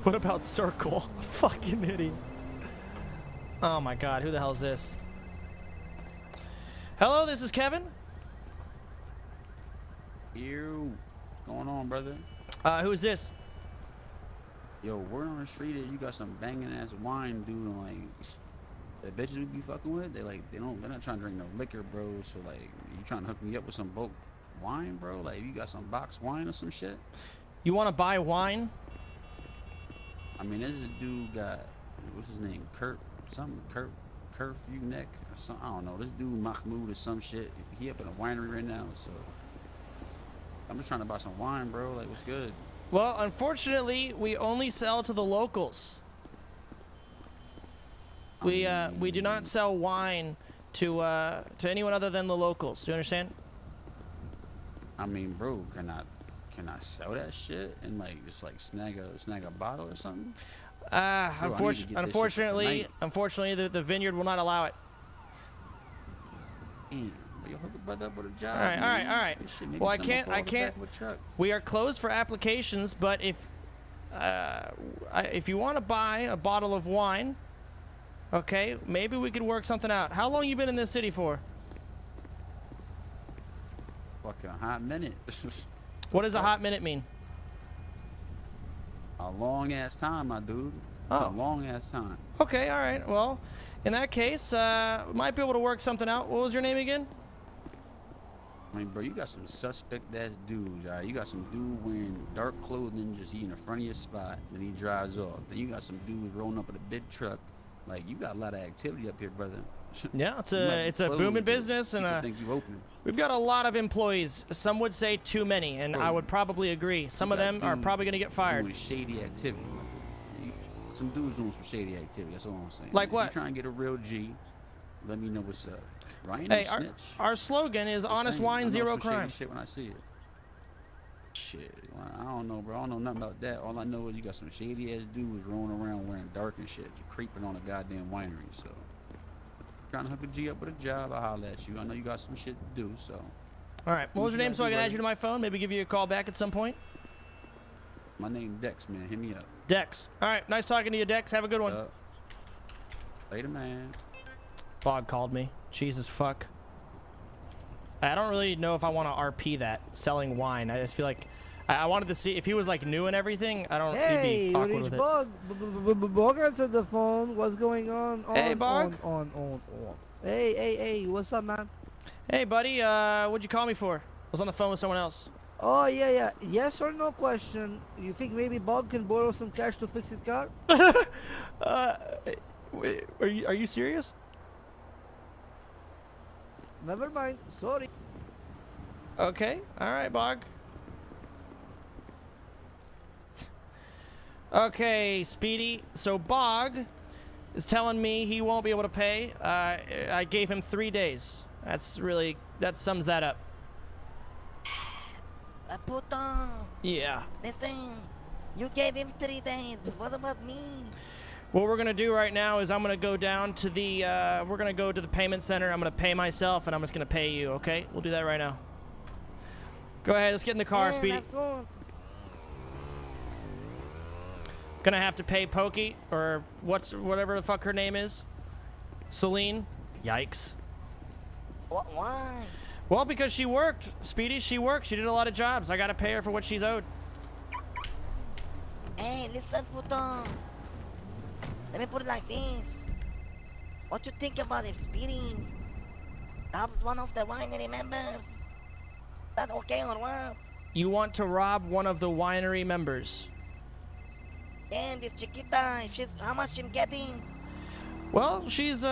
What about circle? Fucking idiot. Oh my god, who the hell is this? Hello, this is Kevin. Ew. What's going on, brother? Who is this? Yo, word on the street is you got some banging ass wine, dude, and like the bitches we be fucking with, they're not trying to drink no liquor, bro. So like, you trying to hook me up with some bulk wine, bro? Like, you got some box wine or some shit? You want to buy wine? I mean, this dude got, what's his name? Kurt Fugneck or something. I don't know. This dude Mahmoud or some shit. He up in a winery right now, so I'm just trying to buy some wine, bro. Like, what's good? Well, unfortunately, we only sell to the locals. We do not sell wine to anyone other than the locals. Do you understand? I mean, bro, can I sell that shit and like just like snag a bottle or something? Unfortunately, the vineyard will not allow it. Damn, you hook a brother up with a job. All right. Well, I can't. We are closed for applications, but if you want to buy a bottle of wine, okay, maybe we could work something out. How long you been in this city for? Fucking a hot minute. What does a hot minute mean? A long ass time, my dude. Oh. A long ass time. Okay, all right. Well, in that case, might be able to work something out. What was your name again? I mean, bro, you got some suspect ass dudes, all right? You got some dude wearing dark clothing, just he in the front of your spot, then he drives off. Then you got some dudes rolling up in a big truck. Like, you got a lot of activity up here, brother. Yeah, it's a booming business, and think you open. We've got a lot of employees. Some would say too many, and Bro, I would probably agree. Some of them are probably going to get fired. Doing shady activity. Some dudes doing some shady activity. That's all I'm saying. Like what? If you're trying to get a real G, let me know what's up. Ryan, Hey, snitch. our slogan is honest wine, zero crime. Shit when I see it. Shit, I don't know, bro. I don't know nothing about that. All I know is you got some shady ass dudes rolling around wearing dark and shit. You're creeping on a goddamn winery, so. Trying to hook a G up with a job, I'll holler at you. I know you got some shit to do, so. All right. What was your name so I can add you to my phone? Maybe give you a call back at some point? My name Dex, man. Hit me up. Dex. All right. Nice talking to you, Dex. Have a good one. Later, man. Bog called me. Jesus fuck. I don't really know if I want to RP that, selling wine. I just feel like I wanted to see if he was like new and everything. I don't. Hey, he'd be awkward with Bog. Bog answered the phone. What's going on? Hey, Bog. On. Hey, what's up, man? Hey, buddy. What'd you call me for? I was on the phone with someone else. Oh, yeah. Yes or no question. You think maybe Bog can borrow some cash to fix his car? Wait, are you serious? Never mind. Sorry. Okay. All right, Bog. Okay, Speedy. So Bog is telling me he won't be able to pay. I gave him 3 days. That sums that up. Puto. Yeah. Listen, you gave him 3 days, but what about me? What we're gonna do right now is I'm gonna go down to the we're gonna go to the payment center. I'm gonna pay myself, and I'm just gonna pay you. Okay? We'll do that right now. Go ahead. Let's get in the car, Speedy. That's good. Gonna have to pay Pokey or whatever the fuck her name is. Celine. Yikes. Why? Well, because she worked, Speedy. She worked. She did a lot of jobs. I gotta pay her for what she's owed. Hey, listen, puto. Let me put it like this. What you think about if Speedy robs one of the winery members? Is that okay or what? You want to rob one of the winery members? Damn, this Chiquita, how much she's getting? Well, she's,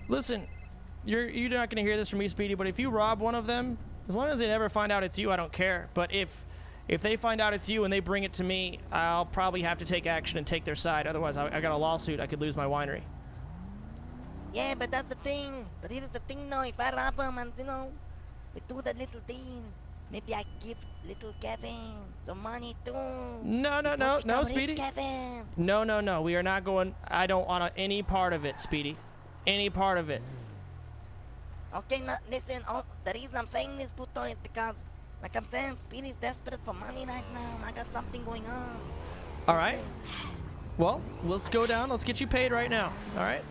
listen, you're not gonna hear this from me, Speedy, but if you rob one of them, as long as they never find out it's you, I don't care. But if they find out it's you and they bring it to me, I'll probably have to take action and take their side. Otherwise, I got a lawsuit. I could lose my winery. Yeah, but that's the thing. But here's the thing now, if I rob him and, we do that little thing, maybe I give little Kevin some money too. No, Speedy. Kevin. No. We are not going. I don't want any part of it, Speedy. Any part of it. Okay, now, listen, the reason I'm saying this, puto, is because, like I'm saying, Speedy's desperate for money right now. I got something going on. All right. Well, let's go down. Let's get you paid right now. All right.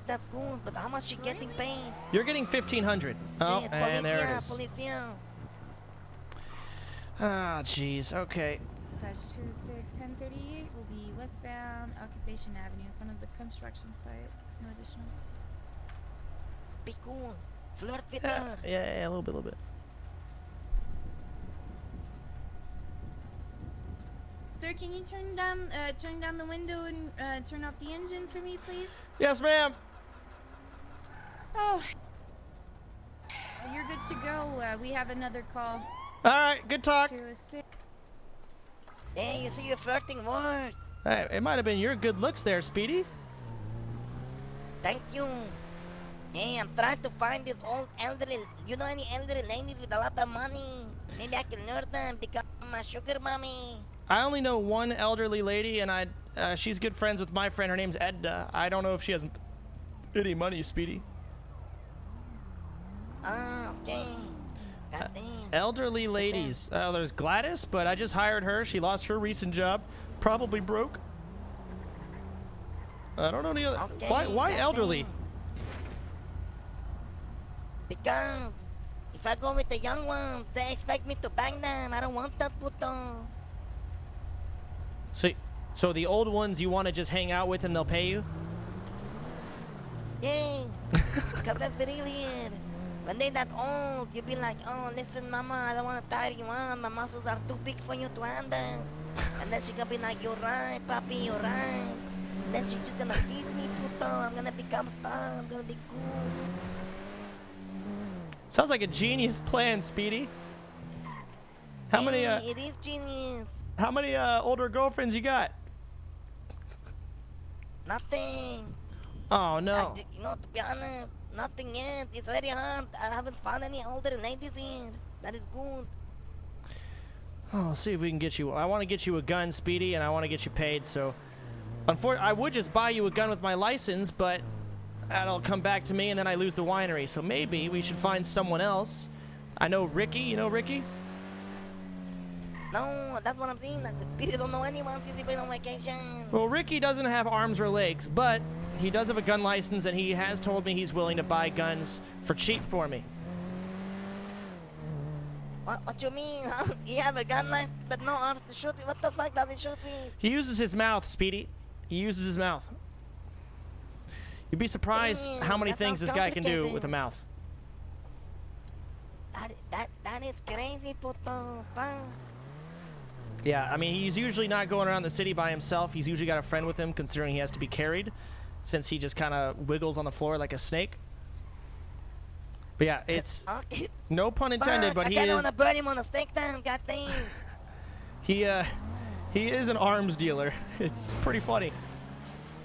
That's good, but how much you getting paid? You're getting 1,500. Oh, and there it is. Policia. Ah, jeez. Okay. Class 26, 1038 will be westbound Occupation Avenue in front of the construction site. No additionals. Be cool. Flirt with Yeah, her. yeah, a little bit. Sir, can you turn down the window and turn off the engine for me, please? Yes, ma'am. Oh, you're good to go. We have another call. All right, good talk. 206. Hey, you see you're flirting words. Hey, it might have been your good looks there, Speedy. Thank you. Hey, I'm trying to find this old elderly. You know any elderly ladies with a lot of money? Maybe I can lure them, become my sugar mommy. I only know one elderly lady, and she's good friends with my friend. Her name's Edna. I don't know if she has any money, Speedy. Ah, okay. Goddamn. Elderly ladies. There's Gladys, but I just hired her. She lost her recent job. Probably broke. I don't know any other. Okay, Why elderly? goddamn. Because if I go with the young ones, they expect me to bang them. I don't want that, puto. So the old ones you want to just hang out with and they'll pay you? Yeah. Because that's very weird. When they're that old, you be like, oh, listen, mama, I don't want to tire you on. My muscles are too big for you to handle. And then she gonna be like, you're right, papi, you're right. And then she's just gonna feed me, puto. I'm gonna become a star. I'm gonna be cool. Sounds like a genius plan, Speedy. How many It is genius. older girlfriends you got? Nothing. Oh no. You know, to be honest, nothing yet. It's very hard. I haven't found any older ladies here. That is good. Oh, see if we can get you. I want to get you a gun, Speedy, and I want to get you paid. So, I would just buy you a gun with my license, but that'll come back to me, and then I lose the winery. So maybe we should find someone else. I know Ricky. You know Ricky? No, that's what I'm saying. Like, the spirit don't know anyone since he's been on vacation. Well, Ricky doesn't have arms or legs, but he does have a gun license, and he has told me he's willing to buy guns for cheap for me. What you mean, huh? You have a gun license, but no arms to shoot me? What the fuck does he shoot me? He uses his mouth, Speedy. He uses his mouth. You'd be surprised how many that things this sounds guy can do complicated. with a mouth. That is crazy, puto. Fuck. Yeah, I mean, he's usually not going around the city by himself. He's usually got a friend with him, considering he has to be carried, since he just kind of wiggles on the floor like a snake. But yeah, it's Okay. no pun intended, but I he kinda is wanna burn him on a stake down, goddamn. he is an arms dealer. It's pretty funny.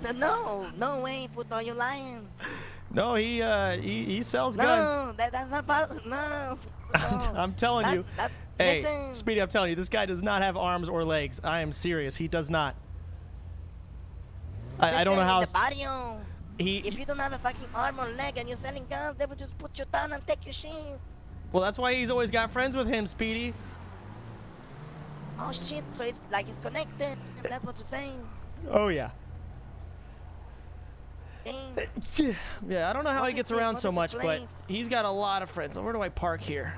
No way, puto, you lying. No, he sells guns. No, that's not part. No. Puto. I'm telling you. Hey, listen. Speedy, I'm telling you, this guy does not have arms or legs. I am serious. He does not. I don't know Listen, how. in the barrio, if He you don't have a fucking arm or leg and you're selling guns, they will just put you down and take your shit. well, that's why he's always got friends with him, Speedy. Oh shit, so it's like it's connected. That's what you're saying. Oh yeah. Dang. Yeah, I don't know how What he is gets it? around What so is this much, but place? he's got a lot of friends. Where do I park here?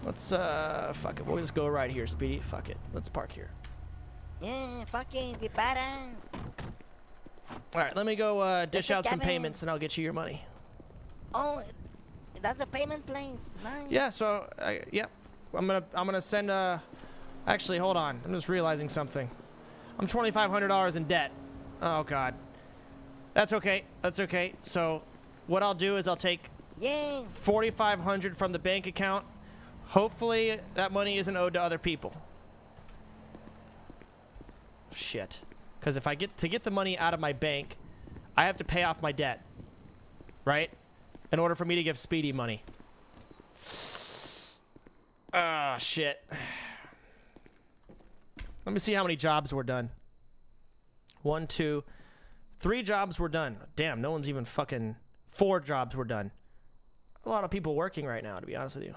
Let's fuck it. We'll just go right here, Speedy. Fuck it. Let's park here. Yeah, fucking be badass. All right, let me go dish it, out some Kevin. payments, and I'll get you your money. Oh, that's a payment place. Nice. Yeah. So, yep. I'm gonna send. Actually, hold on. I'm just realizing something. I'm $2,500 in debt. Oh God. That's okay. That's okay. So, what I'll do is I'll take Yeah. $4,500 from the bank account. Hopefully, that money isn't owed to other people. Shit. Because if I get the money out of my bank, I have to pay off my debt, right? In order for me to give Speedy money. Ah, shit. Let me see how many jobs were done. 1, 2, 3 jobs were done. Damn, no one's even fucking... 4 jobs were done. A lot of people working right now, to be honest with you.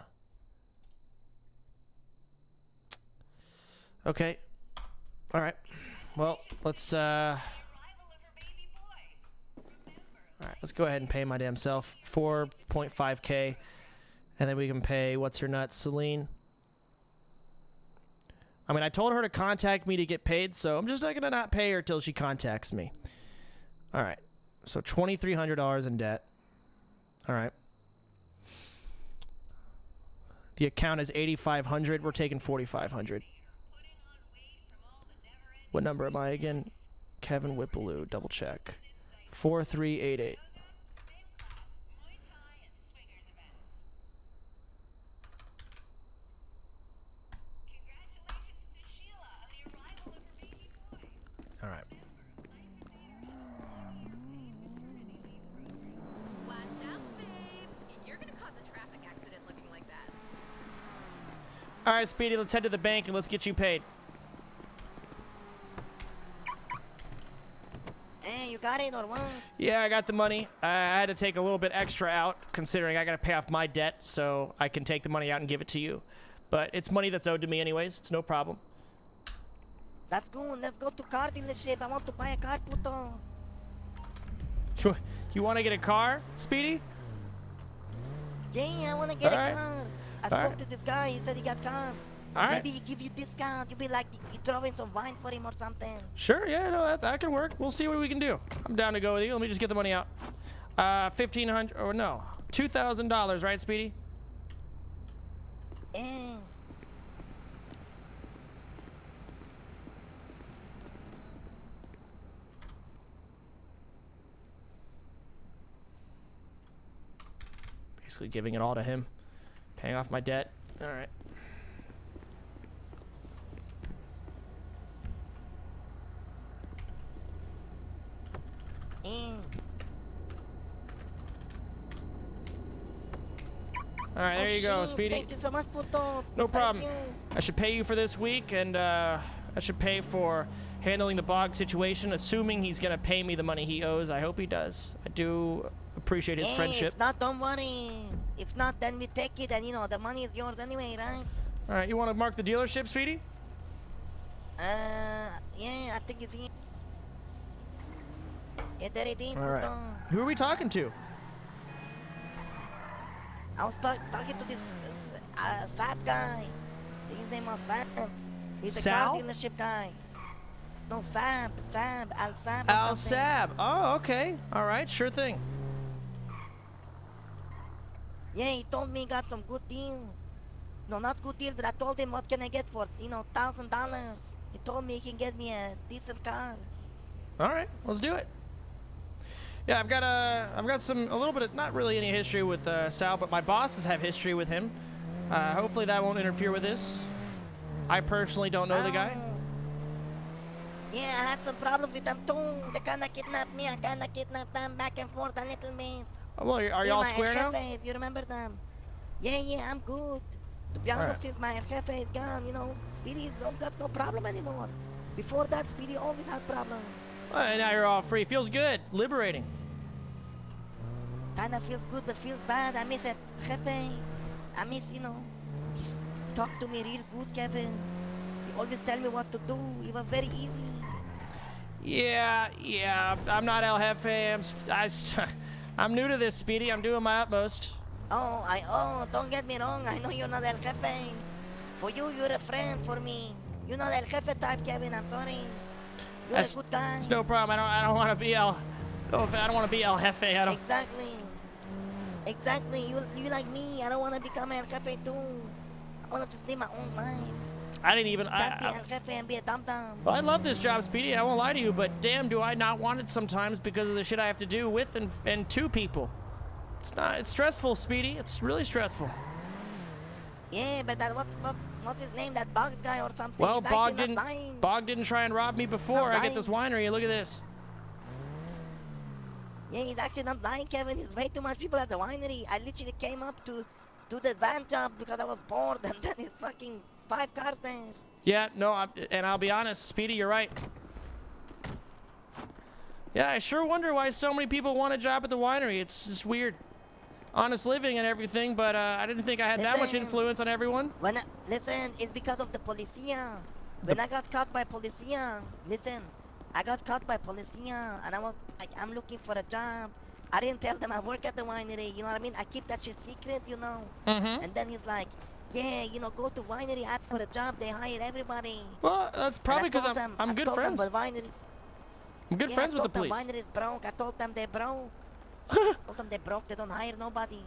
Okay. All right. Well, let's all right, let's go ahead and pay my damn self 4.5K, and then we can pay what's her nuts, Celine. I mean, I told her to contact me to get paid, so I'm just not gonna not pay her till she contacts me. All right. So $2,300 in debt. All right. The account is 8,500. We're taking 4,500. What number am I again? Kevin Whippaloo. Double check. 4388. All right. Watch out, babes. You're gonna cause a traffic accident looking like that. All right, Speedy, let's head to the bank and let's get you paid. Hey, you got it or what? Yeah, I got the money. I had to take a little bit extra out, considering I got to pay off my debt, so I can take the money out and give it to you. But it's money that's owed to me anyways. It's no problem. That's good. Let's go to car dealership. I want to buy a car, puto. You want to get a car, Speedy? Yeah, I want to get All a right. car. I All spoke right. to this guy. He said he got cars. All right. Maybe he give you discount. You be like, you throw in some wine for him or something. Sure, yeah, no, that can work. We'll see what we can do. I'm down to go with you. Let me just get the money out. $1,500, or no, $2,000, right, Speedy? Yeah. Basically giving it all to him. Paying off my debt. All right. All right, there you go, shit. Speedy. Thank you so much, puto. No Thank problem. you. I should pay you for this week, and I should pay for handling the bog situation, assuming he's gonna pay me the money he owes. I hope he does. I do appreciate his Hey, friendship. If not, don't worry. If not, then we take it, and you know the money is yours anyway, right? All right, you want to mark the dealership, Speedy? Yeah, I think it's here. Yeah, there it is. All right. puto. Who are we talking to? I was talking to this Sab guy. I think his name was Sam. He's a Sal? car dealership guy. No, Sab, Al Sab. or Al something. Sab. Oh, okay. All right, sure thing. Yeah, he told me he got some good deal. No, not good deal, but I told him what can I get for, $1,000. He told me he can get me a decent car. All right, let's do it. Yeah, I've got a little bit of, not really any history with Sal, but my bosses have history with him. Hopefully that won't interfere with this. I personally don't know the guy. Oh. Yeah, I had some problems with them too. They kinda kidnapped me. I kinda kidnapped them back and forth a little bit. Oh, well, are Yeah, y'all my square now? Jefes, you remember them? Yeah, I'm good. To be All honest, right. since my Jefe is gone, Speedy don't got no problem anymore. Before that, Speedy always had problems. Well, and now you're all free. Feels good. Liberating. Kinda feels good, but feels bad. I miss that Jefe. I miss, he talked to me real good, Kevin. He always tell me what to do. It was very easy. Yeah. I'm not El Jefe. I'm new to this, Speedy. I'm doing my utmost. Don't get me wrong. I know you're not El Jefe. For you, you're a friend for me. You're not El Jefe type, Kevin. I'm sorry. You're That's- a good guy. It's no problem. I don't want to be El. No, I don't want to be El Jefe. I don't. Exactly. You like me. I don't want to become El Jefe too. I want to just live my own life. I didn't even. Not be El Jefe and be a dum-dum. Well, I love this job, Speedy. I won't lie to you, but damn, do I not want it sometimes because of the shit I have to do with and to people. It's stressful, Speedy. It's really stressful. Yeah, but what's his name? That Bugs guy or something? Well, He's actually not lying. Bog didn't try and rob me before. Not I get this winery. Look at this. Yeah, he's actually not lying, Kevin. There's way too much people at the winery. I literally came up to do the van job because I was bored, and then there's fucking 5 cars there. Yeah, no, and I'll be honest, Speedy, you're right. Yeah, I sure wonder why so many people want a job at the winery. It's just weird. Honest living and everything, but I didn't think I had that much Listen. influence on everyone. Listen, it's because of the policia. When I got caught by policia, listen, I got caught by policia, and I was like, I'm looking for a job. I didn't tell them I work at the winery, you know what I mean? I keep that shit secret, you know? Mm-hmm. And then he's like, yeah, you know, go to winery, ask for a job, they hire everybody. Well, that's probably And I because told them- I'm I good told them, friends. "Well, wineries, I'm good yeah, friends with the I told police. them wineries broke. I told them they broke. I told them they broke, they don't hire nobody.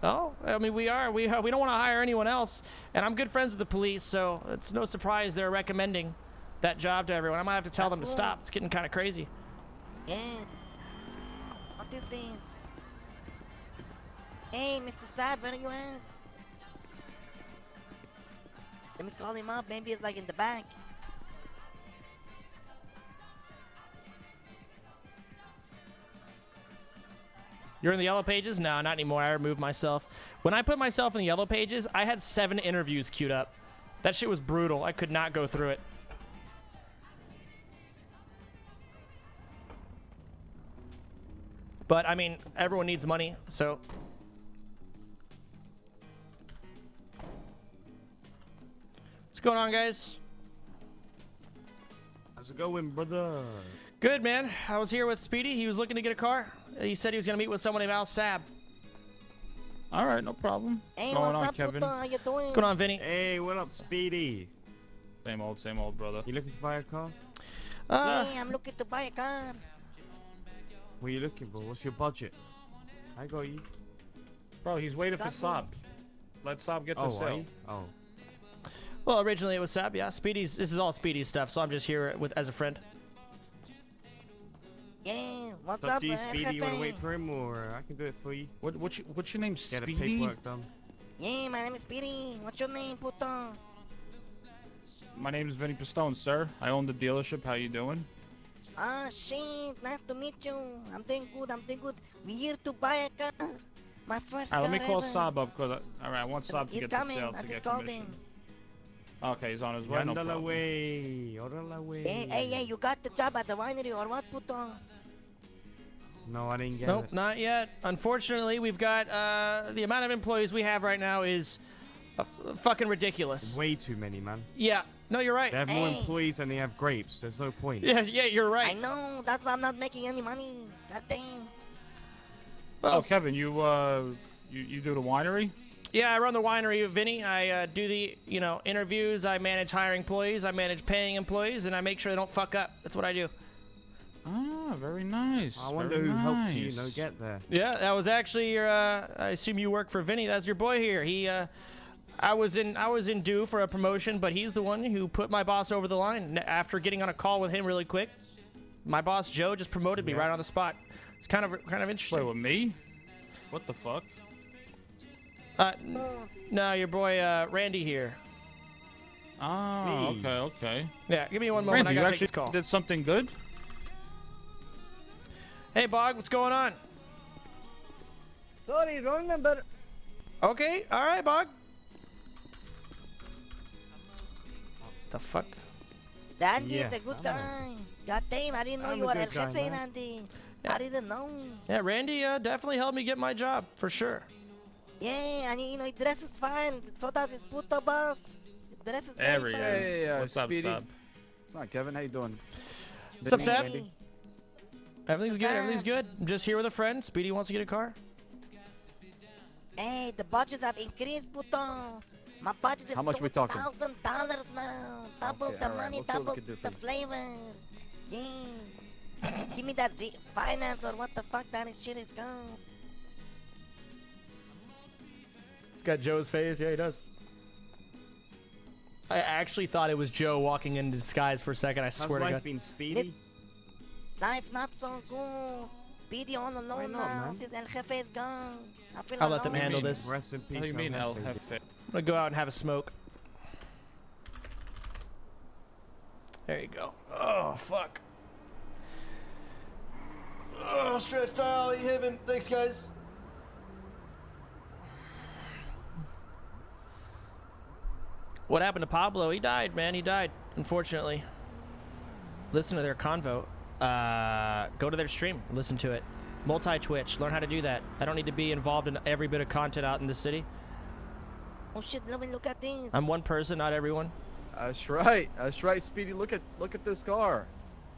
Oh, I mean, we don't want to hire anyone else, and I'm good friends with the police, so it's no surprise they're recommending that job to everyone. I might have to tell them to That's stop. It's getting kind of crazy. Yeah. What is this? Hey, Mr. Stab, where are you at? Let me call him up. Maybe it's like in the back. You're in the yellow pages? No, not anymore. I removed myself. When I put myself in the yellow pages, I had 7 interviews queued up. That shit was brutal. I could not go through it. But, I mean, everyone needs money, so... What's going on, guys? How's it going, brother? Good, man. I was here with Speedy. He was looking to get a car. He said he was going to meet with someone named Al Sab. All right, no problem. Hey, Going what's on, up, Kevin? Puto? How you doing? What's going on, Vinny? Hey, what up, Speedy? Same old, brother. You looking to buy a car? Uh, Yeah, I'm looking to buy a car. What are you looking for? What's your budget? I got you. Bro, he's waiting for That's Saab. me. Let Saab get the Oh, are sale. you? Oh. well, originally it was Sab, yeah. Speedy's. This is all Speedy's stuff, so I'm just here with as a friend. Yeah, what's It's up up, to you, Speedy. You want to Jefe? wait for him, or I can do it for you? What's your name? Get the Speedy? paperwork done. Yeah, my name is Speedy. What's your name, Puto? My name is Vinny Pistone, sir. I own the dealership. How you doing? Ah, shit, nice to meet you. I'm doing good. We're here to buy a car. My first All car right, let me call ever. Saab up, cause I want Saab to He's get the coming. sale I to just get called commission. him. Okay, he's on his way. No Yandala problem. way. Orala way. Hey, you got the job at the winery or what, Puto? No, I didn't get Nope, it. not yet. Unfortunately, we've got the amount of employees we have right now is fucking ridiculous. Way too many, man. Yeah, no, you're right. They have more Hey. employees than they have grapes. There's no point. Yeah, you're I right. know, that's why I'm not making any money. God damn. Well, Oh, Kevin, you do the winery? yeah, I run the winery, Vinny. I do the interviews. I manage hiring employees. I manage paying employees, and I make sure they don't fuck up. That's what I do. Ah, very nice. I wonder very who helped you, nice. get there. Yeah, that was actually your. I assume you work for Vinny. That's your boy here. He. I was in due for a promotion, but he's the one who put my boss over the line. After getting on a call with him really quick, my boss Joe just promoted me Yeah. right on the spot. It's kind of interesting. Wait, with me? What the fuck? No, your boy Randy here. Oh, Me. okay. Yeah, give me one moment. Randy, I you gotta take actually this call. did something good? Hey, Bog, what's going on? Sorry, wrong number. Okay, all right, Bog. The fuck? Randy Yeah, is a good I know. guy. God damn, I didn't know I'm you a were El good guy, Jefe, man. Randy. Yeah. I didn't know. Yeah, Randy definitely helped me get my job for sure. Yeah, and he dresses fine. So does his Puto boss. He dresses There very he fine. is. Hey, What's up, Speedy. Saab? What's up, Kevin? How you doing? What's up, Vinny, Sab? Randy? Everything's good. Everything's good. I'm just here with a friend. Speedy wants to get a car. Hey, the budgets have increased, Puto. My budget is How much we talking? $2,000 now. Double Okay, the alright, money, we'll see what we double can do for the you. flavor. Yeah. Give me that finance or what the fuck that shit is called. He's got Joe's face. Yeah, he does. I actually thought it was Joe walking in disguise for a second. I How's swear to life God. been, Speedy? Life's not so good. Speedy all Why alone not, now man? since El Jefe is gone. I feel I'll let them alone. handle this. Rest in peace. How do you mean, El El Jefe. Jefe? I'm gonna go out and have a smoke. There you go. Oh, fuck. Oh, stretched out, eat heaven. Thanks, guys. What happened to Pablo? He died, man. He died, unfortunately. Listen to their convo. Go to their stream. Listen to it. Multi-Twitch. Learn how to do that. I don't need to be involved in every bit of content out in the city. Oh shit, let me look at this. I'm one person, not everyone. That's right. That's right, Speedy. Look at this car.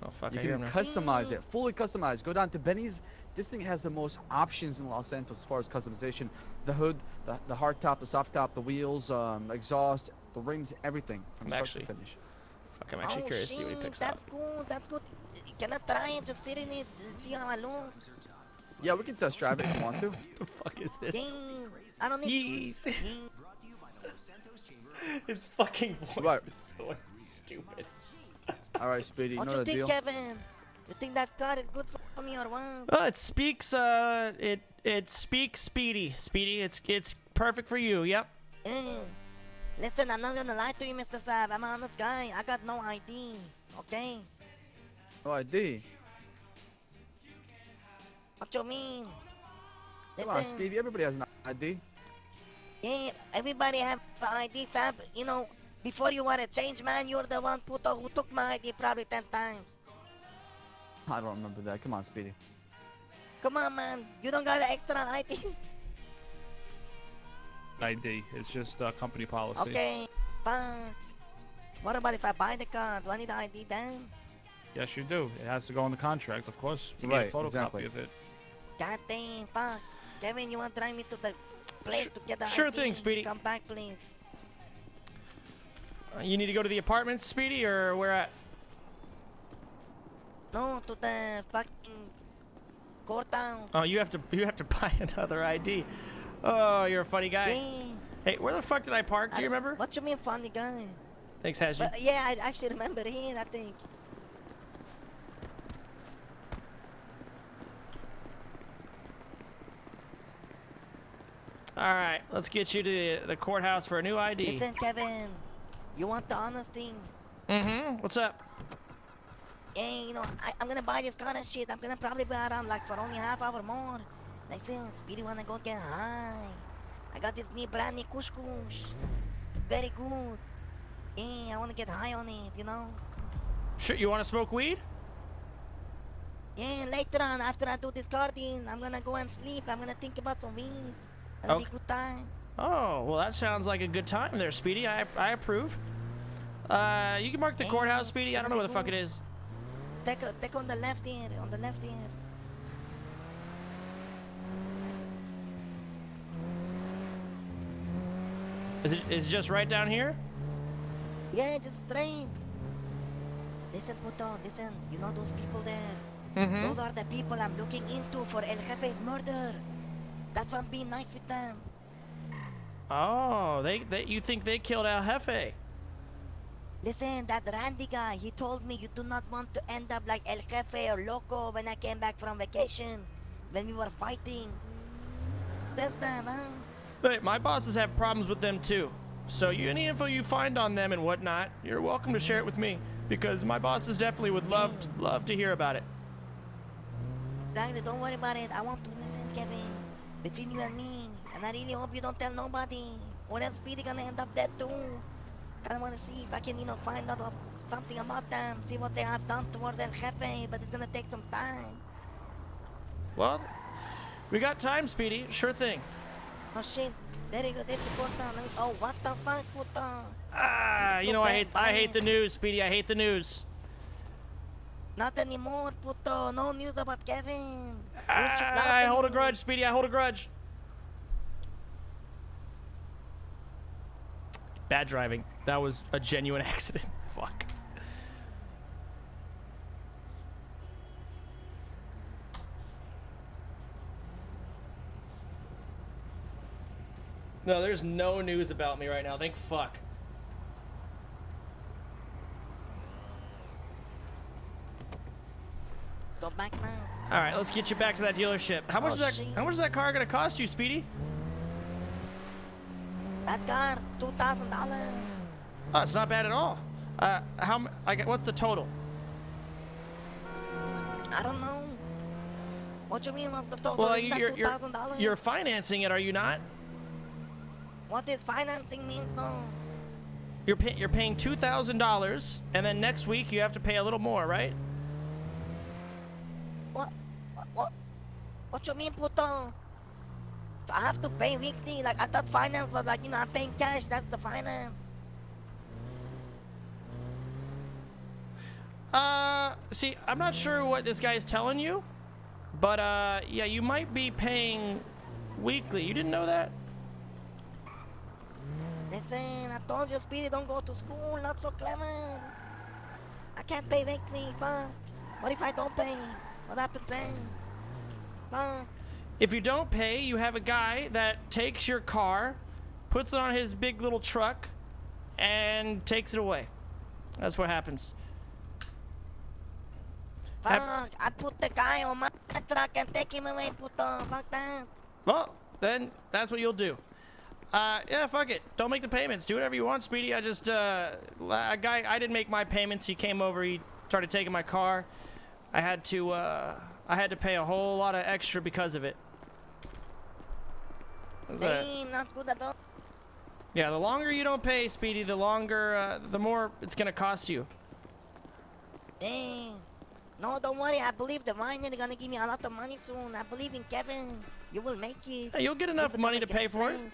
Oh fuck! You I hear can him now. customize it, fully customized. Go down to Benny's. This thing has the most options in Los Angeles as far as customization. The hood, the hard top, the soft top, the wheels, exhaust, the rims, everything from start to finish. Fuck, I'm actually curious to see what he picks up. That's good. That's good. Can I try and just sit in it and see how I look? Yeah, we can test drive it if you want to. What the fuck is this? Dang, I don't need. Yeez. His fucking voice Right. is so stupid. All right, Speedy, you What know you the think, deal. Kevin? You think that car is good for me or what? Oh, it speaks. It speaks speedy. Speedy. It's perfect for you. Yep. Listen, I'm not gonna lie to you, Mr. Saab. I'm an honest guy. I got no ID. Okay? No ID. What you mean? Come on, Speedy. Everybody has an ID. Yeah, everybody have the ID, Saab. You know, before you were a change man, you're the one who took my ID probably 10 times. I don't remember that. Come on, Speedy. Come on, man. You don't got an extra ID? ID. It's just company policy. Okay, fine. What about if I buy the car? Do I need the ID then? Yes, you do. It has to go on the contract, of course. We need Right, a photocopy exactly. of it. God damn, fuck. Kevin, you want to drive me to the place to get the Sure ID? thing, Speedy. Come back, please. You need to go to the apartment, Speedy, or where at? No, to the fucking courthouse. Oh, you have to buy another ID. Oh, you're a funny guy. Yeah. Hey, where the fuck did I park? Do you remember? What you mean, funny guy? Thanks, Haji. But, yeah, I actually remember here, I think. All right, let's get you to the courthouse for a new ID. Listen, Kevin. You want the honest thing? Mm-hmm. What's up? Yeah, you know, I'm gonna buy this car and shit. I'm gonna probably be around like for only half hour more. Listen, Speedy wanna go get high. I got this new brand new kush kush. Very good. Yeah, I wanna get high on it, you know? Sure, you want to smoke weed? Yeah, later on, after I do this garden, I'm gonna go and sleep. I'm gonna think about some weed. That'll be a good time. Oh, well, that sounds like a good time there, Speedy. I approve. You can mark the courthouse, Speedy. I don't know where the fuck it is. Take on the left here, on the left here. Is it just right down here? Yeah, just straight. Listen, Puto, listen. You know those people there? Mm-hmm. Those are the people I'm looking into for El Jefe's murder. That's why I'm being nice with them. Oh, you think they killed El Jefe? Listen, that Randy guy, he told me you do not want to end up like El Jefe or Loco when I came back from vacation, when we were fighting. That's them, huh? Hey, my bosses have problems with them too. So any info you find on them and whatnot, you're welcome to share it with me, because my bosses definitely would love to hear about it. Exactly, don't worry about it. I want to listen, Kevin. Between you and me. And I really hope you don't tell nobody. Or else Speedy gonna end up dead too. Kinda wanna see if I can, find out something about them. See what they have done towards El Jefe. But it's gonna take some time. Well, we got time, Speedy. Sure thing. Oh shit. There you go. There's the portal. Oh, what the fuck, puto? Ah, I hate the news, Speedy. I hate the news. Not anymore, puto. No news about Kevin. I hold a grudge, Speedy. I hold a grudge. Bad driving. That was a genuine accident. Fuck. No, there's no news about me right now. Thank fuck. Go back now. All right, let's get you back to that dealership. How much is that car gonna cost you, Speedy? That car, $2,000. Oh, it's not bad at all. What's the total? I don't know. What you mean what's the total? Well, Is that $2,000? you're financing it, are you not? What is financing means though? You're paying $2,000, and then next week you have to pay a little more, right? What you mean, puto? So I have to pay weekly? Like, I thought finance was like, I'm paying cash, that's the finance. See, I'm not sure what this guy's telling you, but yeah, you might be paying weekly. You didn't know that? Listen, I told you, Speedy, don't go to school. Not so clever. I can't pay weekly, but what if I don't pay? What happens then? But If you don't pay, you have a guy that takes your car, puts it on his big little truck, and takes it away. That's what happens. fuck, I put the guy on my truck and take him away, puto. Fuck that. Well, then that's what you'll do. Yeah, fuck it. Don't make the payments. Do whatever you want, Speedy. I just, a guy, I didn't make my payments. He came over, he started taking my car. I had to pay a whole lot of extra because of it. Damn, not good at all. Yeah, the longer you don't pay, Speedy, the longer, the more it's gonna cost you. Dang. No, don't worry. I believe the winery gonna give me a lot of money soon. I believe in Kevin. You will make it. Hey, you'll get enough You're money gonna to get pay a for it. place.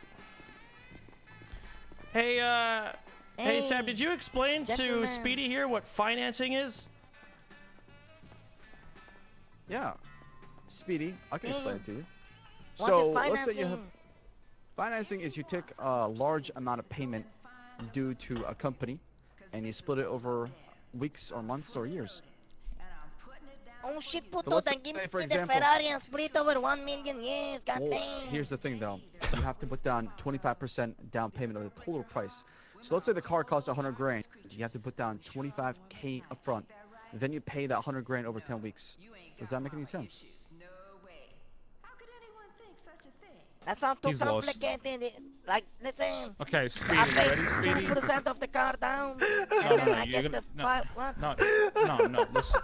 Hey, hey, Sam, Hey, did you explain to gentlemen. Speedy here what financing is? Yeah. Speedy, I can explain it to you. What So is let's say you have financing? financing is you take a large amount of payment due to a company and you split it over weeks or months or years. Oh shit, puto, let's then give say, me for the example- Ferrari and split over 1 million years. God Well, damn. here's the thing though. You have to put down 25% down payment of the total price. So let's say the car costs 100 grand. You have to put down 25K up front. Then you pay that 100 grand over 10 weeks. Does that make any sense? That sounds too He's lost. complicated. Like, listen. Okay, Speedy, I you pay ready, Speedy? 2% of the car down, and No, then no, I you're get gonna the no, five. What? no. Listen,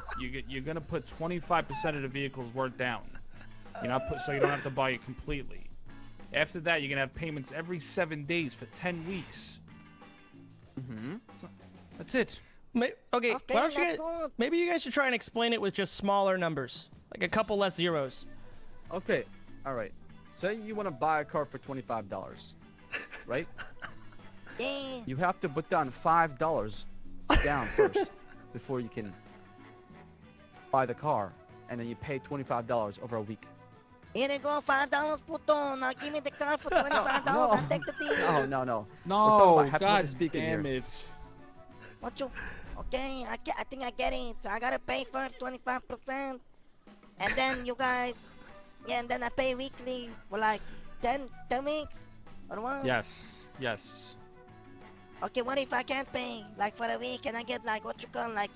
you're gonna put 25% of the vehicle's worth down. You're not put so you don't have to buy it completely. After that, you're gonna have payments every 7 days for 10 weeks. Mm-hmm. That's it. Okay, Okay, why don't you that's guys, good. maybe you guys should try and explain it with just smaller numbers, like a couple less zeros. Okay. All right. Say you want to buy a car for $25, right? Yeah. You have to put down $5 down first before you can buy the car, and then you pay $25 over a week. Here you go, $5, puto. Now give me the car for $25. No. I'll take the deal. No. We're talking No, about hypothetically God speaking damn here. it. What you? Okay, I think I get it. So I gotta pay first 25%, and then you guys, yeah, and then I pay weekly for like 10 weeks, or what? Yes. Okay, what if I can't pay like for a week and I get like what you call like,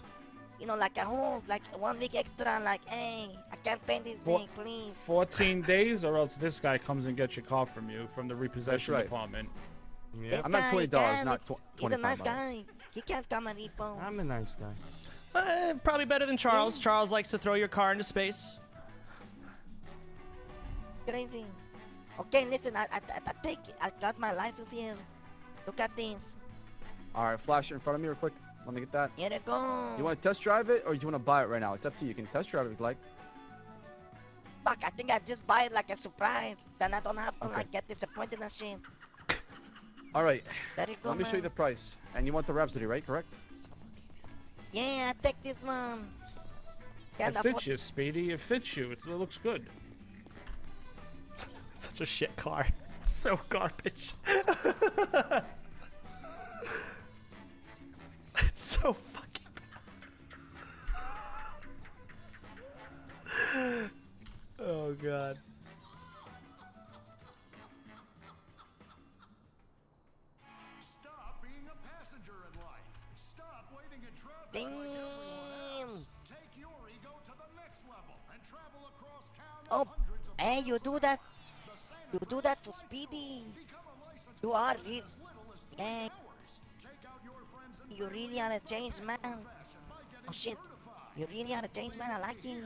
you know, like a whole like 1 week extra? Like, hey, I can't pay this What? week, please. 14 days, or else this guy comes and gets your car from you from the repossession right. department. Yeah. This I meant guy $20, can. not He's a nice $25. guy. He can't come and repo. I'm a nice guy. Probably better than Charles. Yeah. Charles likes to throw your car into space. Crazy. Okay, listen, I take it. I got my license here. Look at this. All right, flash it in front of me real quick. Let me get that. Here you go. You want to test drive it, or do you want to buy it right now? It's up to you. You can test drive it if you like. Fuck, I think I just buy it like a surprise. Then I don't have to Okay. like get disappointed and shit. All right, There you go, let me show you the man. price. And you want the Rhapsody, right? Correct? Yeah, I take this one. Can't It afford. fits you, Speedy. It fits you. It looks good. Such a shit car. It's so garbage. It's so fucking bad. Oh god. Stop being a passenger in life. Stop waiting in traffic. Damn. Take your ego to the next level and travel across town in Oh, hundreds of hey, you do that. You do that for Speedy. You are real. Yeah. You really are a changed man. Oh shit. You really are a changed man. I like it.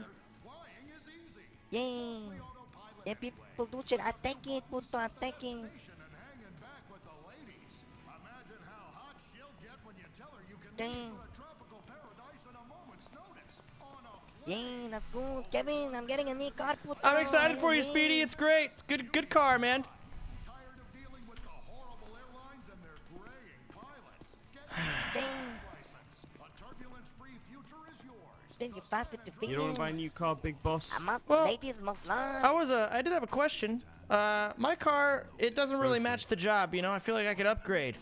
Yeah. Yeah, people do shit. I take it, puto. I take it. Damn. Yeah, that's good. Kevin, I'm getting a new car, puto. I'm excited for you, Yeah. Speedy. It's great. It's good car, man. Damn. A turbulence-free future is think you fat with the fingers? You don't want to buy a new car, big boss? Well, Ladies must learn. I did have a question. My car, it doesn't really match the job, you know? I feel like I could upgrade.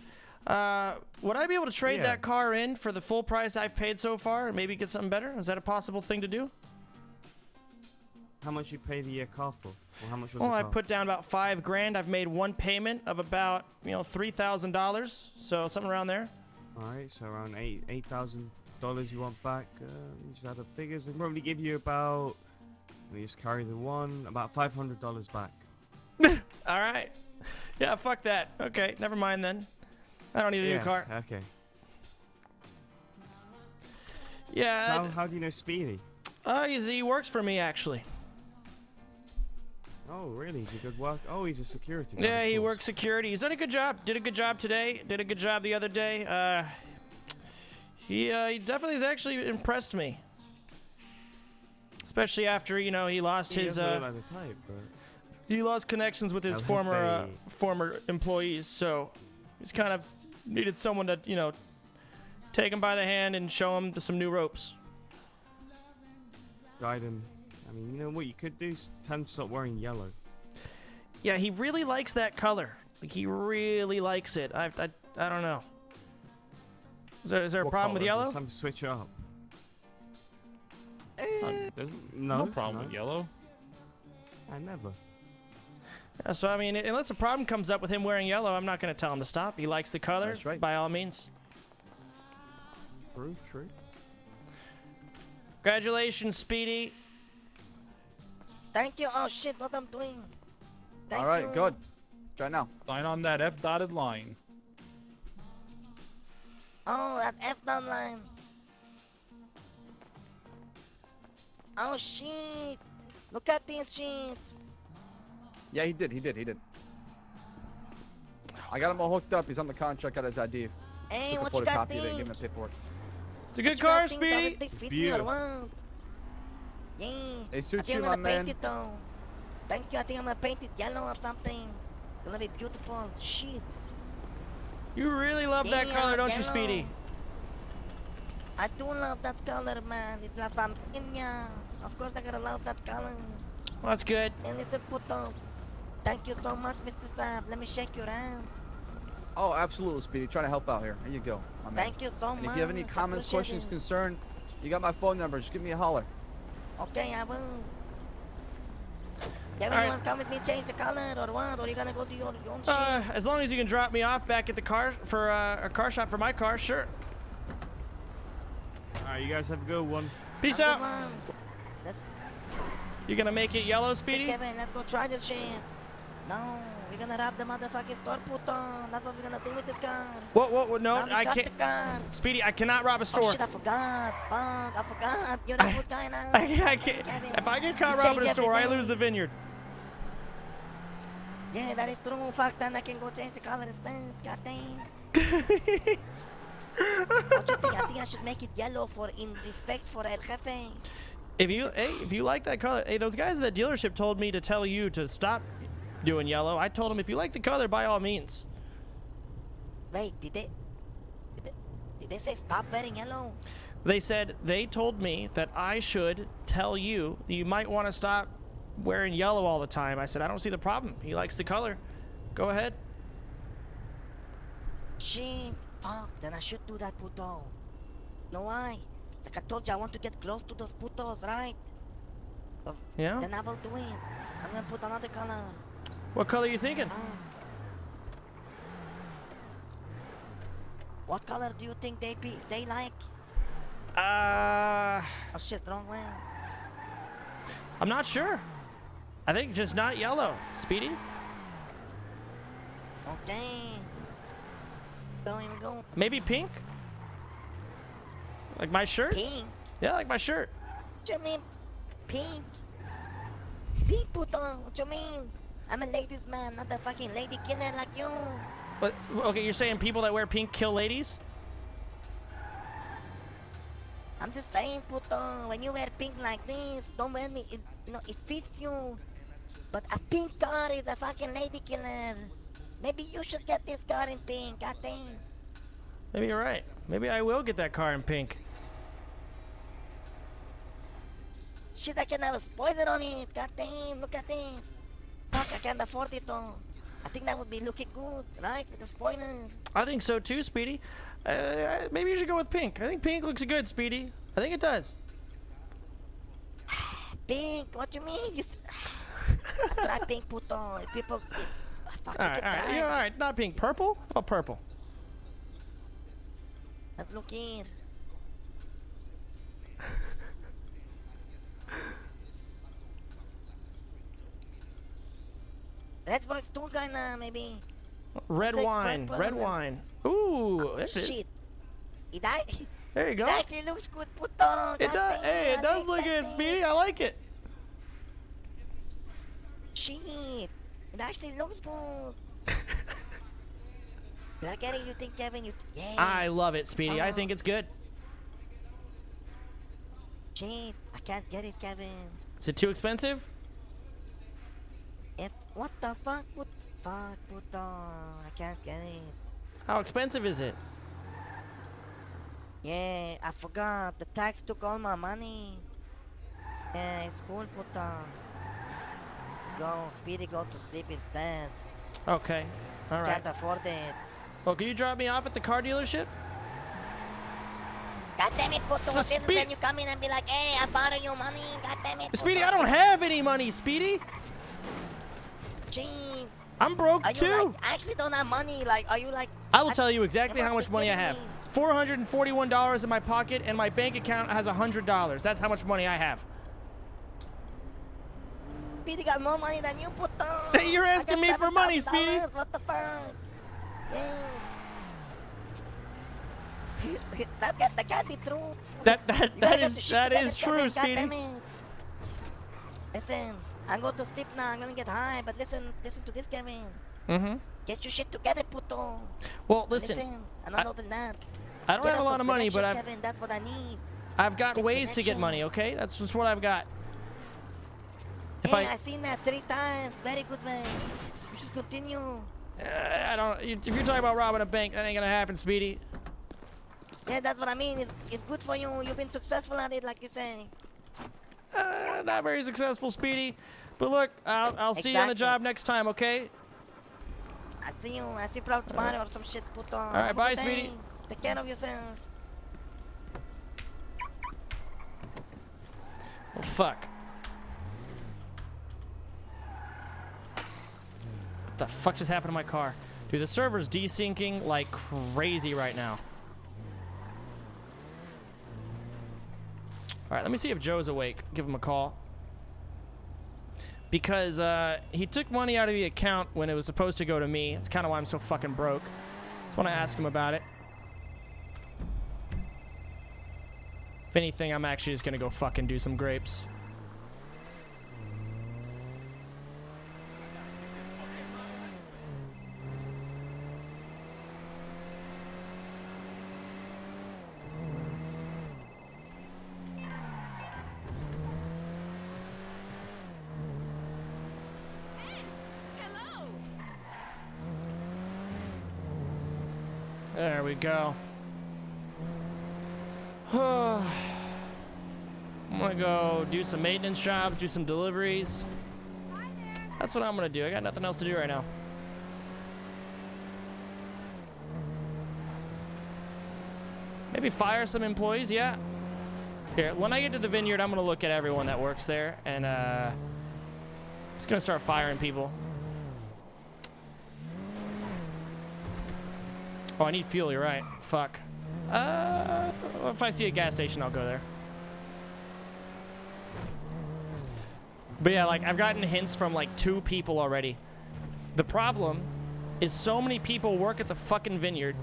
Would I be able to trade that car in for the full price I've paid so far and maybe get something better? Is that a possible thing to do? How much you pay the car for? Or how much was Well, the I car? put down about $5,000. I've made one payment of about, $3,000. So something around there. Alright, so around $8,000 you want back. You just add the figures. They probably give you about, let me just carry the one, about $500 back. All right. Yeah, fuck that. Okay, never mind then. I don't need a new car. Okay. Yeah. So how do you know Speedy? He works for me actually. Oh, really? He's a good work. Oh, he's a security guard. Yeah, of he course. works security. He's done a good job. Did a good job today. Did a good job the other day. He definitely has actually impressed me. Especially after, he lost He his doesn't look like the type, but he lost connections with his former employees, so he's kind of needed someone to, take him by the hand and show him some new ropes. guide him. I mean, you know what you could do? Tell him to stop wearing yellow. Yeah, he really likes that color. Like, he really likes it. I don't know. Is there a problem with yellow? Some switch it up. There's No, no problem no. with yellow. I never. Yeah, so, I mean, unless a problem comes up with him wearing yellow, I'm not going to tell him to stop. He likes the color, That's right. by all means. True. Congratulations, Speedy. Thank you. Oh shit, what I'm doing. Thank All right, you. good. Try now. Sign on that F dotted line. Oh, that F down line. Oh shit. Look at this shit. Yeah, he did. I got him all hooked up. He's on the contract. Got his ID. Hey, Took a what you got photocopy of it. there? Give him the paperwork. It's a good car, Nothing Speedy. doesn't fit me or beautiful. what? Yeah. It I suits think you, I'm my gonna paint man. it though. Thank you. I think I'm gonna paint it yellow or something. It's gonna be beautiful. Shit. You really love that Yeah, color, don't you, yellow. Speedy? I do love that color, man. It's La Familia. Of course, I gotta love that color. Well, that's good. And listen, putos. Thank you so much, Mr. Saab. Let me shake your hand. Oh, absolutely, Speedy. Trying to help out here. Here you go, my man. Thank you so And much. if you have any comments, Appreciate questions, it. concern, you got my phone number. Just give me a holler. Okay, I will. Kevin, All right. you want to come with me, change the color, or what? Or you gonna go to your own shit? As long as you can drop me off back at the car for a car shop for my car, sure. Alright, you guys have a good one. Peace Have out. a good one. Let's, You gonna make it yellow, Speedy? Kevin, let's go try this shit. No, we're gonna rob the motherfucking store, puto. That's what we're gonna do with this car. What? No, Now we I got can't. the car. Speedy, I cannot rob a Oh store. shit, I forgot. Fuck, I forgot. You're the good guy now. I can't. Kevin, If I get caught you robbing a change store, I everything. lose the vineyard. Yeah, that is true. Fuck, then I can go change the color instead. God damn. What you think? I think I should make it yellow for in respect for El Jefe. If you like that color, hey, those guys at the dealership told me to tell you to stop doing yellow. I told them if you like the color, by all means. Wait, did they say stop wearing yellow? They told me that I should tell you that you might want to stop wearing yellow all the time. I said I don't see the problem. He likes the color. Go ahead. Shit, fuck, then I should do that, puto. No, why? Like I told you, I want to get close to those putos, right? Yeah. Then I will do it. I'm gonna put another color. What color are you thinking? What color do you think they like? Uh, Oh shit, wrong way. I'm not sure. I think just not yellow. Speedy? Okay. Don't even go. Maybe pink? Like my shirt? Pink? Yeah, like my shirt. What you mean? Pink? Pink, puto. What you mean? I'm a ladies man, not a fucking lady killer like you. But, okay, you're saying people that wear pink kill ladies? I'm just saying, puto, when you wear pink like this, don't wear me, it fits you. But a pink car is a fucking lady killer. Maybe you should get this car in pink, I think. Maybe you're right. Maybe I will get that car in pink. shit, I can have a spoiler on it. God damn, look at this. Fuck, I can't afford it though. I think that would be looking good, right? With a spoiler. I think so too, Speedy. Maybe you should go with pink. I think pink looks good, Speedy. I think it does. Pink, what you mean? I try pink, puto. If people... Fuck, All right, all right, all right. Not pink, purple. How about purple? Let's look here. Red works too, kinda, maybe. Red Like wine, purple red and- wine. Ooh, there it is. Shit. It actually, There you it go. actually looks good, puto. It does. Hey, it does look good, Speedy. I like it. Shit. It actually looks good. Did I get it? You think, Kevin? Yeah. I love it, Speedy. I think it's good. Shit. I can't get it, Kevin. Is it too expensive? What the fuck? Fuck, puto. I can't get it. How expensive is it? Yeah, I forgot. The tax took all my money. Yeah, it's cool, puto. Go, Speedy, go to sleep instead. Okay. All right. Can't afford it. Well, can you drop me off at the car dealership? God damn it, puto. So What this is Speed- when you come in and be like, hey, I borrow you money. God damn it. Speedy, puto. I don't have any money, Speedy. Gee, I'm broke are you too. like, I actually don't have money. Like, are you like... I will tell you exactly you how must much be money I kidding have. me. $441 in my pocket, and my bank account has $100. That's how much money I have. Speedy got more money than you, puto. Hey, you're I asking got me for money, $7,000. Speedy. What the fuck? Yeah. that can't be true. That You that gotta get the is shit that together, is true, Kevin, Speedy. goddammit. Listen, I'm going to sleep now. I'm gonna get high, but listen to this, Kevin. Mm-hmm. Get your shit together, puto. Well, listen, and other than that, I don't get have a us lot some of money, but connections, Kevin. That's what I need. I've got Get ways to get connections. money. Okay, that's just what I've got. If Hey, I seen that 3 times. Very good, man. You should continue. I don't. If you're talking about robbing a bank, that ain't gonna happen, Speedy. Yeah, that's what I mean. It's good for you. You've been successful at it, like you say. Not very successful, Speedy. But look, I'll see you on the Exactly. job next time, okay? I see you probably tomorrow or some shit, puto. All right, bye, Speedy. Take care of yourself. Well, fuck. What the fuck just happened to my car? Dude, the server's desyncing like crazy right now. All right, let me see if Joe's awake. Give him a call. Because he took money out of the account when it was supposed to go to me. That's kind of why I'm so fucking broke. Just want to ask him about it. If anything, I'm actually just gonna go fucking do some grapes. There we go. I'm gonna go do some maintenance jobs, do some deliveries. That's what I'm gonna do. I got nothing else to do right now. Maybe fire some employees, yeah. Here, when I get to the vineyard, I'm gonna look at everyone that works there and just gonna start firing people. Oh, I need fuel, you're right. Fuck. If I see a gas station, I'll go there. But yeah, like, I've gotten hints from, like, 2 people already. The problem is so many people work at the fucking vineyard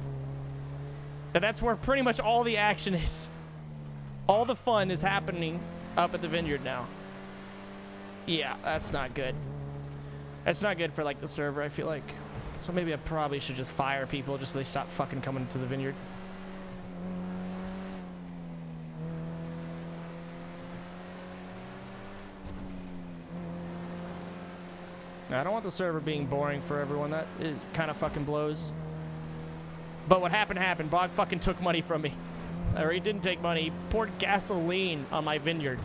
that that's where pretty much all the action is. All the fun is happening up at the vineyard now. Yeah, that's not good. That's not good for, like, the server, I feel like. So maybe I probably should just fire people just so they stop fucking coming to the vineyard. I don't want the server being boring for everyone. That it kind of fucking blows. But what happened. Bog fucking took money from me. Or he didn't take money. He poured gasoline on my vineyard.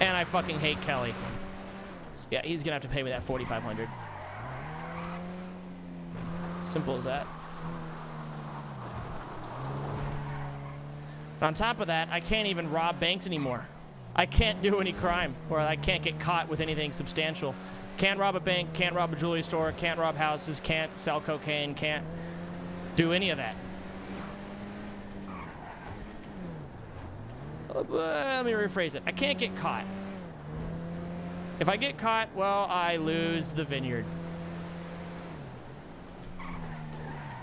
And I fucking hate Kelly. So yeah, he's gonna have to pay me that $4,500. Simple as that. On top of that, I can't even rob banks anymore. I can't do any crime, or I can't get caught with anything substantial. Can't rob a bank, can't rob a jewelry store, can't rob houses, can't sell cocaine, can't do any of that. Let me rephrase it. I can't get caught. If I get caught, well, I lose the vineyard.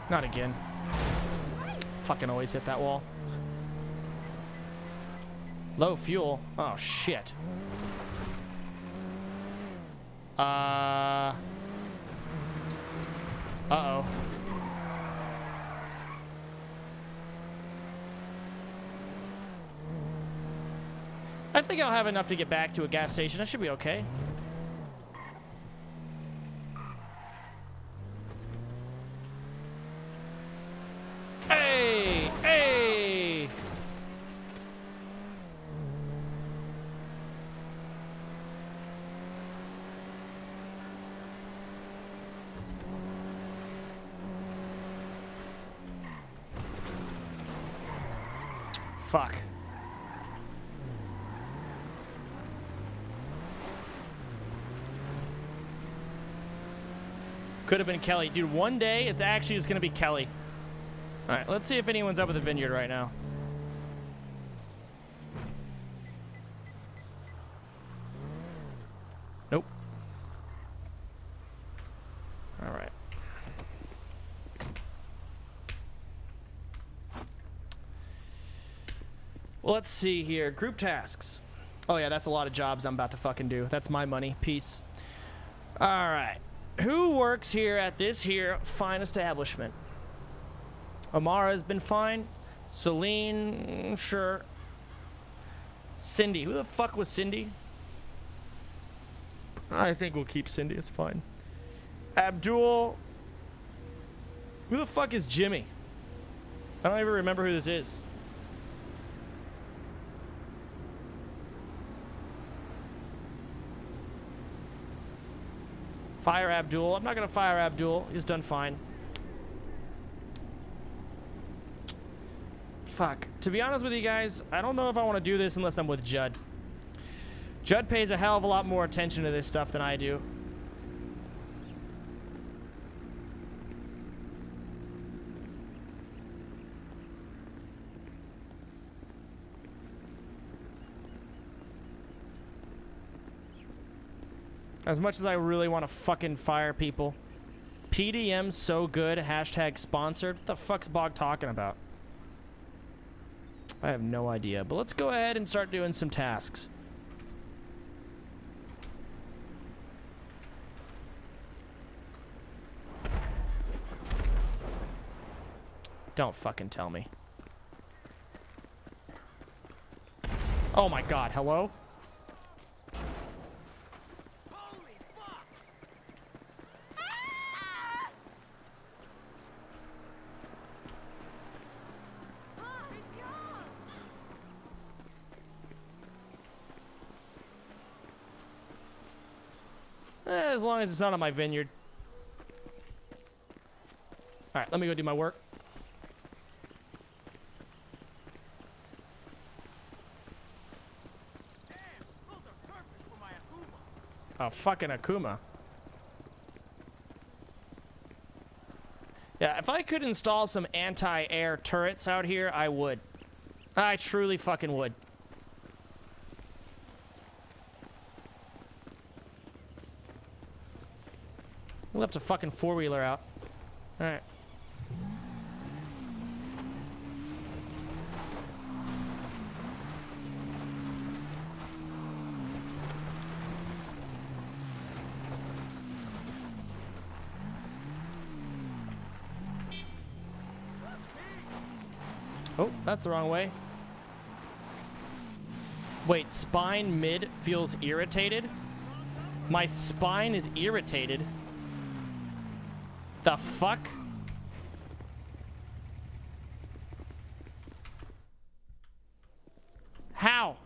Not again. Fucking always hit that wall. Low fuel. Oh, shit. Uh-oh. I think I'll have enough to get back to a gas station. I should be okay. Hey! Hey! Fuck. Could have been Kelly. Dude, one day it's actually just going to be Kelly. All right, let's see if anyone's up at the vineyard right now. Nope. All right. Well, let's see here. Group tasks. Oh, yeah, that's a lot of jobs I'm about to fucking do. That's my money. Peace. All right. Who works here at this here fine establishment? Amara's been fine. Celine, sure. Cindy. Who the fuck was Cindy? I think we'll keep Cindy. It's fine. Abdul. Who the fuck is Jimmy? I don't even remember who this is. Fire Abdul. I'm not going to fire Abdul. He's done fine. Fuck. To be honest with you guys, I don't know if I want to do this unless I'm with Judd. Judd pays a hell of a lot more attention to this stuff than I do. As much as I really want to fucking fire people. PDM's so good, hashtag sponsored. What the fuck's Bog talking about? I have no idea. But let's go ahead and start doing some tasks. Don't fucking tell me. Oh my god, hello? As long as it's not on my vineyard. Alright, let me go do my work. Oh, fucking Akuma. Yeah, if I could install some anti-air turrets out here, I would. I truly fucking would. We left a fucking four-wheeler out. Alright. Oh, that's the wrong way. Wait, spine mid feels irritated? My spine is irritated? The fuck? How?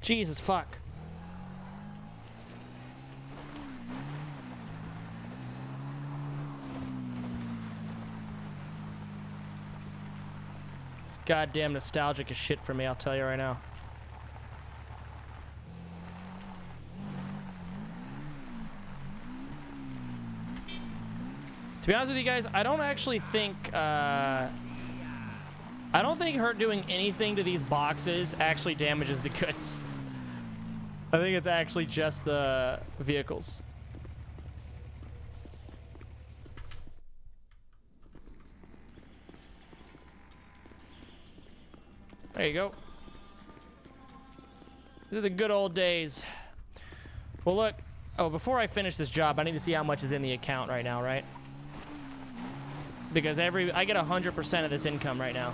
Jesus fuck. It's goddamn nostalgic as shit for me, I'll tell you right now. To be honest with you guys, I don't actually think, I don't think her doing anything to these boxes actually damages the goods. I think it's actually just the vehicles. There you go. These are the good old days. Well, look. Oh, before I finish this job, I need to see how much is in the account right now, right? Because I get 100% of this income right now.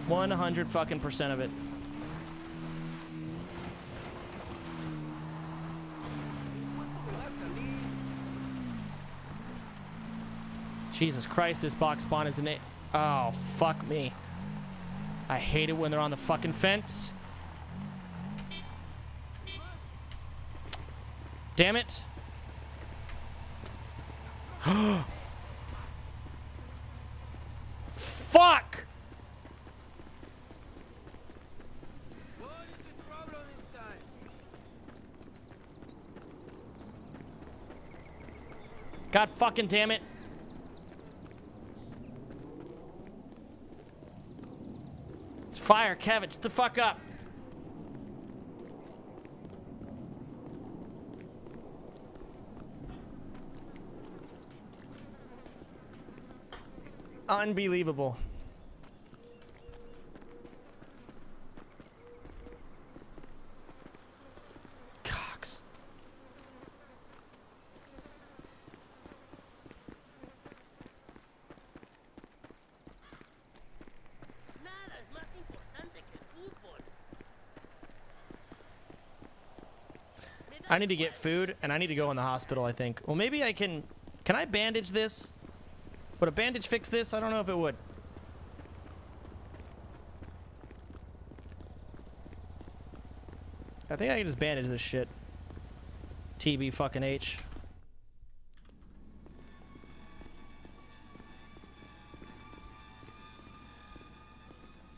100 fucking percent of it. Jesus Christ, this box spawn is an... Oh, fuck me. I hate it when they're on the fucking fence. Damn it. Fuck! God fucking damn it. It's fire, Kevin. Shut the fuck up. Unbelievable. Cox. I need to get food, and I need to go in the hospital, I think. Well, maybe I can... Can I bandage this? Would a bandage fix this? I don't know if it would. I think I can just bandage this shit. TB fucking H.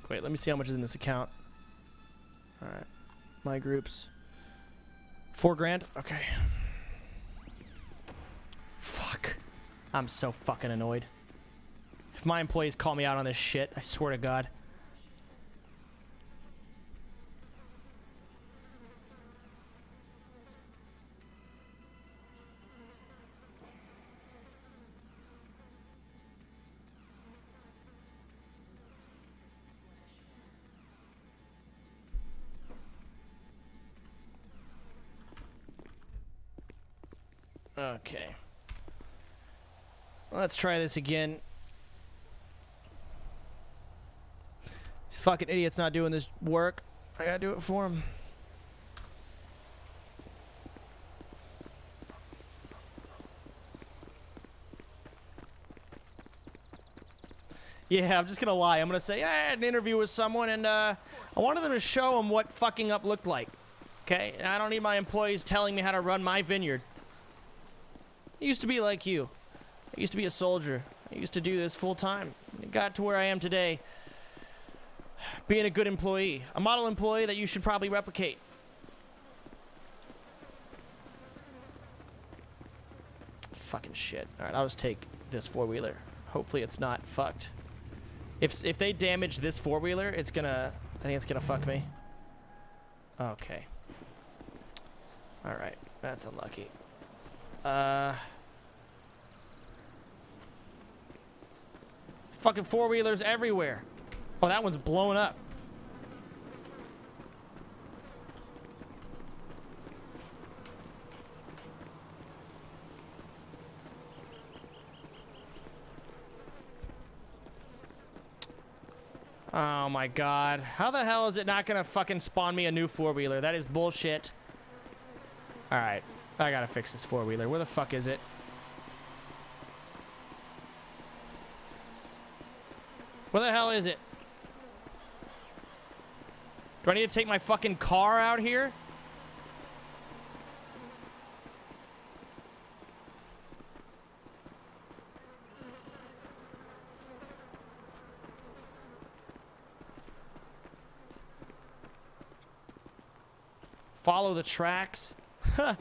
Wait, let me see how much is in this account. Alright. My groups. 4 grand? Okay. Fuck. I'm so fucking annoyed. If my employees call me out on this shit, I swear to God. Okay. Let's try this again. This fucking idiot's not doing this work. I gotta do it for him. Yeah, I'm just gonna lie. I'm gonna say, I had an interview with someone and I wanted them to show them what fucking up looked like. Okay? And I don't need my employees telling me how to run my vineyard. I used to be like you. I used to be a soldier. I used to do this full time. It got to where I am today. Being a good employee. A model employee that you should probably replicate. Fucking shit. Alright, I'll just take this 4-wheeler. Hopefully it's not fucked. If they damage this 4-wheeler, it's gonna... I think it's gonna fuck me. Okay. Alright, that's unlucky. Fucking 4-wheelers everywhere. Oh, that one's blown up. Oh my God. How the hell is it not gonna fucking spawn me a new 4-wheeler? That is bullshit. Alright. I gotta fix this 4-wheeler. Where the fuck is it? Where the hell is it? Do I need to take my fucking car out here? Follow the tracks. I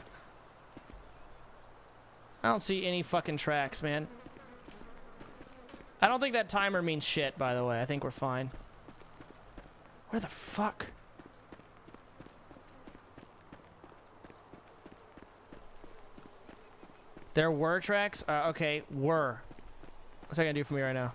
don't see any fucking tracks, man. I don't think that timer means shit, by the way. I think we're fine. Where the fuck? There were tracks? Okay, were. What's that gonna do for me right now?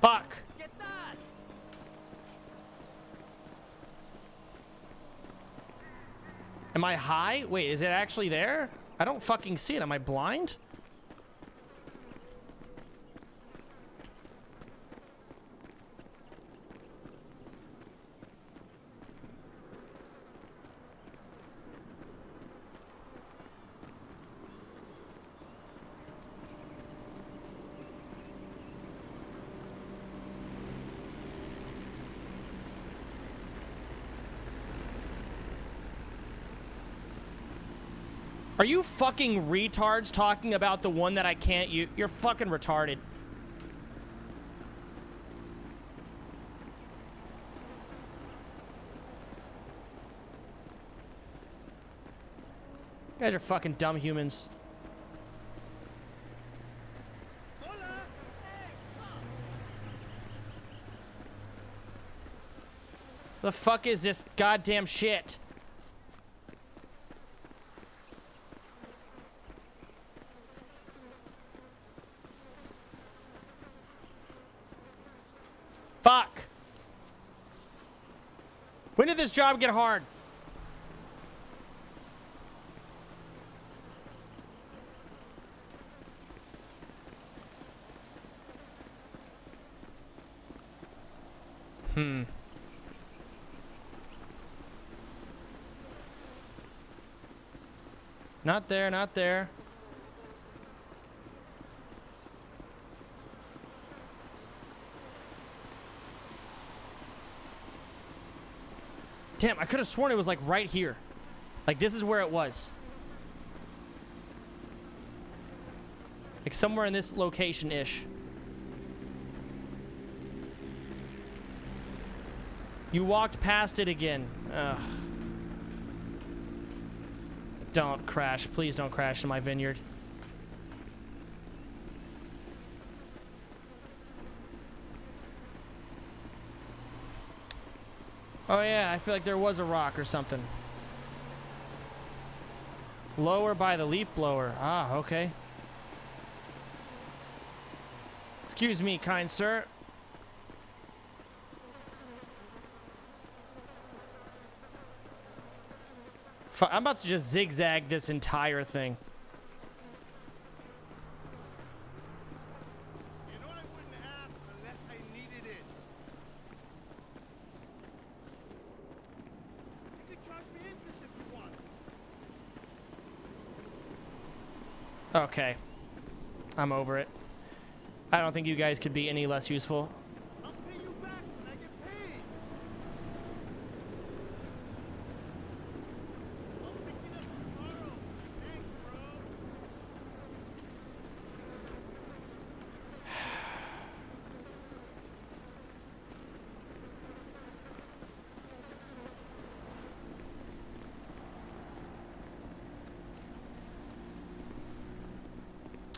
Fuck. Am I high? Wait, is it actually there? I don't fucking see it. Am I blind? Are you fucking retards talking about the one that I can't use? You're fucking retarded. You guys are fucking dumb humans. The fuck is this goddamn shit? Fuck. When did this job get hard? Not there, not there. Damn, I could have sworn it was like right here. Like this is where it was. Like somewhere in this location-ish. You walked past it again. Ugh. Don't crash. Please don't crash in my vineyard. Oh yeah, I feel like there was a rock or something. Lower by the leaf blower. Ah, okay. Excuse me, kind sir. I'm about to just zigzag this entire thing. You know I wouldn't ask unless I needed it. You can charge me interest if you want. Okay. I'm over it. I don't think you guys could be any less useful. I'll pay you back when I get paid. I'll pick it up tomorrow. Thanks, bro.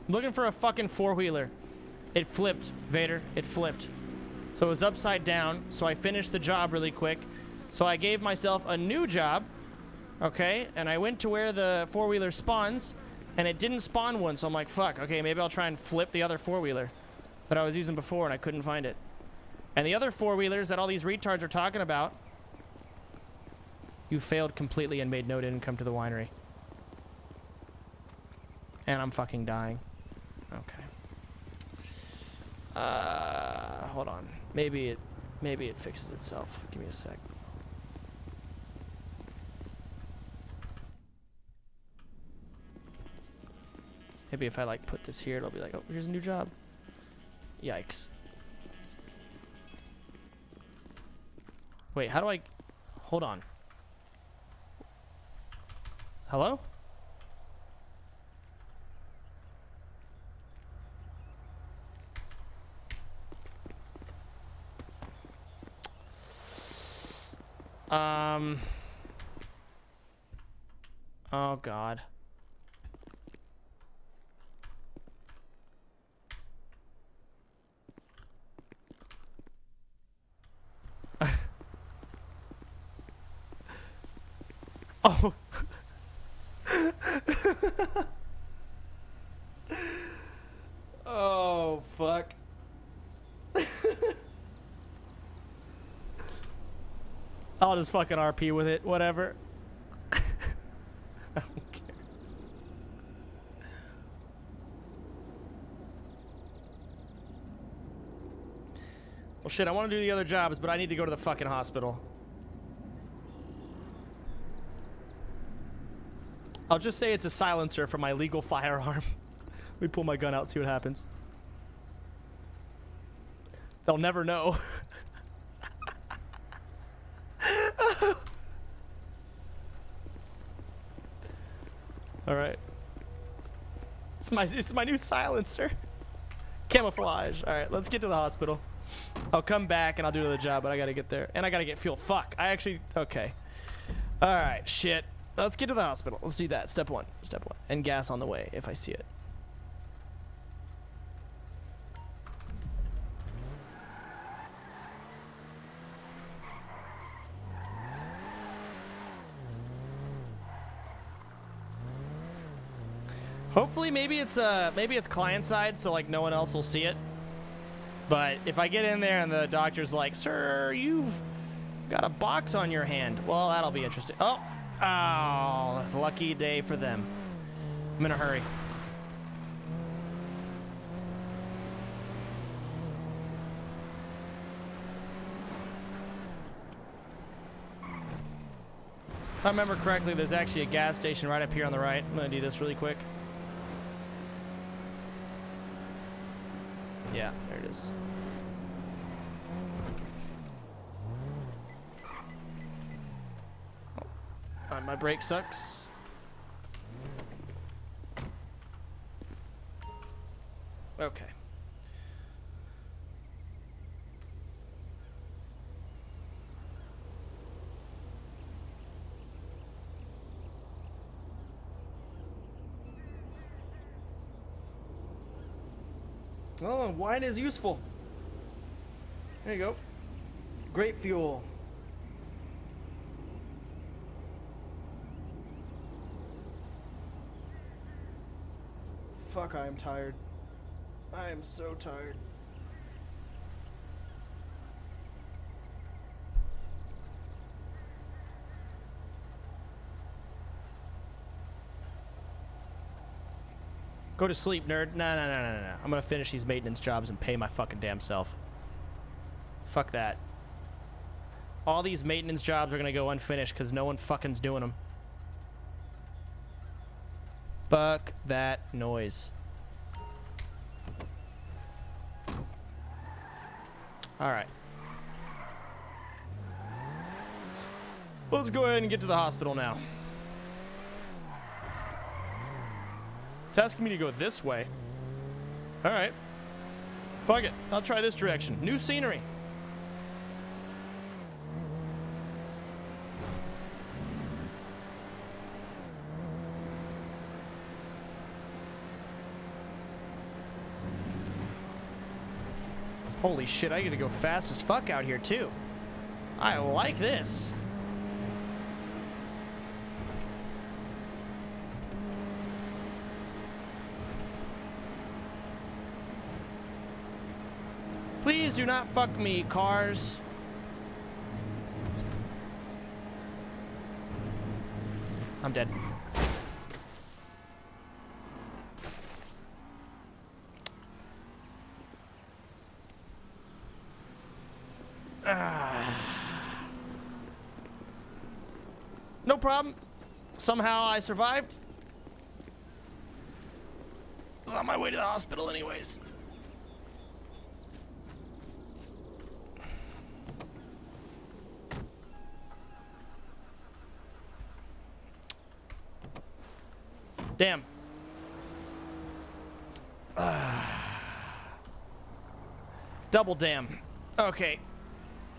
Looking for a fucking four-wheeler. It flipped, Vader. It flipped. So it was upside down. So I finished the job really quick. So I gave myself a new job. Okay. And I went to where the four-wheeler spawns. And it didn't spawn one. So I'm like, fuck. Okay, maybe I'll try and flip the other four-wheeler that I was using before. And I couldn't find it. And the other four-wheelers that all these retards are talking about. You failed completely and made no income to the winery. And I'm fucking dying. Okay. Hold on. Maybe it fixes itself. Give me a sec. Maybe if I like put this here, it'll be like, oh, here's a new job. Yikes. Wait, how do I... Hold on. Hello? Oh, God. Oh. Oh, fuck. I'll just fucking RP with it, whatever. I don't care. Well, shit, I want to do the other jobs, but I need to go to the fucking hospital. I'll just say it's a silencer for my legal firearm. Let me pull my gun out, see what happens. They'll never know. All right. It's my new silencer. Camouflage. All right, let's get to the hospital. I'll come back and I'll do the job, but I gotta get there. And I gotta get fuel. Fuck. I actually... Okay. All right, shit. Let's get to the hospital. Let's do that. Step one. Step one. And gas on the way if I see it. Hopefully, maybe it's client side, so like no one else will see it. But if I get in there and the doctor's like, "Sir, you've got a box on your hand," well, that'll be interesting. Oh, lucky day for them. I'm in a hurry. If I remember correctly, there's actually a gas station right up here on the right. I'm gonna do this really quick. Yeah, there it is. Oh. My brake sucks. Okay. Oh, wine is useful. There you go. Grape fuel. Fuck, I am tired. I am so tired. Go to sleep, nerd. No. I'm gonna finish these maintenance jobs and pay my fucking damn self. Fuck that. All these maintenance jobs are gonna go unfinished because no one fucking's doing them. Fuck that noise. Alright. Let's go ahead and get to the hospital now. It's asking me to go this way. Alright. Fuck it. I'll try this direction. New scenery. Holy shit, I gotta go fast as fuck out here too. I like this. Please do not fuck me, cars. I'm dead. No problem. Somehow I survived. I was on my way to the hospital anyways. Damn. Double damn. Okay.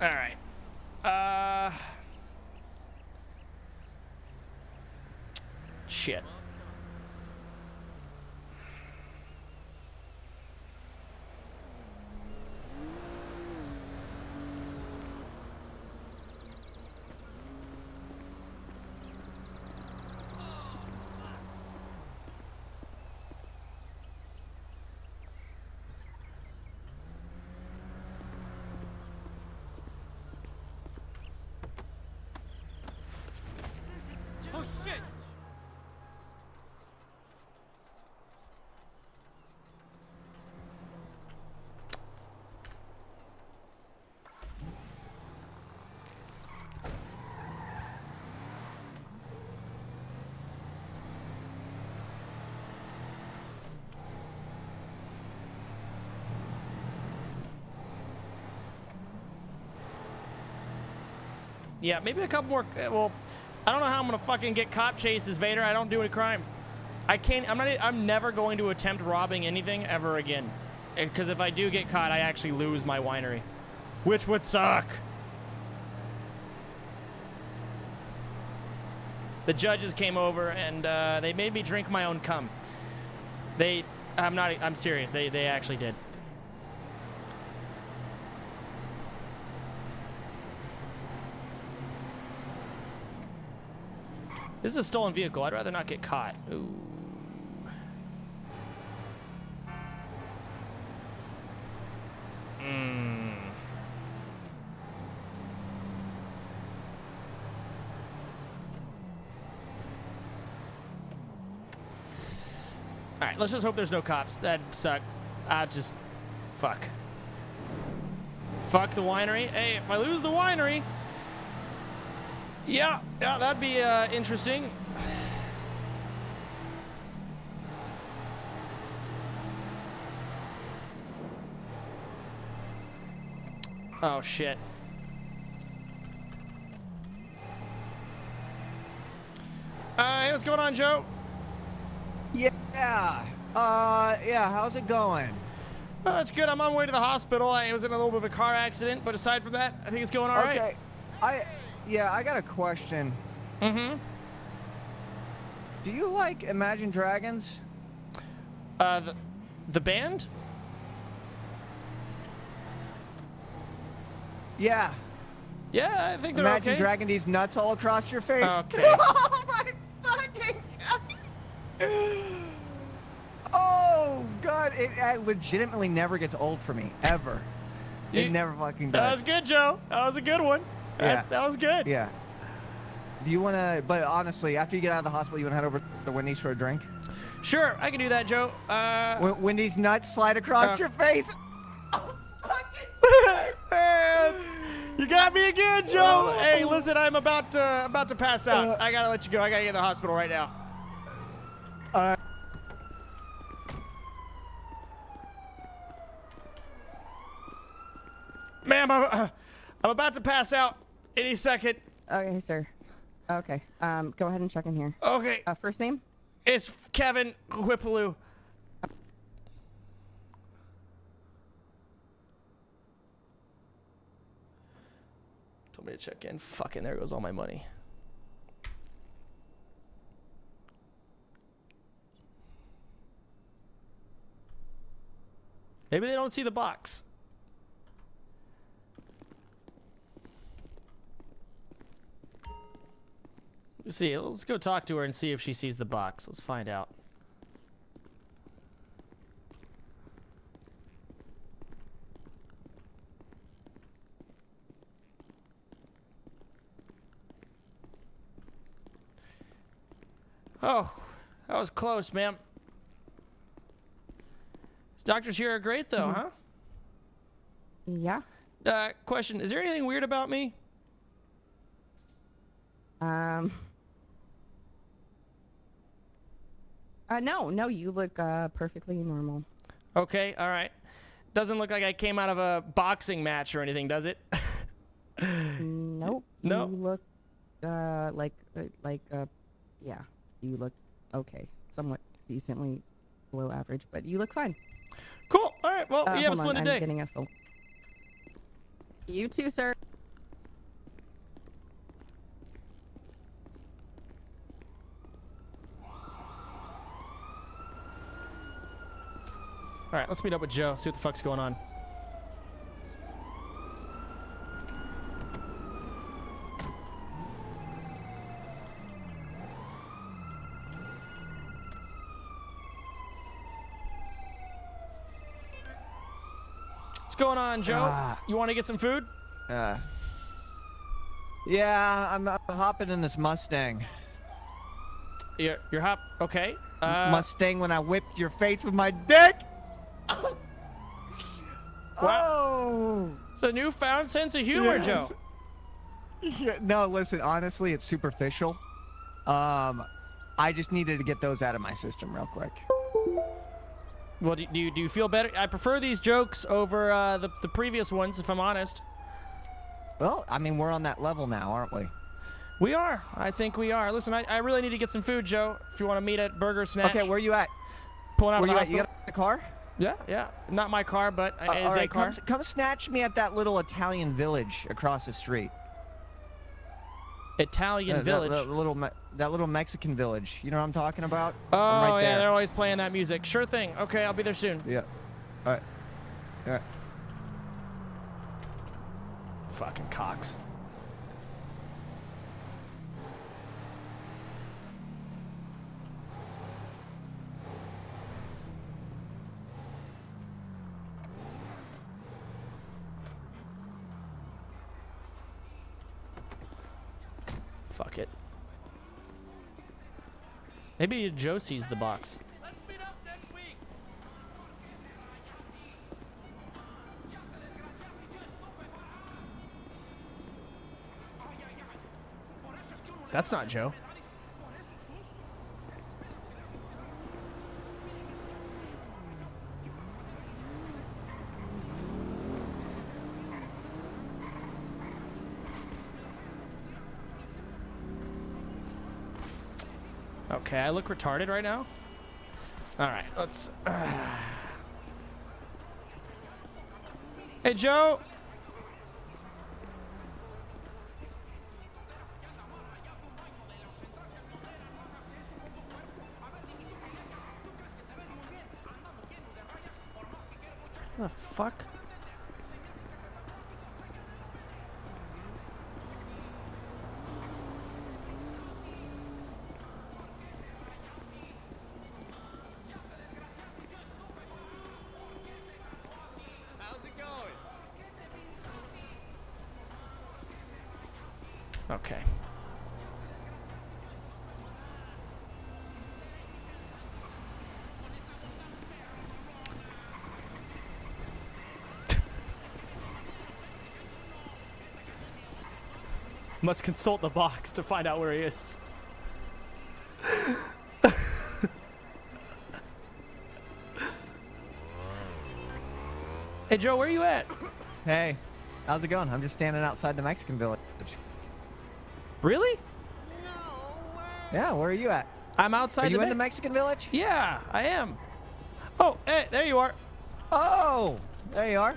All right. Shit. Oh shit! Yeah, maybe a couple more. Well, I don't know how I'm gonna fucking get cop chases, Vader. I don't do any crime. I can't. I'm never going to attempt robbing anything ever again, because if I do get caught, I actually lose my winery, which would suck. The judges came over and they made me drink my own cum. I'm serious. They actually did. This is a stolen vehicle. I'd rather not get caught. Ooh. All right, let's just hope there's no cops. That'd suck. Fuck. Fuck the winery. Hey, if I lose the winery, yeah, that'd be interesting. Oh shit. Hey, what's going on, Joe? Yeah. Yeah, how's it going? It's good. I'm on my way to the hospital. I was in a little bit of a car accident, but aside from that, I think it's going all right. Okay. Yeah, I got a question. Mm-hmm. Do you like Imagine Dragons? The band? Yeah. Yeah, I think they're Imagine okay. dragging these nuts all across your face. Okay. Oh my fucking god. Oh god, it legitimately never gets old for me, ever. It never fucking does. That was good, Joe. That was a good one. That was good. Yeah. Do you want to, but honestly, after you get out of the hospital, you want to head over to Wendy's for a drink? Sure, I can do that, Joe. When these nuts slide across your face. You got me again, Joe. Hey, listen, I'm about to pass out. I gotta let you go. I gotta get to the hospital right now. Ma'am, I'm about to pass out any second. Okay, sir. Okay. Go ahead and check in here. Okay. First name? It's Kevin Whippaloo. Told me to check in. Fucking, there goes all my money. Maybe they don't see the box. Let's see. Let's go talk to her and see if she sees the box. Let's find out. Oh, that was close, ma'am. Doctors here are great, though, huh? Yeah. Question, is there anything weird about me? No, you look perfectly normal. Okay, all right. Doesn't look like I came out of a boxing match or anything, does it? Nope. No. You look yeah. You look okay, somewhat decently below average, but you look fine. Cool. All right. Well, you have a hold on, splendid day. I'm getting a phone. You too, sir. All right, let's meet up with Joe. See what the fuck's going on. What's going on, Joe? You want to get some food? Yeah, I'm hopping in this Mustang. You're okay. Mustang when I whipped your face with my dick. Wow. Oh. It's a newfound sense of humor, Yes. Joe. Yeah, no, listen, honestly, it's superficial. I just needed to get those out of my system real quick. Well, do you feel better? I prefer these jokes over the previous ones, if I'm honest. Well, I mean, we're on that level now, aren't we? We are. I think we are. Listen, I really need to get some food, Joe. If you want to meet at Burger Snatch. Okay, where you at? Pulling out Where of the you at? hospital. You got a car? Yeah. Not my car, but All it's a right, car. come snatch me at that little Italian village across the street. Italian village. That little Mexican village. You know what I'm talking about? Oh, I'm right yeah, there. they're always playing that music. Sure thing. Okay, I'll be there soon. Yeah. All right. Fucking cocks. Fuck it. Maybe Joe sees the box. That's not Joe. Okay, I look retarded right now. All right, let's. Hey, Joe. What the fuck? Okay. Must consult the box to find out where he is. Hey, Joe, where are you at? Hey, how's it going? I'm just standing outside the Mexican village. Really? Yeah, where are you at? I'm outside. Are you in the Mexican village? Yeah, I am. Oh, hey, there you are. Oh, there you are.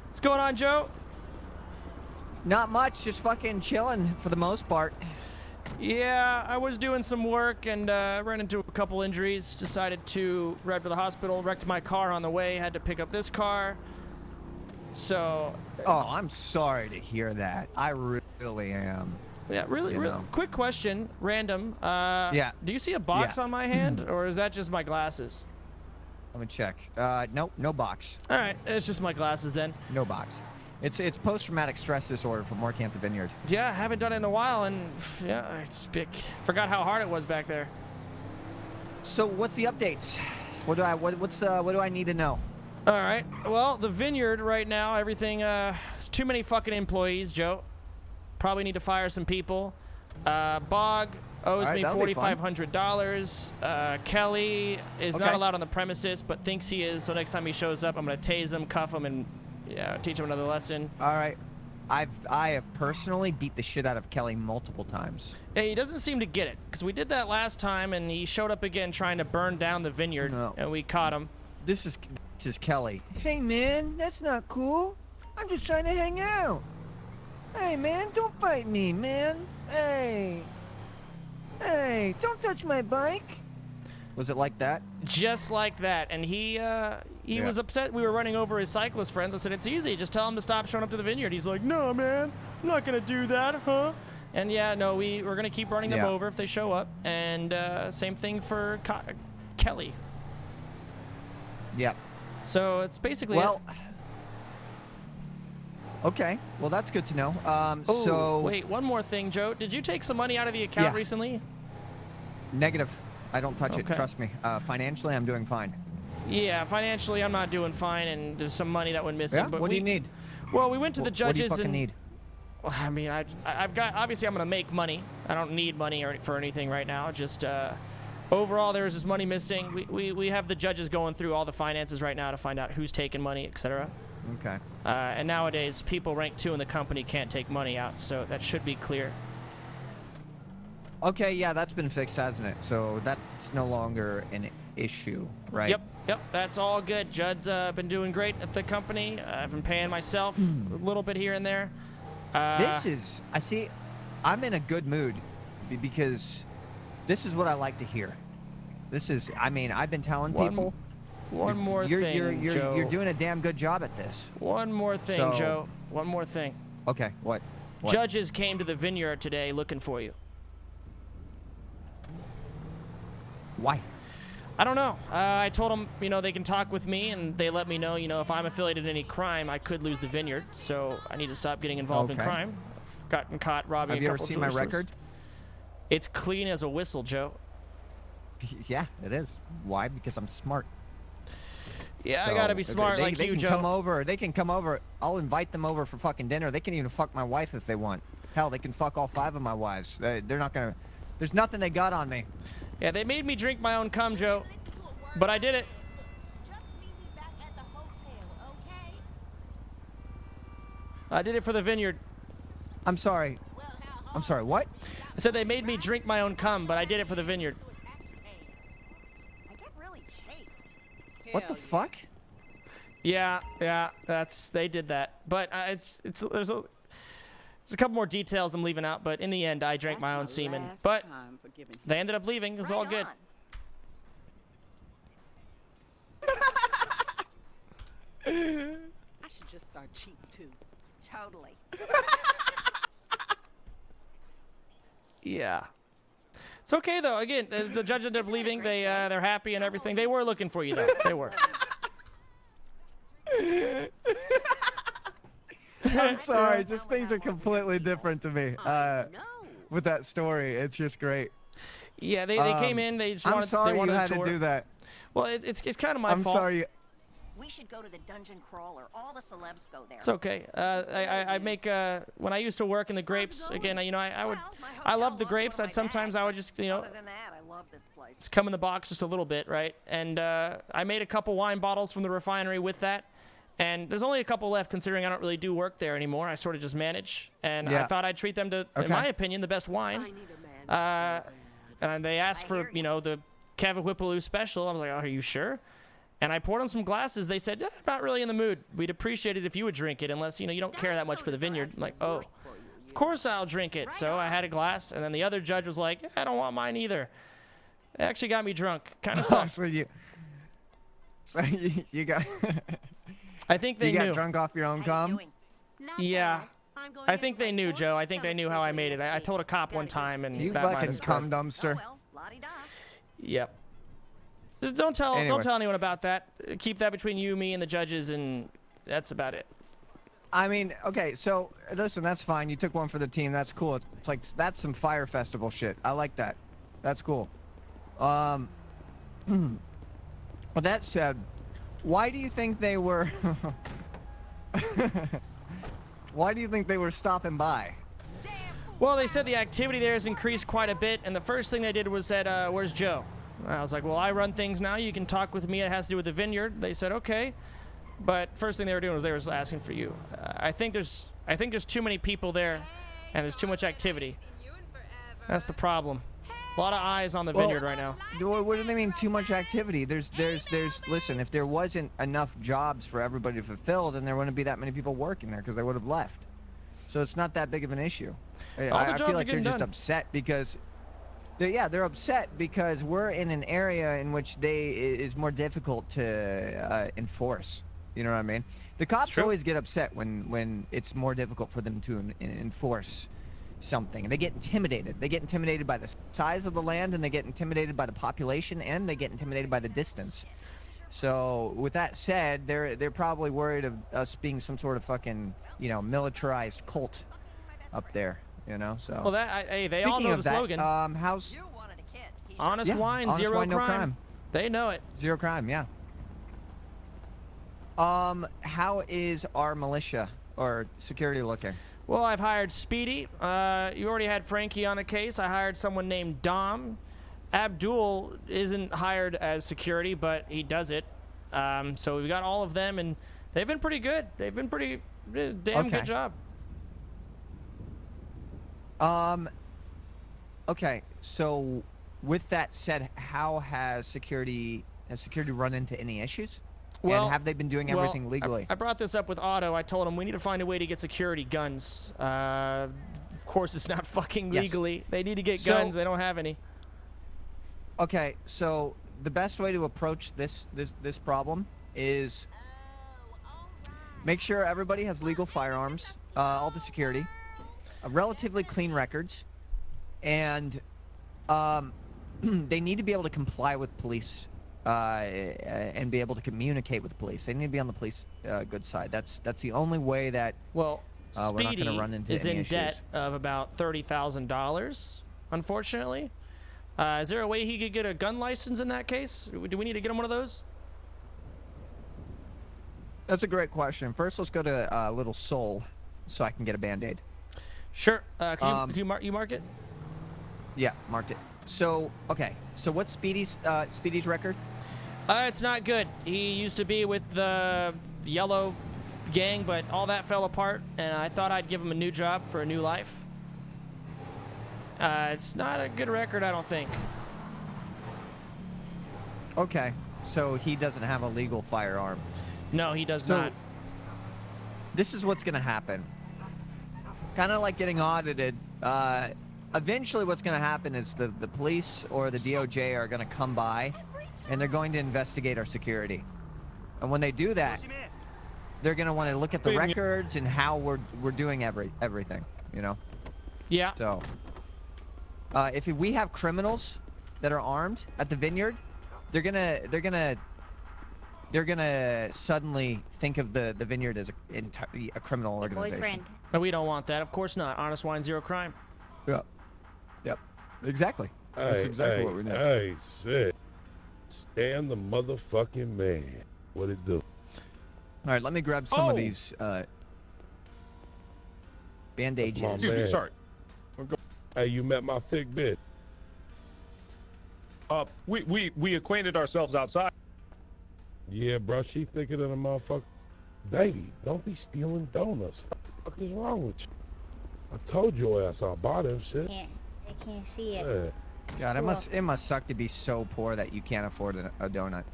What's going on, Joe? Not much, just fucking chilling for the most part. Yeah, I was doing some work and ran into a couple injuries. Decided to ride for the hospital. Wrecked my car on the way. Had to pick up this car. So. Oh, I'm sorry to hear that. I really am. Yeah, really. Quick question, random. Yeah. Do you see a box on my hand, or is that just my glasses? Let me check. Nope, no box. All right, it's just my glasses then. No box. It's post-traumatic stress disorder from working at the vineyard. Yeah, I haven't done it in a while, and yeah, forgot how hard it was back there. So what's the updates? What do I need to know? All right. Well, the vineyard right now, everything. Too many fucking employees, Joe. Probably need to fire some people. Bog, owes Alright, me that'll be fun. $4,500. Kelly is not Okay. allowed on the premises, but thinks he is. So next time he shows up, I'm gonna tase him, cuff him, and teach him another lesson. All right. I have personally beat the shit out of Kelly multiple times. Yeah, he doesn't seem to get it, because we did that last time, and he showed up again trying to burn down the vineyard, and we caught him. This is Kelly. Hey man, that's not cool. I'm just trying to hang out. Hey man, don't fight me, man. Hey, don't touch my bike. Was it like that? Just like that, and he was upset we were running over his cyclist friends. I said, it's easy, just tell him to stop showing up to the vineyard. He's like, no man, I'm not gonna do that, huh? And yeah, no, we're gonna keep running them over if they show up, and same thing for Kelly. Yep. So it's basically well. Okay, well that's good to know. Oh, so wait, one more thing, Joe. Did you take some money out of the account recently? Negative. I don't touch it. Okay. Trust me. Financially, I'm doing fine. Yeah, financially, I'm not doing fine, and there's some money that went missing. Yeah. But What do you need? Well, we went to the judges What do you fucking and need? Well, I mean, I've got obviously I'm gonna make money. I don't need money for anything right now. Just overall, there was this money missing. We have the judges going through all the finances right now to find out who's taking money, etc. Okay. And nowadays, people ranked 2 in the company can't take money out, so that should be clear. Okay, yeah, that's been fixed, hasn't it? So that's no longer an issue, right? Yep, that's all good. Judd's been doing great at the company. I've been paying myself a little bit here and there. I'm in a good mood because this is what I like to hear. I mean, I've been telling people. One more thing, Joe. You're doing a damn good job at this. One more thing, Joe. One more thing. Okay, what? Judges came to the vineyard today looking for you. Why? I don't know. I told them, they can talk with me, and they let me know, if I'm affiliated in any crime, I could lose the vineyard. So I need to stop getting involved in crime. I've gotten caught robbing a couple of Have you ever seen my record? It's clean as a whistle, Joe. Yeah, it is. Why? Because I'm smart. Yeah, I gotta be smart like you, Joe. They can come over. I'll invite them over for fucking dinner. They can even fuck my wife if they want. Hell, they can fuck all 5 of my wives. They're not gonna. There's nothing they got on me. Yeah, they made me drink my own cum, Joe. But I did it. I did it for the vineyard. I'm sorry. I'm sorry, what? I said they made me drink my own cum, but I did it for the vineyard. What the fuck? Yeah, they did that. But there's a couple more details I'm leaving out, but in the end, I drank my own semen. But they ended up leaving. It was all good. I should just start cheap too. Totally. Yeah. It's okay though. Again, the judge ended up leaving. They're happy and everything. They were looking for you though. They were. I'm sorry, just things are completely different to me. With that story, it's just great. Yeah, they came in. They just wanted. I'm sorry they wanted you had a tour. to do that. Well, it's kind of my I'm fault. sorry. We should go to the dungeon crawler. All the celebs go there. It's okay. I make when I used to work in the grapes again. I love the grapes. Sometimes I would just Other than that, I love this place. just come in the box just a little bit, right? And I made a couple wine bottles from the refinery with that. And there's only a couple left, considering I don't really do work there anymore. I sort of just manage. And I thought I'd treat them to, in my opinion, the best wine. And they asked for, the Kevin Whippaloo special. I was like, oh, are you sure? And I poured them some glasses. They said, not really in the mood. We'd appreciate it if you would drink it, unless, you don't care that much for the vineyard. I'm like, oh, of course I'll drink it. So I had a glass, and then the other judge was like, I don't want mine either. It actually got me drunk. Kind of sucks. So you got... I think they knew. You got drunk off your own cum? Yeah. I think they knew, Joe. I think they knew how I made it. I told a cop one time, and You that might fucking have cum spread. dumpster. Yep. Just don't tell anyone about that. Keep that between you, me, and the judges, and that's about it. I mean, okay, so listen, that's fine. You took one for the team. That's cool. It's like that's some Fire Festival shit. I like that. That's cool. With that said, why do you think they were? Why do you think they were stopping by? Well, they said the activity there has increased quite a bit, and the first thing they did was said, where's Joe? I was like, well, I run things now. You can talk with me. It has to do with the vineyard. They said, okay. But first thing they were doing was they were asking for you. I think there's too many people there, and there's too much activity. That's the problem. A lot of eyes on the vineyard right now. What do they mean too much activity? There's listen, if there wasn't enough jobs for everybody to fulfill, then there wouldn't be that many people working there because they would have left. So it's not that big of an issue. I feel like they're just upset because they're upset because we're in an area in which is more difficult to enforce. You know what I mean? The cops always get upset when it's more difficult for them to enforce something. They get intimidated. They get intimidated by the size of the land, and they get intimidated by the population, and they get intimidated by the distance. So with that said, they're probably worried of us being some sort of fucking, you know, militarized cult up there, you know. So well, hey, they all know the slogan. How's honest wine, honest zero wine, no crime. They know it. Zero crime, yeah. How is our militia or security looking? Well, I've hired Speedy. You already had Frankie on the case. I hired someone named Dom. Abdul isn't hired as security, but he does it. So we've got all of them, and they've been pretty good. They've been pretty damn good job. Okay, so with that said, how has security run into any issues? Well, and have they been doing everything legally? I brought this up with Otto. I told him we need to find a way to get security guns. Of course, it's not fucking legally. They need to get guns. They don't have any. Okay, so the best way to approach this problem is make sure everybody has legal firearms, all the security, relatively clean records, and they need to be able to comply with police and be able to communicate with the police. They need to be on the police good side. That's the only way that we're not going to run into is any in issues. debt of about $30,000, unfortunately. Is there a way he could get a gun license in that case? Do we need to get him one of those? That's a great question. First, let's go to Little Soul so I can get a Band-Aid. Sure. Can you mark it? Yeah, marked it. So, okay. So what's Speedy's record? It's not good. He used to be with the Yellow gang, but all that fell apart, and I thought I'd give him a new job for a new life. It's not a good record, I don't think. Okay. So he doesn't have a legal firearm. No, he does not. This is what's going to happen. Kind of like getting audited. Eventually what's going to happen is the police or the DOJ are going to come by and they're going to investigate our security. And when they do that, they're going to want to look at the records and how we're doing everything, you know? Yeah. So if we have criminals that are armed at the vineyard, they're gonna suddenly think of the vineyard as a criminal organization. Boyfriend. But we don't want that. Of course not. Honest wine, zero crime. Yep. Exactly. That's exactly what we need. Hey, shit. Stand the motherfucking man. What it do? All right, let me grab some of these bandages. Sorry. Hey, you met my thick bitch. We acquainted ourselves outside. Yeah, bro, she thicker than a motherfucker. Baby, don't be stealing donuts. What the fuck is wrong with you? I told your ass I'll buy them shit. I can't see it. God, it must suck to be so poor that you can't afford a donut.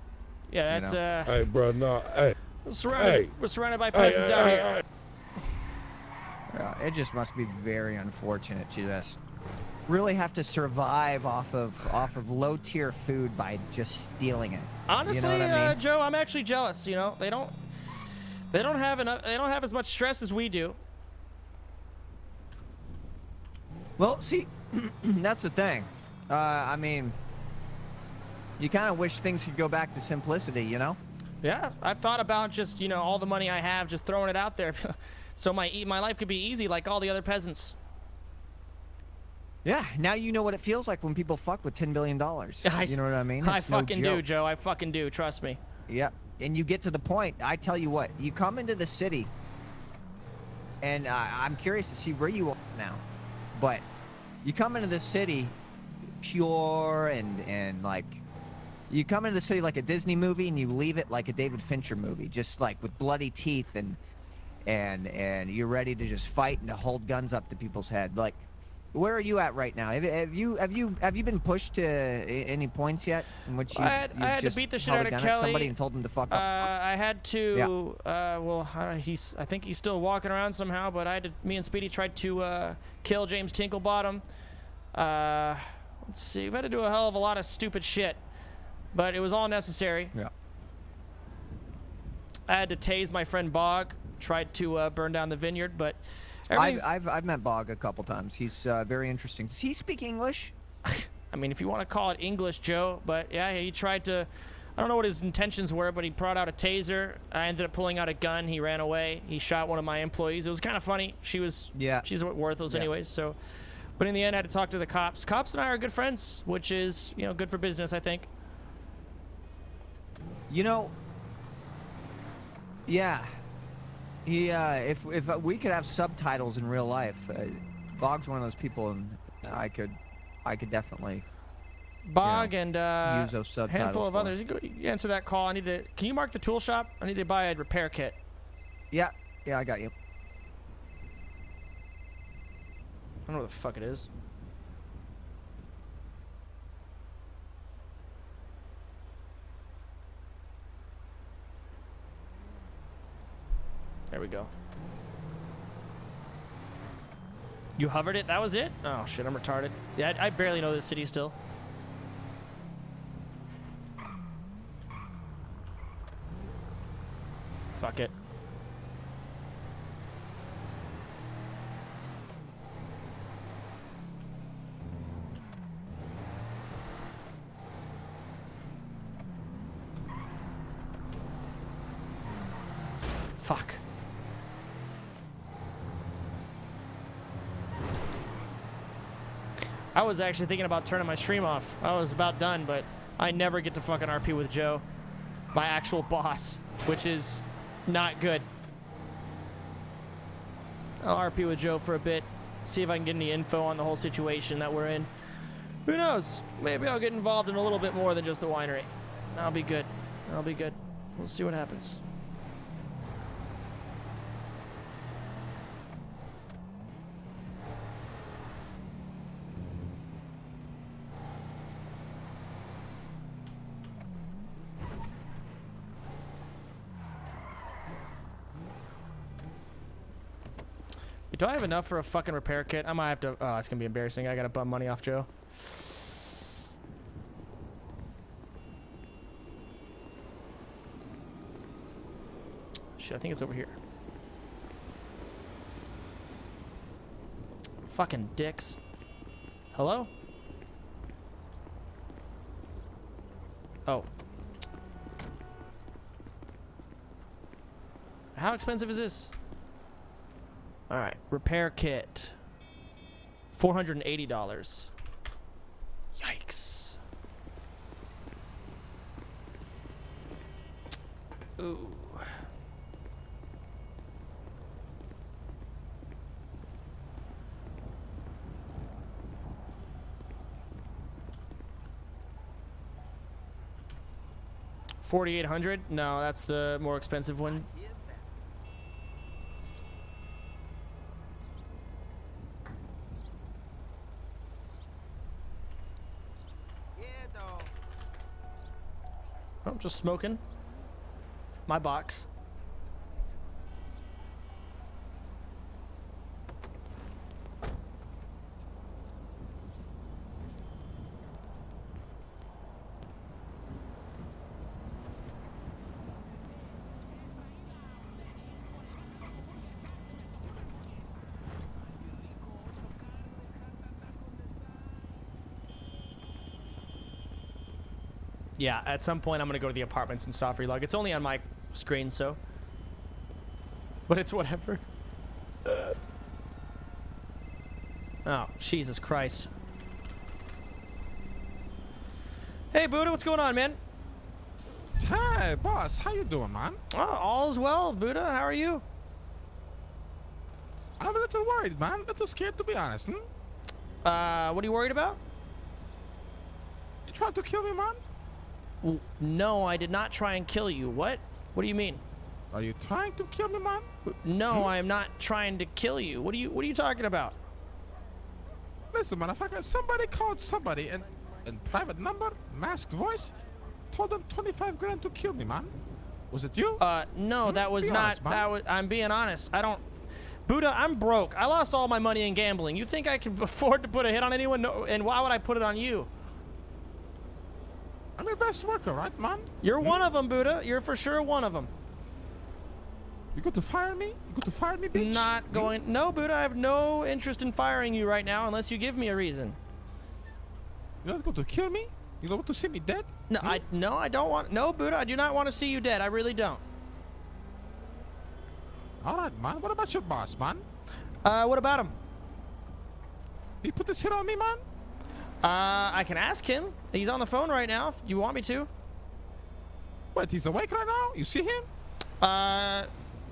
Yeah, that's Hey, bro, no, hey. We're surrounded by peasants out here. It just must be very unfortunate to just really have to survive off of low tier food by just stealing it. Honestly, you know what I mean? Joe, I'm actually jealous. You know, they don't have enough. They don't have as much stress as we do. Well, see, that's the thing. I mean, you kind of wish things could go back to simplicity, you know? Yeah, I've thought about just, you know, all the money I have, just throwing it out there, so my life could be easy like all the other peasants. Yeah, now you know what it feels like when people fuck with $10 billion. You know what I mean? I fucking do, Joe. I fucking do. Trust me. Yep. And you get to the point. I tell you what, you come into the city, and I'm curious to see where you are now. but you come into this city pure and like you come into the city like a Disney movie and you leave it like a David Fincher movie, just like with bloody teeth and you're ready to just fight and to hold guns up to people's head. Like, where are you at right now? Have you been pushed to any points yet in which I had to just beat the shit held out a of gun at Kelly. somebody and told them to fuck up? I had to. Well, I think he's still walking around somehow. But me and Speedy tried to kill James Tinklebottom. Let's see. We've had to do a hell of a lot of stupid shit, but it was all necessary. Yeah. I had to tase my friend Bog. Tried to burn down the vineyard, but I've met Bog a couple times. He's very interesting. Does he speak English? I mean, if you want to call it English, Joe, but yeah, he tried to. I don't know what his intentions were, but he brought out a taser. I ended up pulling out a gun. He ran away. He shot one of my employees. It was kind of funny. She's worthless anyways. So, but in the end, I had to talk to the cops. Cops and I are good friends, which is good for business, I think. Yeah. He, if we could have subtitles in real life, Bog's one of those people, and I could definitely. Bog and use those subtitles. Handful of others. You answer that call. Can you mark the tool shop? I need to buy a repair kit. Yeah, I got you. I don't know what the fuck it is. There we go. You hovered it? That was it? Oh shit, I'm retarded. Yeah, I barely know this city still. Fuck it. Fuck. I was actually thinking about turning my stream off. I was about done, but I never get to fucking RP with Joe, my actual boss, which is not good. I'll RP with Joe for a bit, see if I can get any info on the whole situation that we're in. Who knows? Maybe I'll get involved in a little bit more than just the winery. I'll be good. I'll be good. We'll see what happens. Do I have enough for a fucking repair kit? I might have to. Oh, it's gonna be embarrassing. I gotta bum money off Joe. Shit, I think it's over here. Fucking dicks. Hello? Oh. How expensive is this? All right, repair kit. $480. Yikes. Ooh. $4,800? No, that's the more expensive one. I'm just smoking my box. Yeah, at some point I'm gonna go to the apartments and soft relog. It's only on my screen, so. But it's whatever. Oh, Jesus Christ. Hey, Buddha, what's going on, man? Hey, boss, how you doing, man? Oh, all is well, Buddha. How are you? I'm a little worried, man. A little scared, to be honest. What are you worried about? You tried to kill me, man? No, I did not try and kill you. What? What do you mean? Are you trying to kill me, man? No, I am not trying to kill you. What are you talking about? Listen, motherfucker, somebody called somebody and private number, masked voice, told them 25 grand to kill me, man. Was it you? No, that was not. I'm being honest. I don't. Buddha, I'm broke. I lost all my money in gambling. You think I can afford to put a hit on anyone? No, and why would I put it on you? I'm your best worker, right, man? You're one of them, Buddha. You're for sure one of them. You going to fire me? You going to fire me, bitch? Not going. No, Buddha, I have no interest in firing you right now unless you give me a reason. You're not going to kill me? You don't want to see me dead? No, I don't want. No, Buddha, I do not want to see you dead. I really don't. All right, man. What about your boss, man? What about him? He put this hit on me, man? I can ask him. He's on the phone right now if you want me to. Wait, he's awake right now? You see him?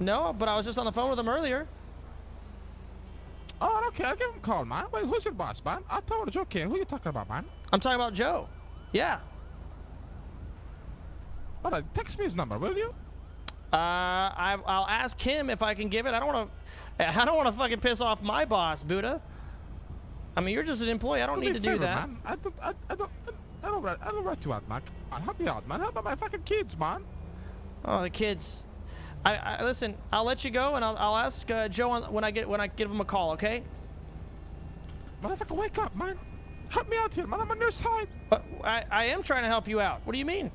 No, but I was just on the phone with him earlier. Oh, okay. I'll give him a call, man. Wait, who's your boss, man? I'll tell Joe King. Who you talking about, man? I'm talking about Joe. Yeah. All right, text me his number, will you? I'll ask him if I can give it. I don't want to fucking piss off my boss, Buddha. I mean, you're just an employee. I don't need to do that. Man. I don't write you out, man. Come on, help me out, man. Help out my fucking kids, man. Oh, the kids. I listen. I'll let you go, and I'll ask Joe when I give him a call. Okay? Motherfucker, wake up, man. Help me out here, man. I'm on your side. I am trying to help you out. What do you mean?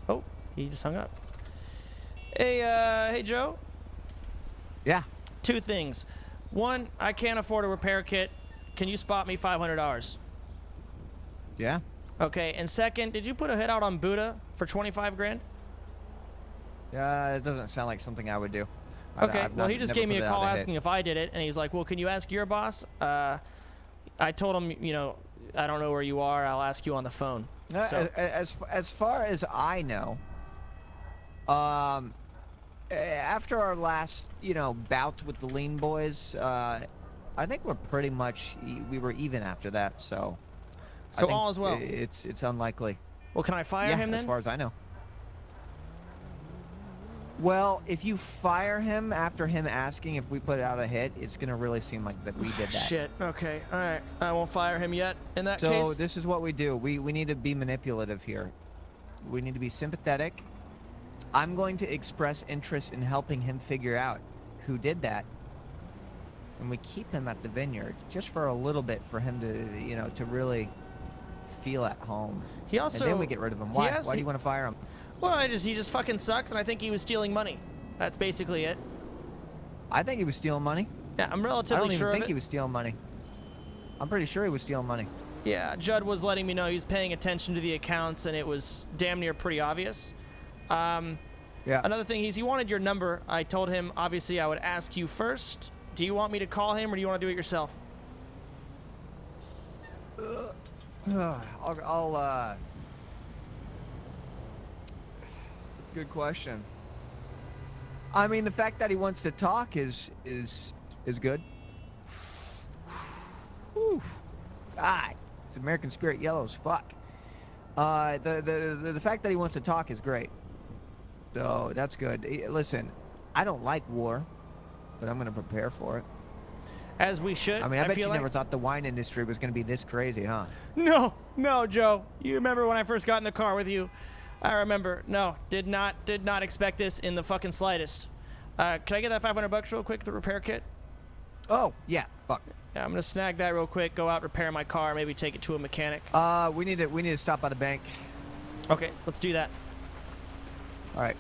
Oh, he just hung up. Hey, Joe. Yeah. Two things. One, I can't afford a repair kit. Can you spot me $500? Yeah. Okay. And second, did you put a hit out on Buddha for 25 grand? It doesn't sound like something I would do. Okay. Well, he just gave me a call asking if I did it, and he's like, "Well, can you ask your boss?" I told him, you know, I don't know where you are. I'll ask you on the phone. So. As far as I know, after our last, bout with the Lean Boys, I think we're pretty much we were even after that. So. So all is well. It's unlikely. Well, can I fire him then? As far as I know. Well, if you fire him after him asking if we put out a hit, it's gonna really seem like that we did that. Shit. Okay. All right. I won't fire him yet. In that case. So this is what we do. We need to be manipulative here. We need to be sympathetic. I'm going to express interest in helping him figure out who did that, and we keep him at the vineyard just for a little bit for him to, to really feel at home. He also. And then we get rid of him. Why do you want to fire him? Well, he just fucking sucks, and I think he was stealing money. That's basically it. I think he was stealing money. Yeah, I'm relatively sure I don't even of think it. he was stealing money. I'm pretty sure he was stealing money. Yeah, Judd was letting me know he was paying attention to the accounts, and it was damn near pretty obvious. Yeah. Another thing he wanted your number. I told him, obviously, I would ask you first. Do you want me to call him, or do you want to do it yourself? Good question. I mean, the fact that he wants to talk is good. Whew. God, it's American Spirit yellow as fuck. The fact that he wants to talk is great. So that's good. Listen, I don't like war, but I'm gonna prepare for it. As we should. I mean, I bet you never thought the wine industry was gonna be this crazy, huh? No, Joe. You remember when I first got in the car with you? I remember. No, did not expect this in the fucking slightest. Can I get that $500 real quick, the repair kit? Oh, yeah. Fuck. Yeah, I'm gonna snag that real quick. Go out, repair my car, maybe take it to a mechanic. We need to stop by the bank. Okay, let's do that. All right.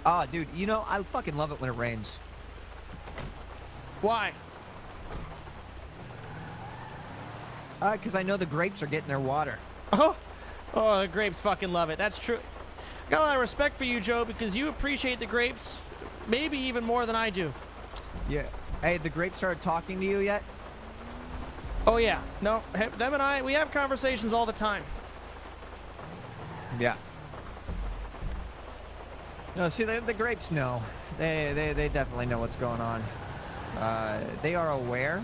Oh, dude, I fucking love it when it rains. Why? Because I know the grapes are getting their water. Oh, the grapes fucking love it. That's true. I got a lot of respect for you, Joe, because you appreciate the grapes maybe even more than I do. Yeah. Hey, the grapes started talking to you yet? Oh, yeah. No, them and I, we have conversations all the time. Yeah. No, see, the grapes know. They definitely know what's going on. They are aware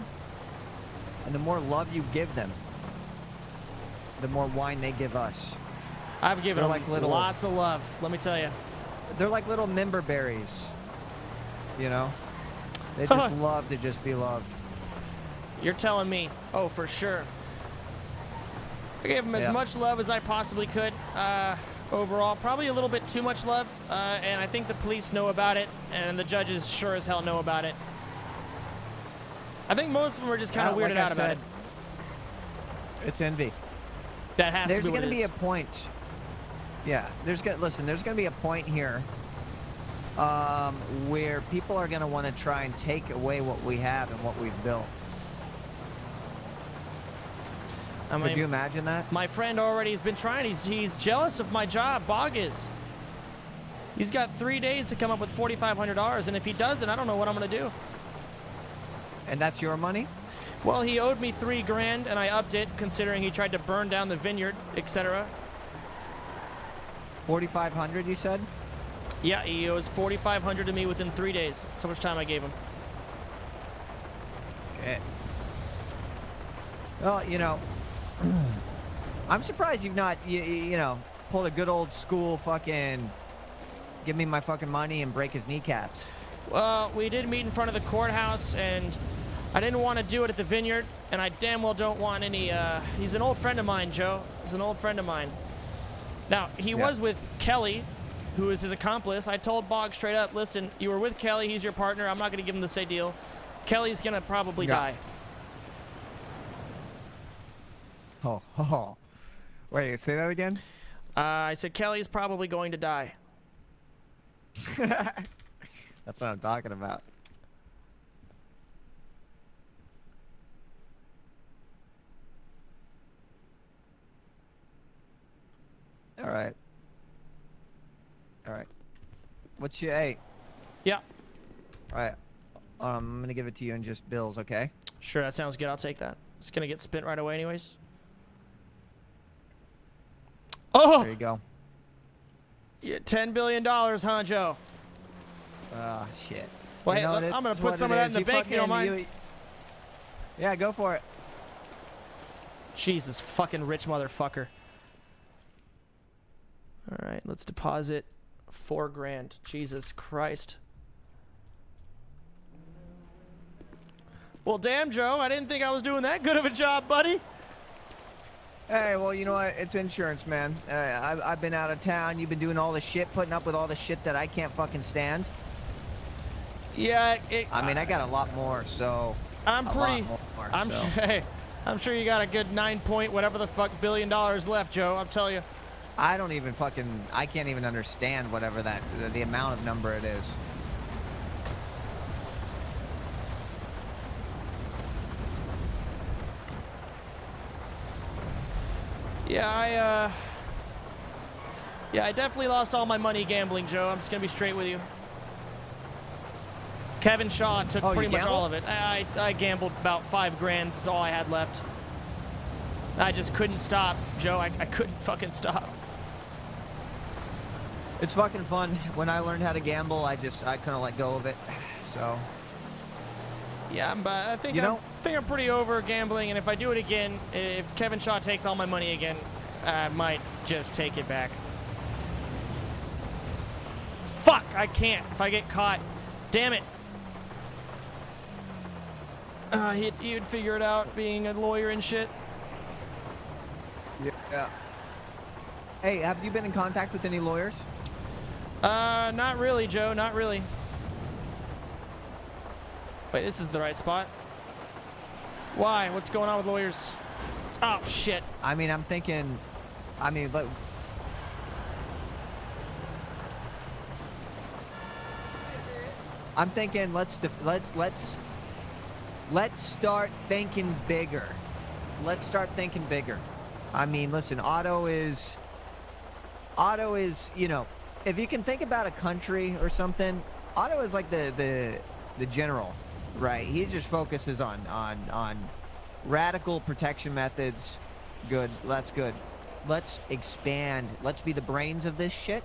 And the more love you give them, the more wine they give us. I've given them like little, lots of love, let me tell you. They're like little member berries, you know? They just love to just be loved. You're telling me. Oh, for sure. I gave them as much love as I possibly could. Overall, probably a little bit too much love. And I think the police know about it, and the judges sure as hell know about it. I think most of them are just kind of weirded out about it. It's envy. That has to be what it is. There's going to be a point. Yeah, there's going to be a point here where people are going to want to try and take away what we have and what we've built. I mean, could you imagine that? My friend already has been trying. He's jealous of my job. Bog is. He's got 3 days to come up with $4,500, and if he doesn't, I don't know what I'm going to do. And that's your money? Well, he owed me $3 grand, and I upped it, considering he tried to burn down the vineyard, etc. 4,500, you said? Yeah, he owes $4,500 to me within 3 days. That's how much time I gave him. Okay. Well, you know, I'm surprised you've not, you know, pulled a good old school fucking give me my fucking money and break his kneecaps. Well, we did meet in front of the courthouse, and I didn't want to do it at the vineyard, and I damn well don't want any, he's an old friend of mine, Joe. He's an old friend of mine. Now, he was with Kelly, who is his accomplice. I told Bog straight up, listen, you were with Kelly, he's your partner, I'm not going to give him the same deal. Kelly's going to probably die. Oh. Wait, say that again? I said Kelly's probably going to die. That's what I'm talking about. All right. What's your hey? Yeah. All right. I'm gonna give it to you in just bills, okay? Sure, that sounds good. I'll take that. It's gonna get spent right away, anyways. Oh! There you go. Yeah, $10 billion, huh, Joe? Ah, shit. Well, You hey, know, look, I'm gonna that's put what some it of that is. in the bank, you don't mind? Yeah, go for it. Jesus fucking rich motherfucker. All right, let's deposit $4 grand. Jesus Christ. Well, damn, Joe, I didn't think I was doing that good of a job, buddy. Hey, well, you know what? It's insurance, man. I've been out of town. You've been doing all the shit, putting up with all the shit that I can't fucking stand. Yeah, I mean, I got a lot more, so. I'm pretty. So. Hey, I'm sure you got a good 9 point whatever the fuck billion dollars left, Joe. I'm telling you. I don't even fucking. I can't even understand whatever that the amount of number it is. Yeah, I definitely lost all my money gambling, Joe. I'm just gonna be straight with you. Kevin Shaw took pretty much all of it. I gambled about $5 grand. That's all I had left. I just couldn't stop, Joe. I couldn't fucking stop. It's fucking fun. When I learned how to gamble, I couldn't let go of it. So. Yeah, I think I'm pretty over gambling, and if I do it again, if Kevin Shaw takes all my money again, I might just take it back. Fuck, I can't. If I get caught, damn it. He'd figure it out, being a lawyer and shit. Yeah. Hey, have you been in contact with any lawyers? Not really, Joe. Not really. Wait, this is the right spot. Why? What's going on with lawyers? Oh, shit. I mean, I'm thinking... I mean, like... I'm thinking let's start thinking bigger. Let's start thinking bigger. I mean, listen, Otto is, you know, if you can think about a country or something, Otto is like the general, right? He just focuses on radical protection methods. Good, that's good. Let's expand. Let's be the brains of this shit.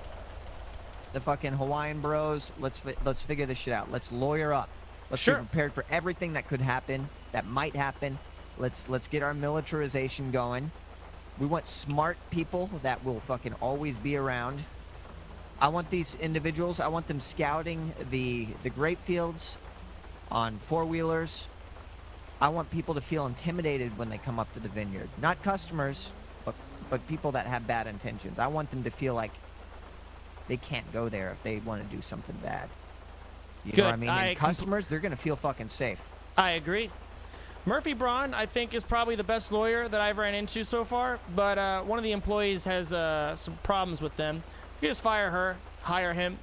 The fucking Hawaiian bros. Let's figure this shit out. Let's lawyer up. Let's be prepared for everything that could happen, that might happen. Let's get our militarization going. We want smart people that will fucking always be around. I want these individuals, I want them scouting the grape fields on four-wheelers. I want people to feel intimidated when they come up to the vineyard. Not customers, but people that have bad intentions. I want them to feel like they can't go there if they want to do something bad. You know what I mean? And customers, they're going to feel fucking safe. I agree. Murphy Braun, I think, is probably the best lawyer that I've ran into so far, but one of the employees has some problems with them. You just fire her, hire him,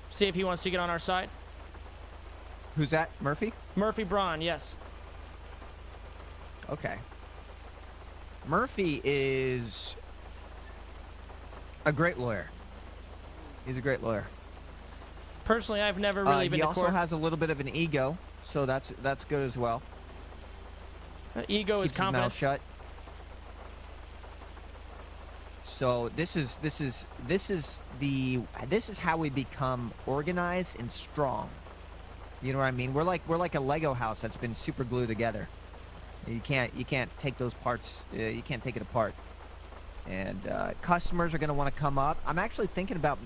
see if he wants to get on our side. Who's that? Murphy? Murphy Braun, yes. Okay. Murphy is a great lawyer. He's a great lawyer. Personally, I've never really been to court. He also has a little bit of an ego, so that's good as well. Ego is confidence. Keeps his mouth shut. So this is how we become organized and strong. You know what I mean? We're like a Lego house that's been super glued together. You can't take those parts. You can't take it apart. And customers are going to want to come up. I'm thinking about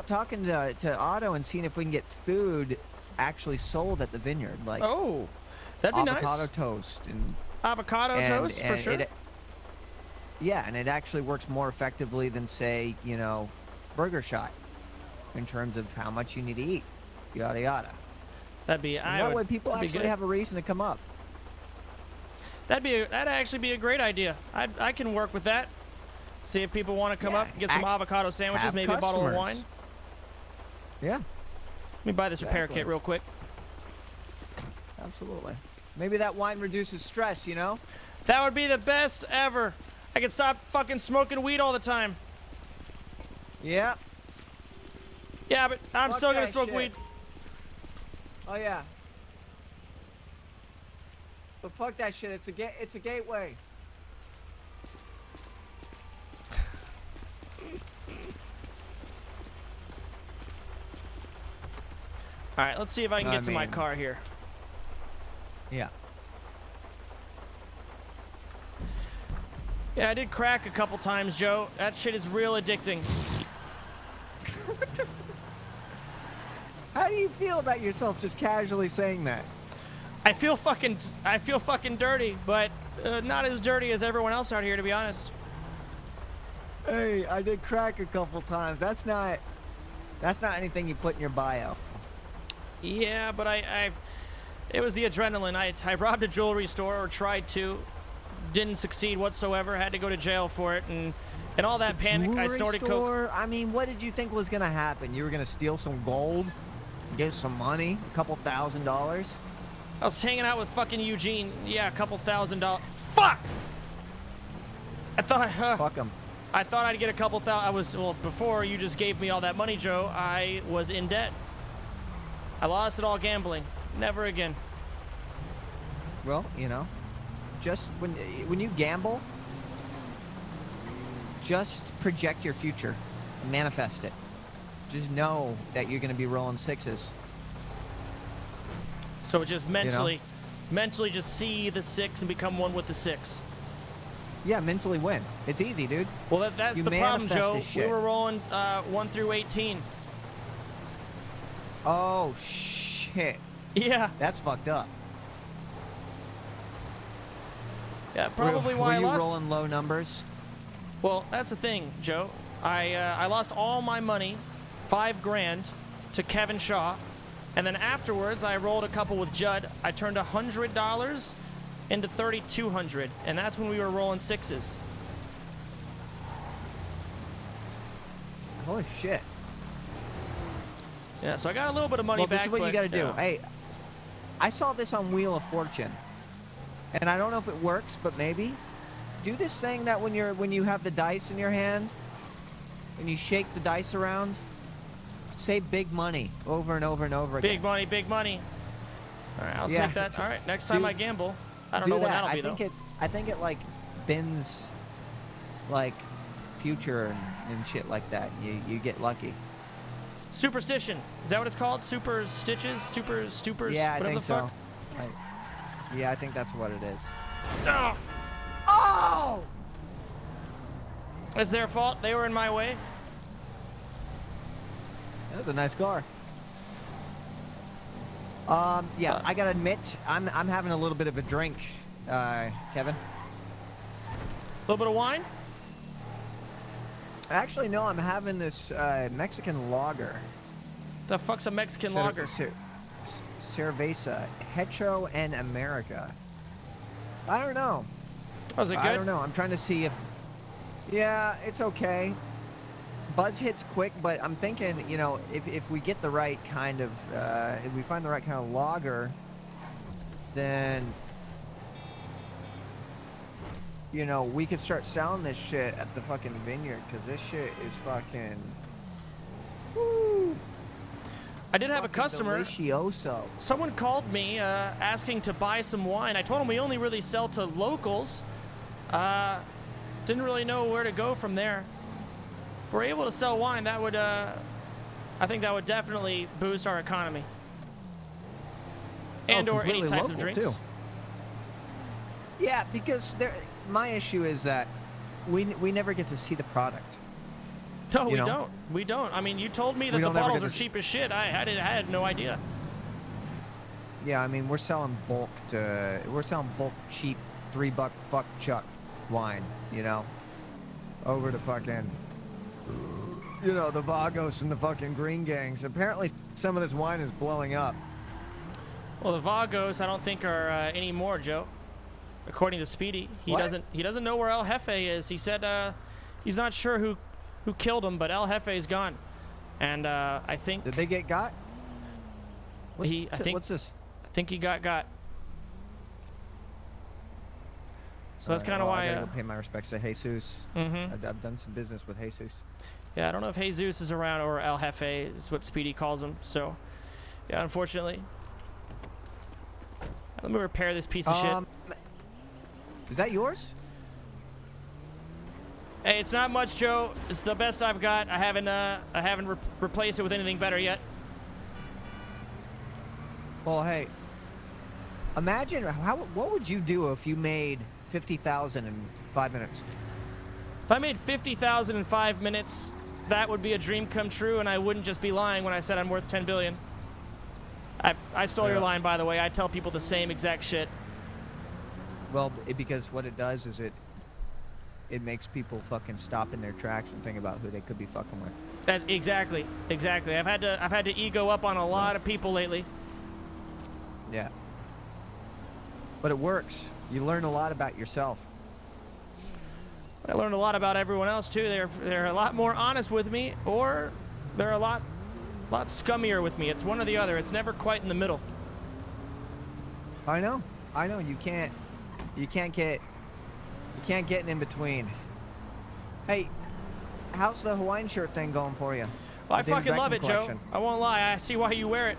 talking to Otto and seeing if we can get food actually sold at the vineyard, like that'd be nice. Avocado toast and toast for sure. Yeah, and it actually works more effectively than, say, Burger Shot in terms of how much you need to eat, yada yada. That way people actually have a reason to come up. That'd actually be a great idea. I can work with that. See if people want to come up, get some avocado sandwiches, maybe a bottle of wine. Yeah. Let me buy this repair kit real quick. Absolutely. Maybe that wine reduces stress, That would be the best ever. I could stop fucking smoking weed all the time. Yeah. Yeah, but I'm still gonna smoke weed. Oh yeah. But fuck that shit. It's a gateway. All right, let's see if I can get to my car here. Yeah. Yeah, I did crack a couple times, Joe. That shit is real addicting. How do you feel about yourself just casually saying that? I feel fucking dirty, but not as dirty as everyone else out here, to be honest. Hey, I did crack a couple times. That's not anything you put in your bio. Yeah, but it was the adrenaline. I robbed a jewelry store, or tried to. Didn't succeed whatsoever. Had to go to jail for it, and all that panic. I snorted coke. I mean, what did you think was gonna happen? You were gonna steal some gold, get some money, a couple $1,000s? I was hanging out with fucking Eugene. Yeah, a couple $1,000. Fuck! I thought. Fuck him. I thought I'd get a couple thousand. Before you just gave me all that money, Joe, I was in debt. I lost it all gambling. Never again. Well, just when you gamble, just project your future, manifest it. Just know that you're going to be rolling sixes. So just mentally just see the six and become one with the six. Yeah, mentally win. It's easy, dude. Well, that's the problem, Joe. We were rolling 1 through 18. Oh, shit. Yeah. That's fucked up. Yeah, probably why I lost. Were you rolling low numbers? Well, that's the thing, Joe. I lost all my money, $5,000, to Kevin Shaw, and then afterwards I rolled a couple with Judd. I turned $100 into $3,200, and that's when we were rolling sixes. Holy shit. Yeah, so I got a little bit of money back. This is what you gotta do. Hey, I saw this on Wheel of Fortune, and I don't know if it works, but maybe. Do this thing that when you have the dice in your hand, and you shake the dice around, say big money over and over and over again. Big money, big money. All right, I'll take that. All right, next time I gamble. I don't know when that'll be, though. I think it like bends like future and shit like that. You get lucky. Superstition. Is that what it's called? Super stitches? Stupers? Yeah, whatever I think the fuck? so. Yeah, I think that's what it is. Oh! Oh! It's their fault. They were in my way. That's a nice car. Yeah, I gotta admit, I'm having a little bit of a drink, Kevin. A little bit of wine? Actually, no, I'm having this Mexican lager. The fuck's a Mexican lager? Cerveza, Hetero and America. I don't know. Was it good? I don't know. I'm trying to see if... Yeah, it's okay. Buzz hits quick, but I'm thinking, you know, if we get the right kind of... if we find the right kind of lager, then... You know, we could start selling this shit at the fucking vineyard, because this shit is fucking... Woo! I did have a customer. Delicioso. Someone called me asking to buy some wine. I told him we only really sell to locals. Didn't really know where to go from there. If we're able to sell wine, that would, I think that would definitely boost our economy. And or any types of drinks. Too. Yeah, because my issue is that we never get to see the product. No, we don't. We don't. I mean, you told me that the bottles are cheap as shit. I had no idea. Yeah, I mean, we're selling bulk cheap $3 fuck chuck wine, you know, over to fucking, you know, the Vagos and the fucking Green Gangs. Apparently, some of this wine is blowing up. Well, the Vagos, I don't think are anymore, Joe. According to Speedy, he doesn't know where El Jefe is. He said he's not sure who killed him, but El Jefe's gone. And I think... Did they get got? What's this? I think he got. So that's kind of why... I gotta go pay my respects to Jesus. Mm-hmm. I've done some business with Jesus. Yeah, I don't know if Jesus is around or El Jefe is what Speedy calls him. So, yeah, unfortunately. Let me repair this piece of shit. Is that yours? Hey, it's not much, Joe. It's the best I've got. I haven't replaced it with anything better yet. Well, hey, imagine what would you do if you made 50,000 in 5 minutes? If I made 50,000 in 5 minutes, that would be a dream come true, and I wouldn't just be lying when I said I'm worth 10 billion. I stole your line, by the way. I tell people the same exact shit. Well, because what it does is it makes people fucking stop in their tracks and think about who they could be fucking with. Exactly. I've had to ego up on a lot of people lately. Yeah. But it works. You learn a lot about yourself. I learned a lot about everyone else too. They're a lot more honest with me, or they're a lot scummier with me. It's one or the other. It's never quite in the middle. I know. You can't get in between. Hey, how's the Hawaiian shirt thing going for you? Well, I fucking love it, Joe. I won't lie. I see why you wear it.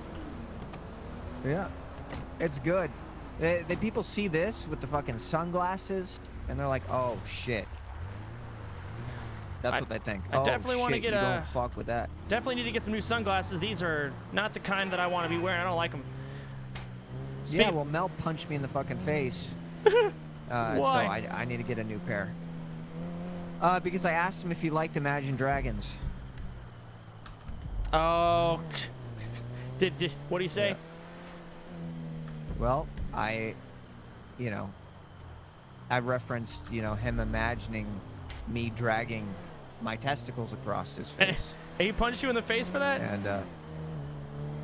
Yeah, it's good. The people see this with the fucking sunglasses, and they're like, "Oh shit." That's what they think. I definitely want to get you don't fuck with that. Definitely need to get some new sunglasses. These are not the kind that I want to be wearing. I don't like them. Yeah, well, Mel punched me in the fucking face. Why? So I need to get a new pair. Because I asked him if he liked Imagine Dragons. Oh. What'd he say? Yeah. Well, I referenced, him imagining me dragging my testicles across his face. He punched you in the face for that? And,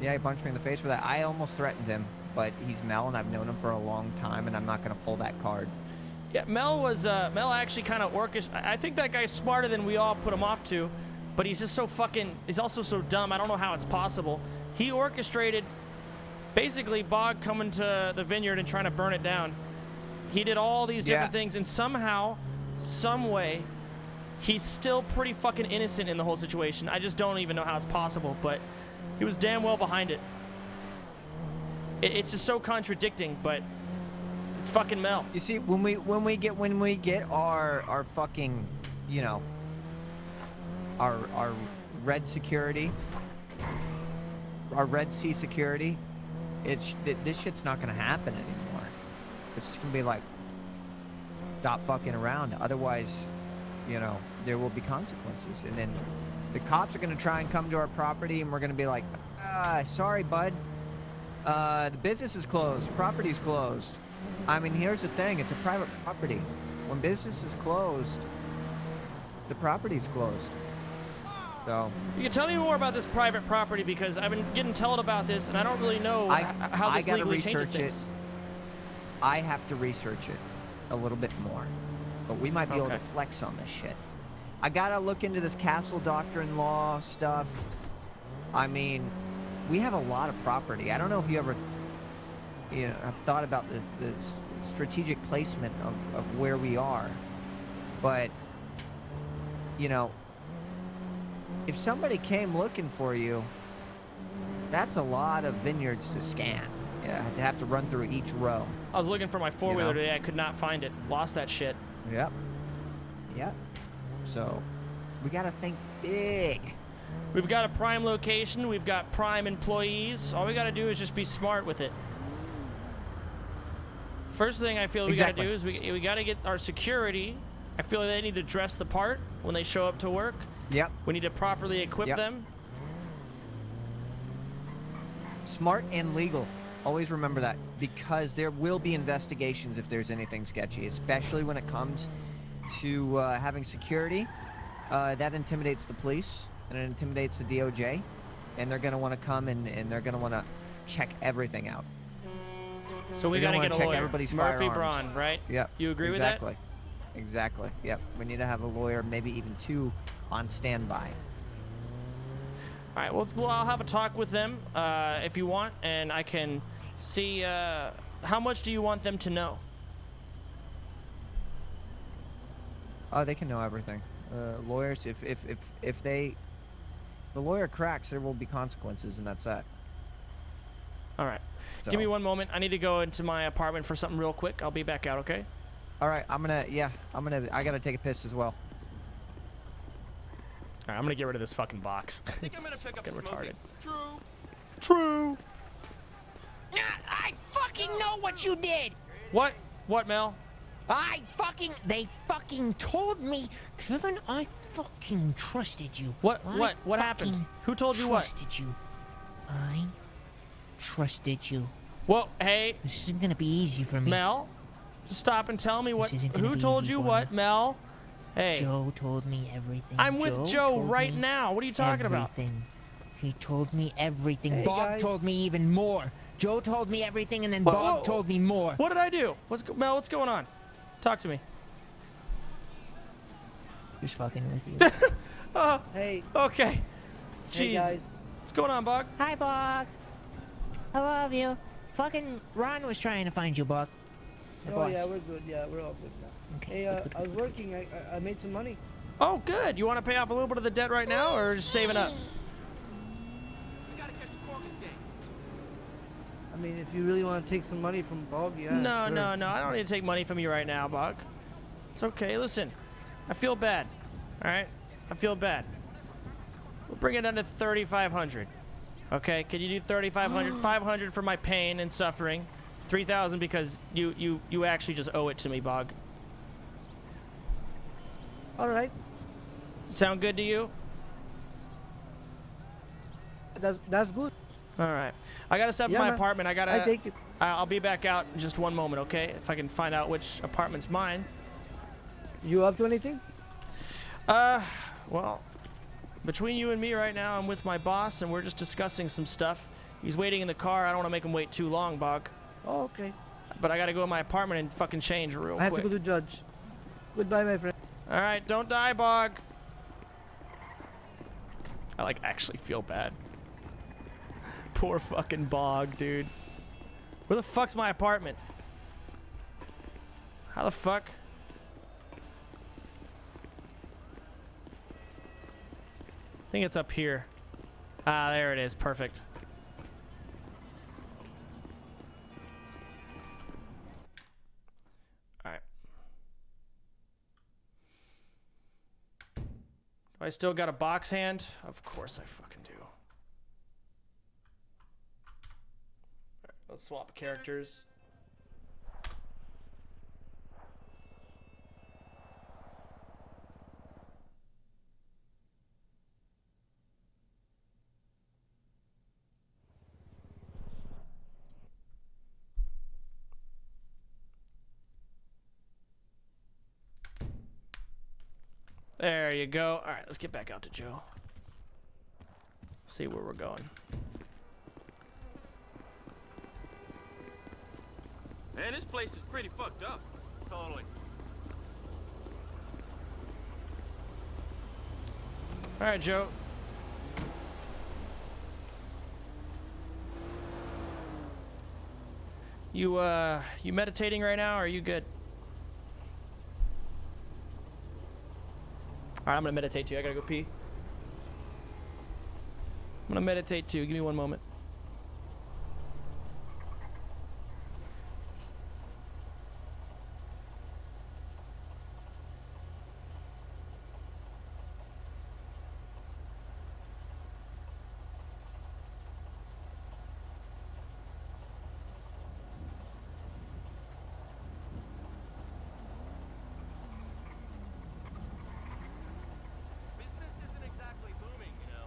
yeah, he punched me in the face for that. I almost threatened him, but he's Mel, and I've known him for a long time, and I'm not going to pull that card. Yeah, Mel actually kind of orchestrated. I think that guy's smarter than we all put him off to, but he's just so he's also so dumb. I don't know how it's possible. He orchestrated basically Bog coming to the vineyard and trying to burn it down. He did all these different things, and somehow, some way, he's still pretty fucking innocent in the whole situation. I just don't even know how it's possible, but he was damn well behind it. It's just so contradicting, but it's fucking Mel. You see, when we get our fucking, our red security, our Red Sea security, this shit's not gonna happen anymore. It's just gonna be like, stop fucking around. Otherwise, you know, there will be consequences. And then the cops are gonna try and come to our property, and we're gonna be like, sorry, bud. The business is closed. Property's closed. I mean, here's the thing. It's a private property. When business is closed, the property's closed. So You can tell me more about this private property because I've been getting told about this and I don't really know how this gotta legally changes research it. things. I have to research it a little bit more, but we might be able to flex on this shit. I gotta look into this castle doctrine law stuff. I mean, we have a lot of property. I don't know if you ever, you know, have thought about the strategic placement of where we are, but you know, if somebody came looking for you, that's a lot of vineyards to scan. Yeah, to have to run through each row. I was looking for my four-wheeler today. I could not find it. Lost that shit. Yep. Yep. So, we gotta think big. We've got a prime location. We've got prime employees. All we gotta do is just be smart with it. First thing I feel we gotta do is we gotta get our security. I feel they need to dress the part when they show up to work. Yep. We need to properly equip them. Smart and legal. Always remember that, because there will be investigations if there's anything sketchy, especially when it comes to having security. That intimidates the police, and it intimidates the DOJ, and they're going to want to come and they're going to want to check everything out. So we got to get a check lawyer. everybody's Murphy firearms. Braun, right? Yep. You agree with that? Exactly. Yep. We need to have a lawyer, maybe even two, on standby. All right. Well, I'll have a talk with them if you want, and I can see how much do you want them to know? Oh, they can know everything. Lawyers, if the lawyer cracks, there will be consequences, and that's that. All right. So. Give me one moment. I need to go into my apartment for something real quick. I'll be back out, okay? All right. I gotta take a piss as well. All right, I'm gonna get rid of this fucking box. I think I'm gonna pick up fucking retarded. True. I fucking know what you did. What? What, Mel? They fucking told me, Kevin, I fucking trusted you. What happened? Who told you what? Trusted you. I trusted you. Well, hey. This isn't gonna be easy for me. Mel, just stop and tell me what. Who told you what, Mel? Hey. Joe told me everything. I'm with Joe right now. What are you talking about? He told me everything. Hey, Bob guys. told me even more. Joe told me everything, and then Bob told me more. What did I do? Mel, what's going on? Talk to me. Just fucking with you. Hey. Okay. Jeez. Hey, guys. What's going on, Bog? Hi, Bog. I love you. Fucking Ron was trying to find you, Bog. Oh, yeah, we're good. Yeah, we're all good now. Okay, hey, I was working. I made some money. Oh, good. You want to pay off a little bit of the debt right now, or just saving up? I mean, if you really want to take some money from Bog, yeah. No, sure. no. I don't need to take money from you right now, Bog. It's okay. Listen, I feel bad. All right? I feel bad. We'll bring it down to 3,500. Okay? Can you do 3,500? 500 for my pain and suffering. 3,000 because you actually just owe it to me, Bog. All right. Sound good to you? That's good. All right. I gotta step in my apartment. I take it. I'll be back out in just one moment, okay? If I can find out which apartment's mine. You up to anything? Well, between you and me right now, I'm with my boss, and we're just discussing some stuff. He's waiting in the car. I don't want to make him wait too long, Bog. Oh, okay. But I gotta go in my apartment and fucking change real quick. I have to go to judge. Goodbye, my friend. All right, don't die, Bog. I actually feel bad. Poor fucking Bog, dude. Where the fuck's my apartment? How the fuck? I think it's up here. Ah, there it is. Perfect. Alright. Do I still got a box hand? Of course I fucking do. Alright, let's swap characters. There you go. All right, let's get back out to Joe. See where we're going. Man, this place is pretty fucked up. Totally. All right, Joe. You meditating right now, or are you good? All right, I'm gonna meditate too. I gotta go pee. I'm gonna meditate too. Give me one moment. Business isn't exactly booming, you know.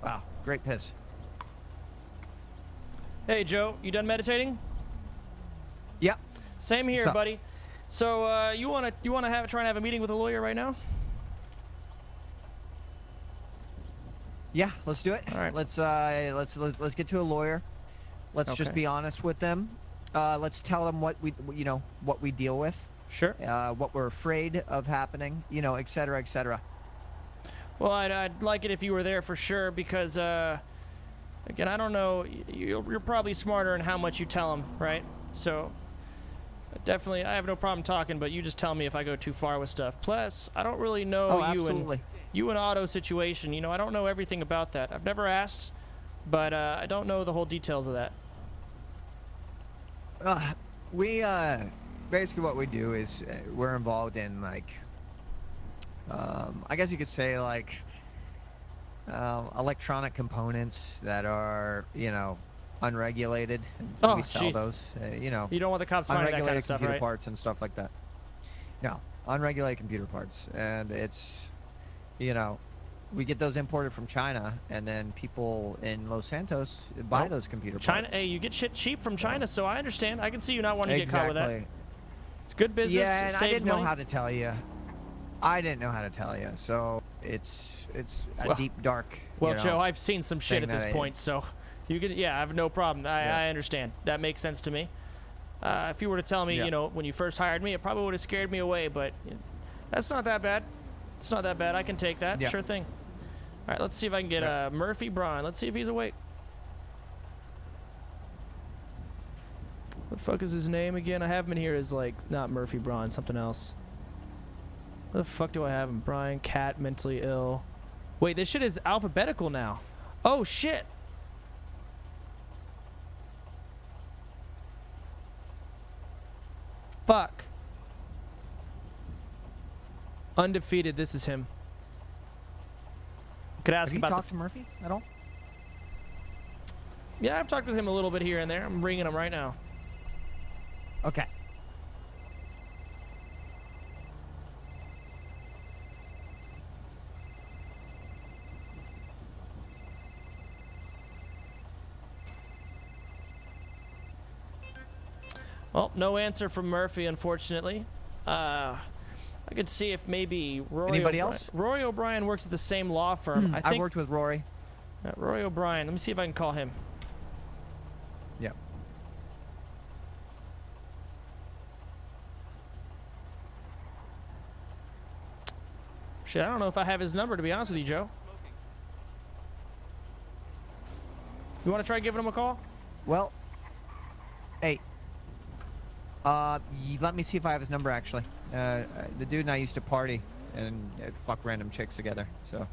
Wow, great piss. Hey, Joe. You done meditating? Yep. Same here, What's up? buddy. So you wanna try and have a meeting with a lawyer right now? Yeah, let's do it. All right. Let's get to a lawyer. Let's just Okay. be honest with them. Let's tell them what we deal with. Sure. What we're afraid of happening, et cetera, et cetera. Well, I'd like it if you were there for sure, because again, I don't know. You're probably smarter in how much you tell them, right? So definitely, I have no problem talking, but you just tell me if I go too far with stuff. Plus, I don't really know absolutely. you and Otto's situation. I don't know everything about that. I've never asked, but I don't know the whole details of that. We basically what we do is we're involved in I guess you could say electronic components that are unregulated. And we sell jeez. those. You don't want the cops finding that kind of unregulated stuff, computer right? parts and stuff like that. No, unregulated computer parts, and it's we get those imported from China, and then people in Los Santos buy those computer China, parts. hey, you get shit cheap from China, so I understand. I can see you not wanting to get caught with that. Exactly. It's good business. Yeah, it and saves I didn't know money. how to tell you. I didn't know how to tell you, so it's a Well- deep dark. Well, Joe, I've seen some shit thing at this that point, so you can. Yeah, I have no problem. I understand. That makes sense to me. If you were to tell me, Yeah. when you first hired me, it probably would have scared me away. But that's not that bad. It's not that bad. I can take that. Yeah. Sure thing. All right, let's see if I can get Murphy Braun. Let's see if he's awake. What the fuck is his name again? I have him in here as not Murphy Braun, something else. What the fuck do I have him? Brian, Cat, mentally ill. Wait, this shit is alphabetical now. Oh shit. Fuck. Undefeated, this is him. Could ask Have you about talked to Murphy at all? Yeah, I've talked with him a little bit here and there. I'm bringing him right now. Okay. Well, no answer from Murphy, unfortunately. I could see if maybe Rory Anybody O'Brien, else? Rory O'Brien works at the same law firm. I I've think worked with Rory. Rory O'Brien. Let me see if I can call him. Yeah. Shit, I don't know if I have his number, to be honest with you, Joe. You want to try giving him a call? Well, hey. Let me see if I have his number actually. The dude and I used to party and fuck random chicks together. So.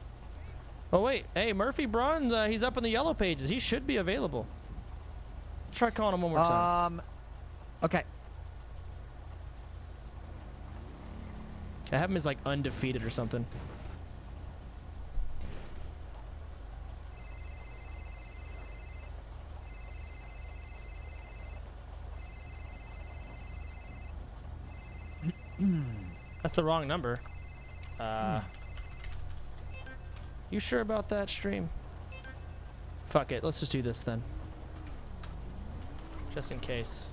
Oh wait, hey, Murphy Braun, he's up in the yellow pages. He should be available. Try calling him one more time. Okay. I have him as undefeated or something. That's the wrong number. You sure about that, stream? Fuck it, let's just do this then. Just in case.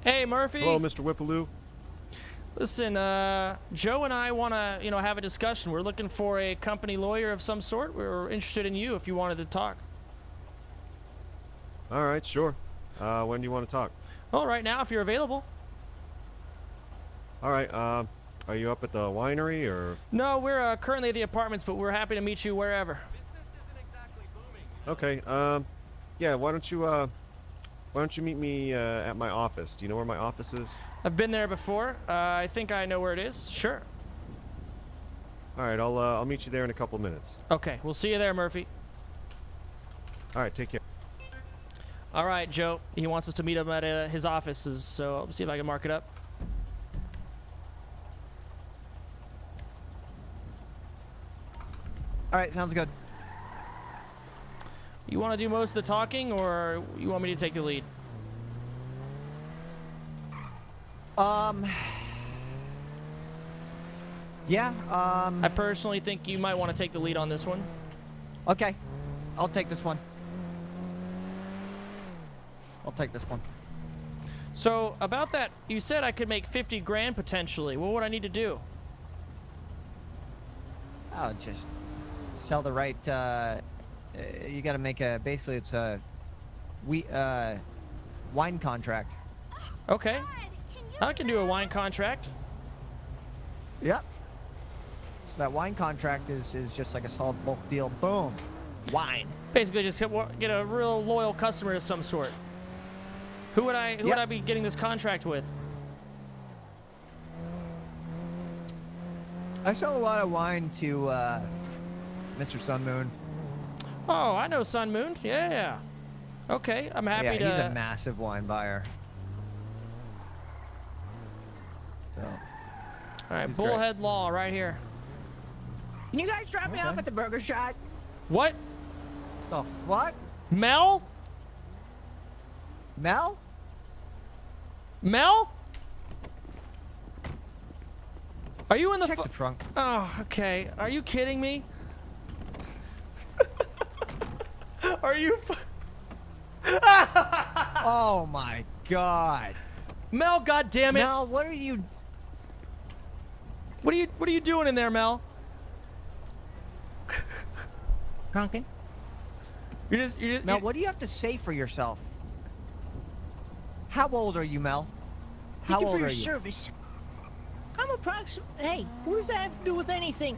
Hey, Murphy. Hello, Mr. Whippaloo. Listen, Joe and I want to, have a discussion. We're looking for a company lawyer of some sort. We're interested in you if you wanted to talk. All right, sure. When do you want to talk? Well, right now, if you're available. All right, are you up at the winery, or? No, we're currently at the apartments, but we're happy to meet you wherever. Okay, yeah, why don't you meet me at my office? Do you know where my office is? I've been there before. I think I know where it is. Sure. All right, I'll meet you there in a couple minutes. Okay, we'll see you there, Murphy. All right, take care. All right, Joe. He wants us to meet him at his offices, so I'll see if I can mark it up. All right, sounds good. You want to do most of the talking, or you want me to take the lead? Yeah, I personally think you might want to take the lead on this one. Okay, I'll take this one. I'll take this one. So, about that, you said I could make 50 grand potentially. What would I need to do? I'll just sell the right, you gotta make basically it's a wine contract. Okay. I can do a wine contract. Yep. So that wine contract is just like a solid bulk deal. Boom. Wine. Basically, just get a real loyal customer of some sort. Who would I be getting this contract with? I sell a lot of wine to Mr. Sunmoon. Oh, I know Sun Moon. Yeah. Okay, I'm happy to. He's a massive wine buyer. So. All right, Bullhead Law right here. Can you guys drop me off at the burger shop? What? The what? Mel? Mel? Mel? Are you in the Check the trunk. Oh, okay. Are you kidding me? Are you? Oh my God. Mel, goddammit. Mel, what are you? What are you doing in there, Mel? Drunken. You're just. Mel, what do you have to say for yourself? How old are you, Mel? How Thank you old for your are you? service. I'm approximately. Hey, what does that have to do with anything?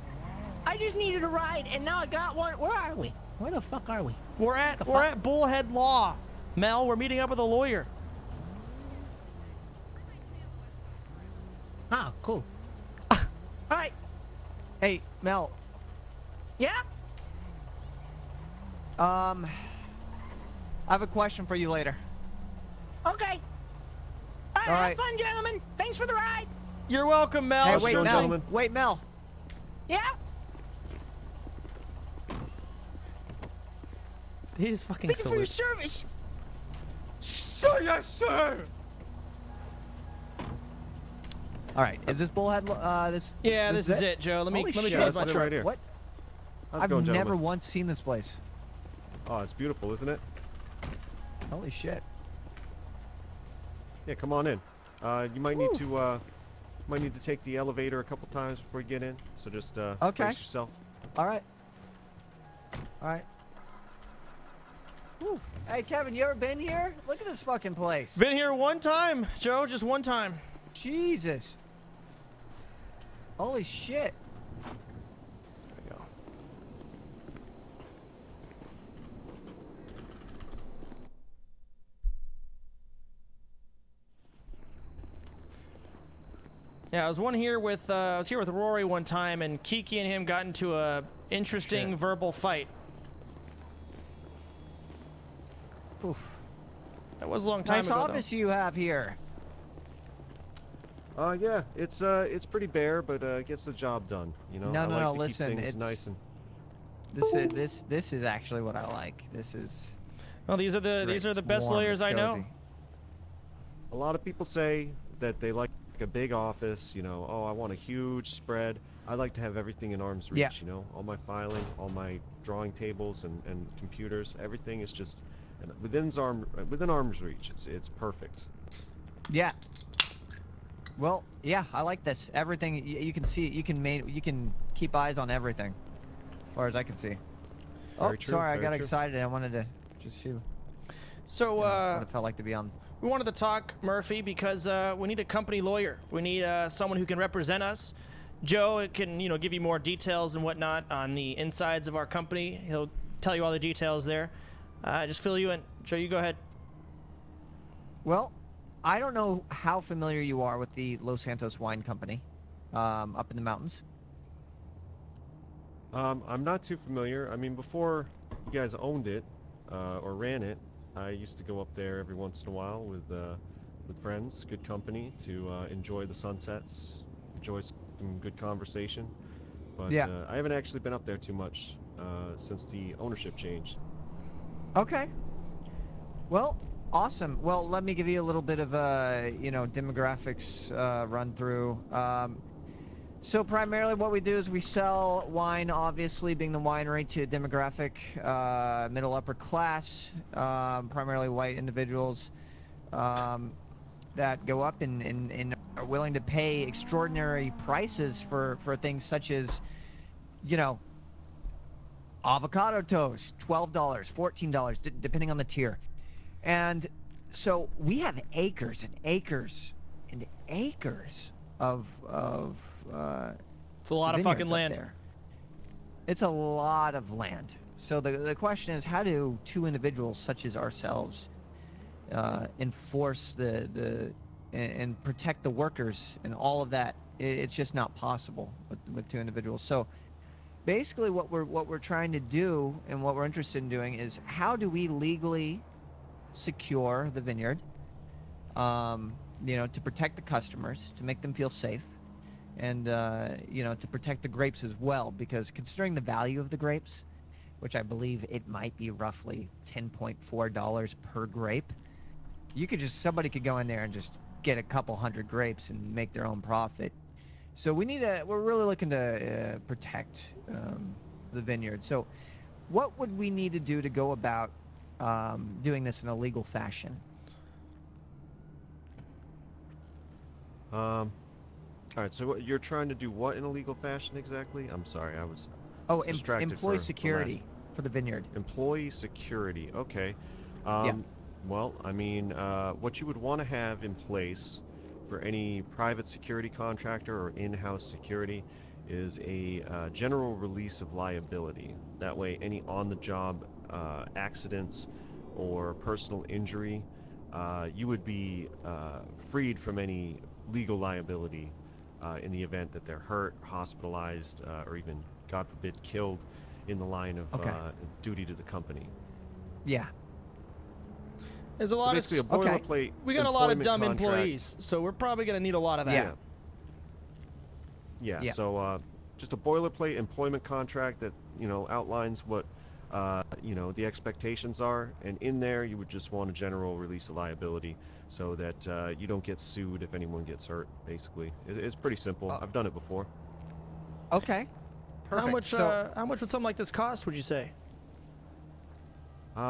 I just needed a ride, and now I got one. Where are we? Where the fuck are we? We're at Bullhead Law, Mel. We're meeting up with a lawyer. Ah, cool. All right. Hey, Mel. Yeah. I have a question for you later. Okay. All right. Have fun, gentlemen. Thanks for the ride. You're welcome, Mel. Hey, wait, Sure Mel. thing. Wait, Mel. Yeah. He just fucking Thank you for your salute. service. Sir, yes, sir. All right, is this Bullhead? This. Yeah, this is it, Joe. Let me Holy close shit. my Right truck. here. What? How's it I've going, never gentlemen? once seen this place. Oh, it's beautiful, isn't it? Holy shit. Yeah, come on in. You might need to take the elevator a couple times before you get in. So just brace yourself. All right. All right. Whew. Hey, Kevin, you ever been here? Look at this fucking place. Been here one time, Joe. Just one time. Jesus. Holy shit. There we go. Yeah, I was here with Rory one time, and Kiki and him got into a interesting verbal fight. Oof. That was a long time Nice ago. office you have here. Yeah, it's pretty bare, but it gets the job done. You know. No, I no, like no. to Listen, keep things it's nice and. this is actually what I like. This is. Well, these are the best warm, lawyers it's I know. cozy. A lot of people say that they like a big office, you know, oh, I want a huge spread. I like to have everything in arm's reach, Yeah. you know, all my filing, all my drawing tables and computers, everything is just within arm's reach. It's perfect. Yeah. Well, yeah, I like this. Everything you can see, you can keep eyes on everything, as far as I can see. Very Oh, true, sorry, I very got true. excited. I wanted to just see So, what it felt like to be on. we wanted to talk, Murphy, because we need a company lawyer. We need someone who can represent us. Joe can, you know, give you more details and whatnot on the insides of our company. He'll tell you all the details there. Just fill you in. Joe, you go ahead. Well, I don't know how familiar you are with the Los Santos Wine Company, up in the mountains. I'm not too familiar. I mean, before you guys owned it or ran it, I used to go up there every once in a while with friends, good company, to enjoy the sunsets, enjoy some good conversation. But Yeah. I haven't actually been up there too much since the ownership changed. Okay. Well, awesome. Well, let me give you a little bit of demographics run through. So primarily what we do is we sell wine, obviously being the winery, to a demographic, middle upper class, primarily white individuals that go up and are willing to pay extraordinary prices for things such as, you know, avocado toast, $12, $14, depending on the tier. And so we have acres and acres and acres of it's a lot of vineyards fucking up land. there. It's a lot of land. So the question is, how do two individuals such as ourselves enforce and protect the workers and all of that? It's just not possible with two individuals. So basically what we're trying to do and what we're interested in doing is, how do we legally secure the vineyard, to protect the customers, to make them feel safe, and to protect the grapes as well, because considering the value of the grapes, which I believe it might be roughly $10.4 per grape, somebody could go in there and just get a couple hundred grapes and make their own profit. So we're really looking to protect the vineyard. So what would we need to do to go about doing this in a legal fashion? All right, so you're trying to do what in a legal fashion exactly? I'm sorry, I was distracted. Employee security for the vineyard. Employee security, okay. Yeah. Well, I mean, what you would want to have in place for any private security contractor or in-house security is a general release of liability. That way, any on-the-job accidents or personal injury, you would be freed from any legal liability in the event that they're hurt, hospitalized, or even, God forbid, killed in the line of duty to the company. Yeah. There's a lot basically of a boilerplate. We got a lot of employment dumb contract. employees, so we're probably gonna need a lot of that. Yeah. So just a boilerplate employment contract that outlines what the expectations are, and in there you would just want a general release of liability so that you don't get sued if anyone gets hurt. Basically, it's pretty simple. I've done it before. Okay. Perfect. How much would something like this cost, would you say?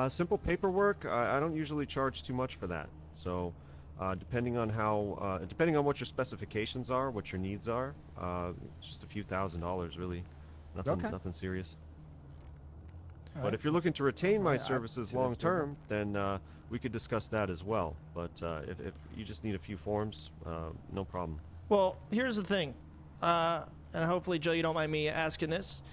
Simple paperwork. I don't usually charge too much for that. So, depending on what your specifications are, what your needs are, just a few $1,000s really. Nothing serious. But if you're looking to retain my services long term, then we could discuss that as well. But if you just need a few forms, no problem. Well, here's the thing, and hopefully, Joe, you don't mind me asking this.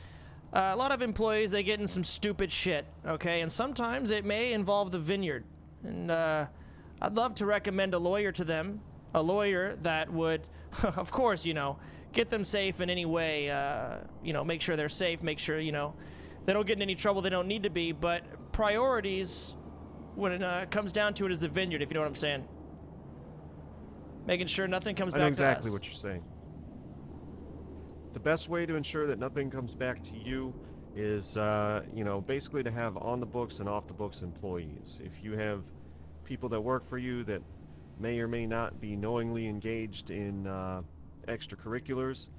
A lot of employees, they get in some stupid shit, okay? And sometimes it may involve the vineyard. And I'd love to recommend a lawyer to them, a lawyer that would, of course, get them safe in any way, make sure they're safe, make sure, they don't get in any trouble they don't need to be. But priorities, when it comes down to it, is the vineyard, if you know what I'm saying. Making sure nothing comes back to us. I know exactly what you're saying. The best way to ensure that nothing comes back to you is, you know, basically to have on the books and off the books employees. If you have people that work for you that may or may not be knowingly engaged in extracurriculars,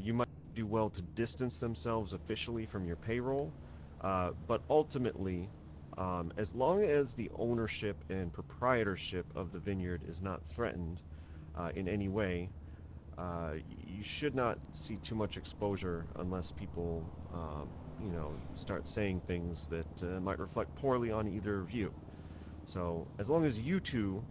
you might do well to distance themselves officially from your payroll. But ultimately, as long as the ownership and proprietorship of the vineyard is not threatened in any way, you should not see too much exposure unless people, you know, start saying things that might reflect poorly on either of you. So as long as you two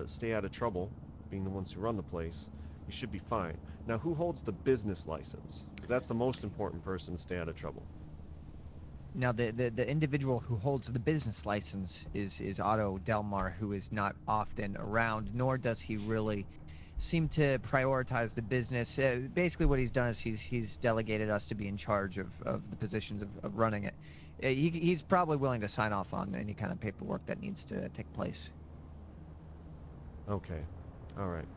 stay out of trouble, being the ones who run the place, you should be fine. Now, who holds the business license? Because that's the most important person to stay out of trouble. Now, the individual who holds the business license is Otto Delmar, who is not often around, nor does he really seem to prioritize the business. Basically, what he's done is he's delegated us to be in charge of the positions of running it. He's probably willing to sign off on any kind of paperwork that needs to take place. Okay, all right.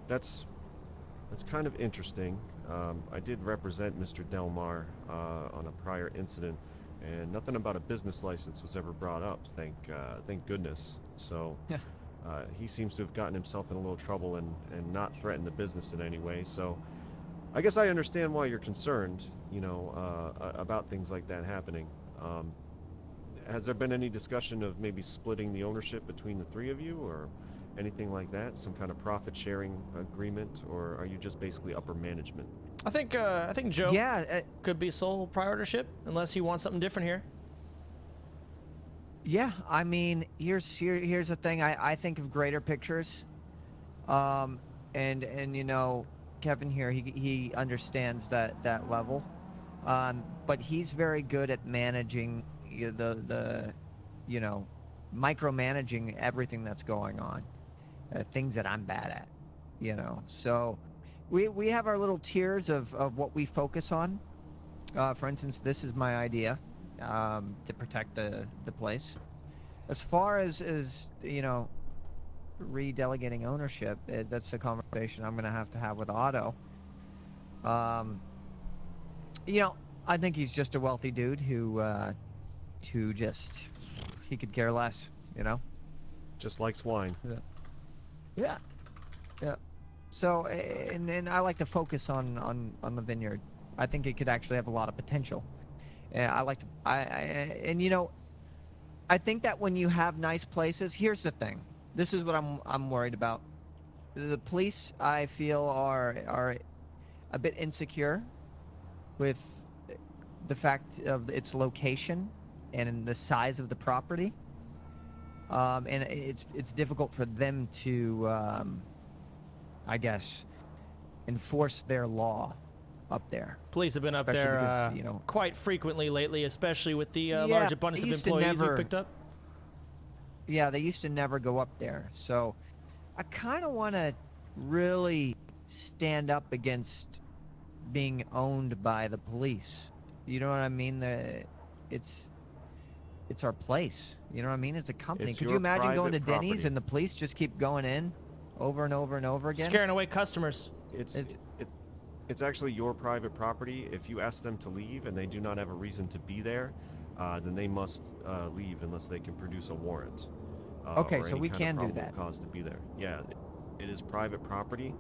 That's kind of interesting. I did represent Mr. Delmar on a prior incident, and nothing about a business license was ever brought up. Thank goodness. So he seems to have gotten himself in a little trouble and not threatened the business in any way. So I guess I understand why you're concerned, you know, about things like that happening. Has there been any discussion of maybe splitting the ownership between the three of you, or anything like that? Some kind of profit-sharing agreement, or are you just basically upper management? I think Joe could be sole proprietorship unless he wants something different here. Yeah, I mean, here's the thing. I think of greater pictures, and you know, Kevin here, he understands that level, but he's very good at managing the you know, micromanaging everything that's going on, things that I'm bad at, you know. So we have our little tiers of what we focus on. For instance, this is my idea, to protect the place. As far as you know, redelegating ownership, that's a conversation I'm gonna have to have with Otto. You know, I think he's just a wealthy dude who just, he could care less, you know. Just likes wine. Yeah. So, and I like to focus on the vineyard. I think it could actually have a lot of potential. And and you know, I think that when you have nice places, here's the thing. This is what I'm worried about. The police, I feel, are a bit insecure with the fact of its location and the size of the property. And it's difficult for them to, I guess, enforce their law up there. Police have been up there because, you know, quite frequently lately, especially with the large abundance of employees we picked up. Yeah, they used to never go up there. So I kind of want to really stand up against being owned by the police. You know what I mean? It's our place. You know what I mean? It's a company. Could you imagine going to Denny's and the police just keep going in over and over and over again? Scaring away customers. It's actually your private property. If you ask them to leave and they do not have a reason to be there, then they must leave unless they can produce a warrant. Okay, or so any we kind of can do probable that. cause to be there. Yeah, it is private property.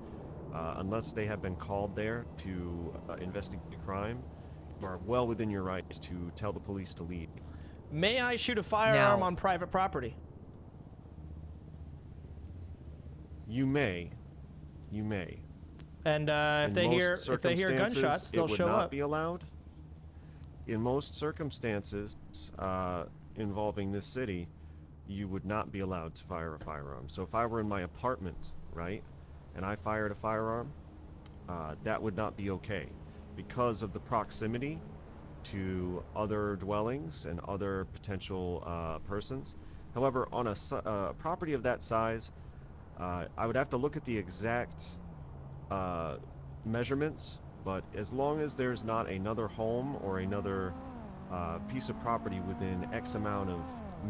Unless they have been called there to investigate a crime, you are well within your rights to tell the police to leave. May I shoot a firearm on private property? You may. And if they hear gunshots, they'll show It would not up. be allowed. In most circumstances involving this city, you would not be allowed to fire a firearm. So if I were in my apartment, right, and I fired a firearm, that would not be okay because of the proximity to other dwellings and other potential persons. However, on a property of that size, I would have to look at the exact measurements, but as long as there's not another home or another piece of property within X amount of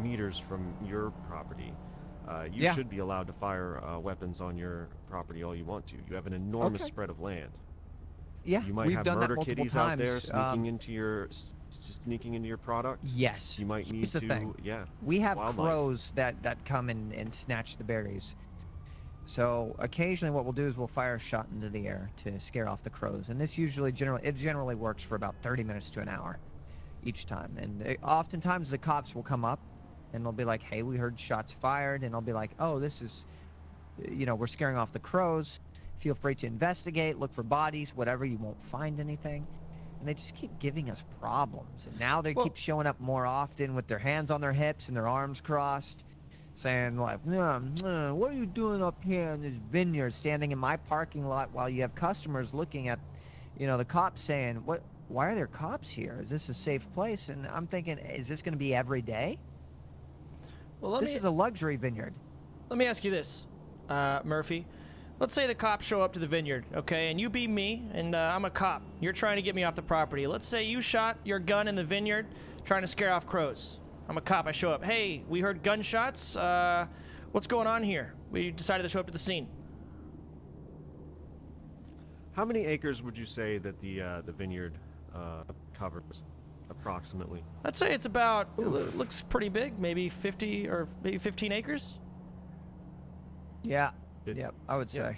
meters from your property, you should be allowed to fire weapons on your property all you want to. You have an enormous spread of land. Yeah, You might we've have done that murder multiple kitties out there times. sneaking into your product. Yes. You might need Here's the to, thing. yeah. We have wildlife. crows that come and snatch the berries. So occasionally what we'll do is we'll fire a shot into the air to scare off the crows. And this generally works for about 30 minutes to an hour each time. And oftentimes the cops will come up and they'll be like, hey, we heard shots fired. And I'll be like, oh, this is, we're scaring off the crows. Feel free to investigate, look for bodies, whatever. You won't find anything. And they just keep giving us problems. And now they keep showing up more often with their hands on their hips and their arms crossed, saying like, what are you doing up here in this vineyard, standing in my parking lot while you have customers looking at, the cops saying, why are there cops here? Is this a safe place? And I'm thinking, is this going to be every day? Well, this is a luxury vineyard. Let me ask you this, Murphy. Let's say the cops show up to the vineyard, okay, and you be me, and I'm a cop. You're trying to get me off the property. Let's say you shot your gun in the vineyard trying to scare off crows. I'm a cop. I show up. Hey, we heard gunshots. What's going on here? We decided to show up to the scene. How many acres would you say that the vineyard covers, approximately? I'd say it's about, it looks pretty big, maybe 50 or maybe 15 acres. Yeah. Yep, I would say.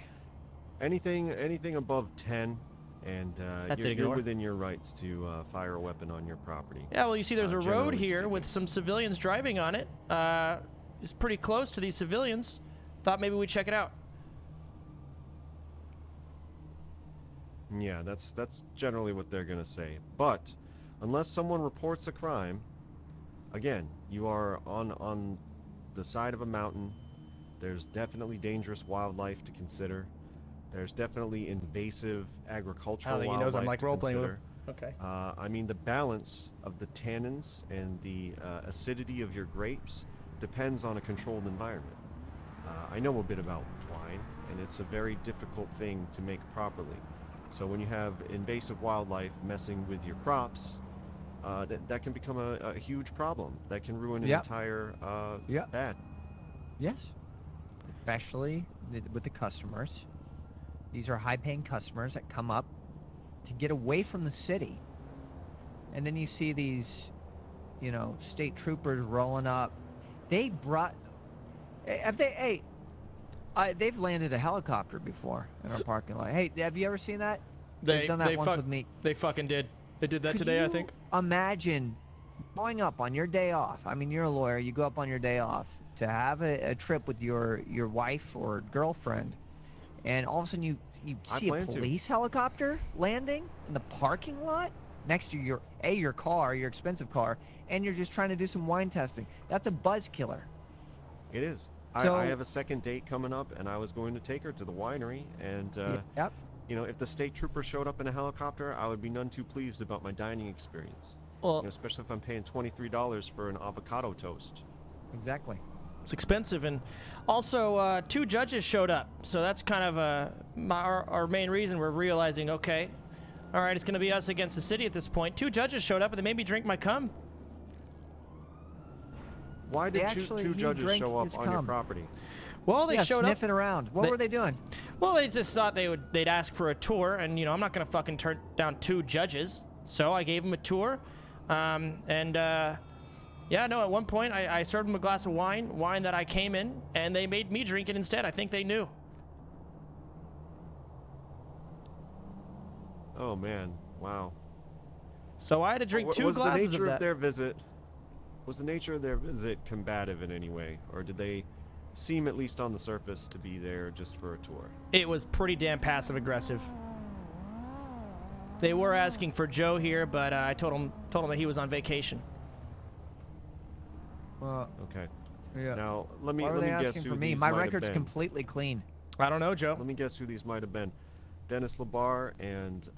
Anything above 10, and you're within your rights to fire a weapon on your property. Yeah, well, you see there's a road here with some civilians driving on it. It's pretty close to these civilians. Thought maybe we'd check it out. Yeah, that's generally what they're gonna say. But unless someone reports a crime, again, you are on the side of a mountain. There's definitely dangerous wildlife to consider. There's definitely invasive agricultural wildlife. He knows I'm like to role-playing with consider. him. Okay. I mean, the balance of the tannins and the acidity of your grapes depends on a controlled environment. I know a bit about wine, and it's a very difficult thing to make properly. So when you have invasive wildlife messing with your crops, that can become a huge problem. That can ruin an entire bad. Yes. Especially with the customers. These are high-paying customers that come up to get away from the city. And then you see these, state troopers rolling up. They've landed a helicopter before in our parking lot. Hey, have you ever seen that? They've done that once with me. They fucking did. They did that today, I think. Imagine going up on your day off. I mean, you're a lawyer. You go up on your day off to have a trip with your wife or girlfriend, and all of a sudden you see a police helicopter landing in the parking lot next to your car, your expensive car, and you're just trying to do some wine testing. That's a buzz killer. It is. So, I have a second date coming up, and I was going to take her to the winery, and if the state trooper showed up in a helicopter, I would be none too pleased about my dining experience. Well, especially if I'm paying $23 for an avocado toast. Exactly. It's expensive, and also 2 judges showed up, so that's kind of our main reason we're realizing, okay, all right, it's going to be us against the city at this point. 2 judges showed up, and they made me drink my cum. Why did two judges show up on your property? Well, they showed up sniffing around. What were they doing? Well, they just thought they'd ask for a tour, and I'm not going to fucking turn down 2 judges, so I gave them a tour, at one point I served them a glass of wine that I came in, and they made me drink it instead. I think they knew. Oh man, wow. So I had to drink 2 glasses of that. Was the nature of their visit combative in any way, or did they seem, at least on the surface, to be there just for a tour? It was pretty damn passive aggressive. They were asking for Joe here, but I told him that he was on vacation. Well, okay. Yeah. Now let me Why were they guess asking who for me? these My might have record's been. completely clean. I don't know, Joe. Let me guess who these might have been. Dennis Labar and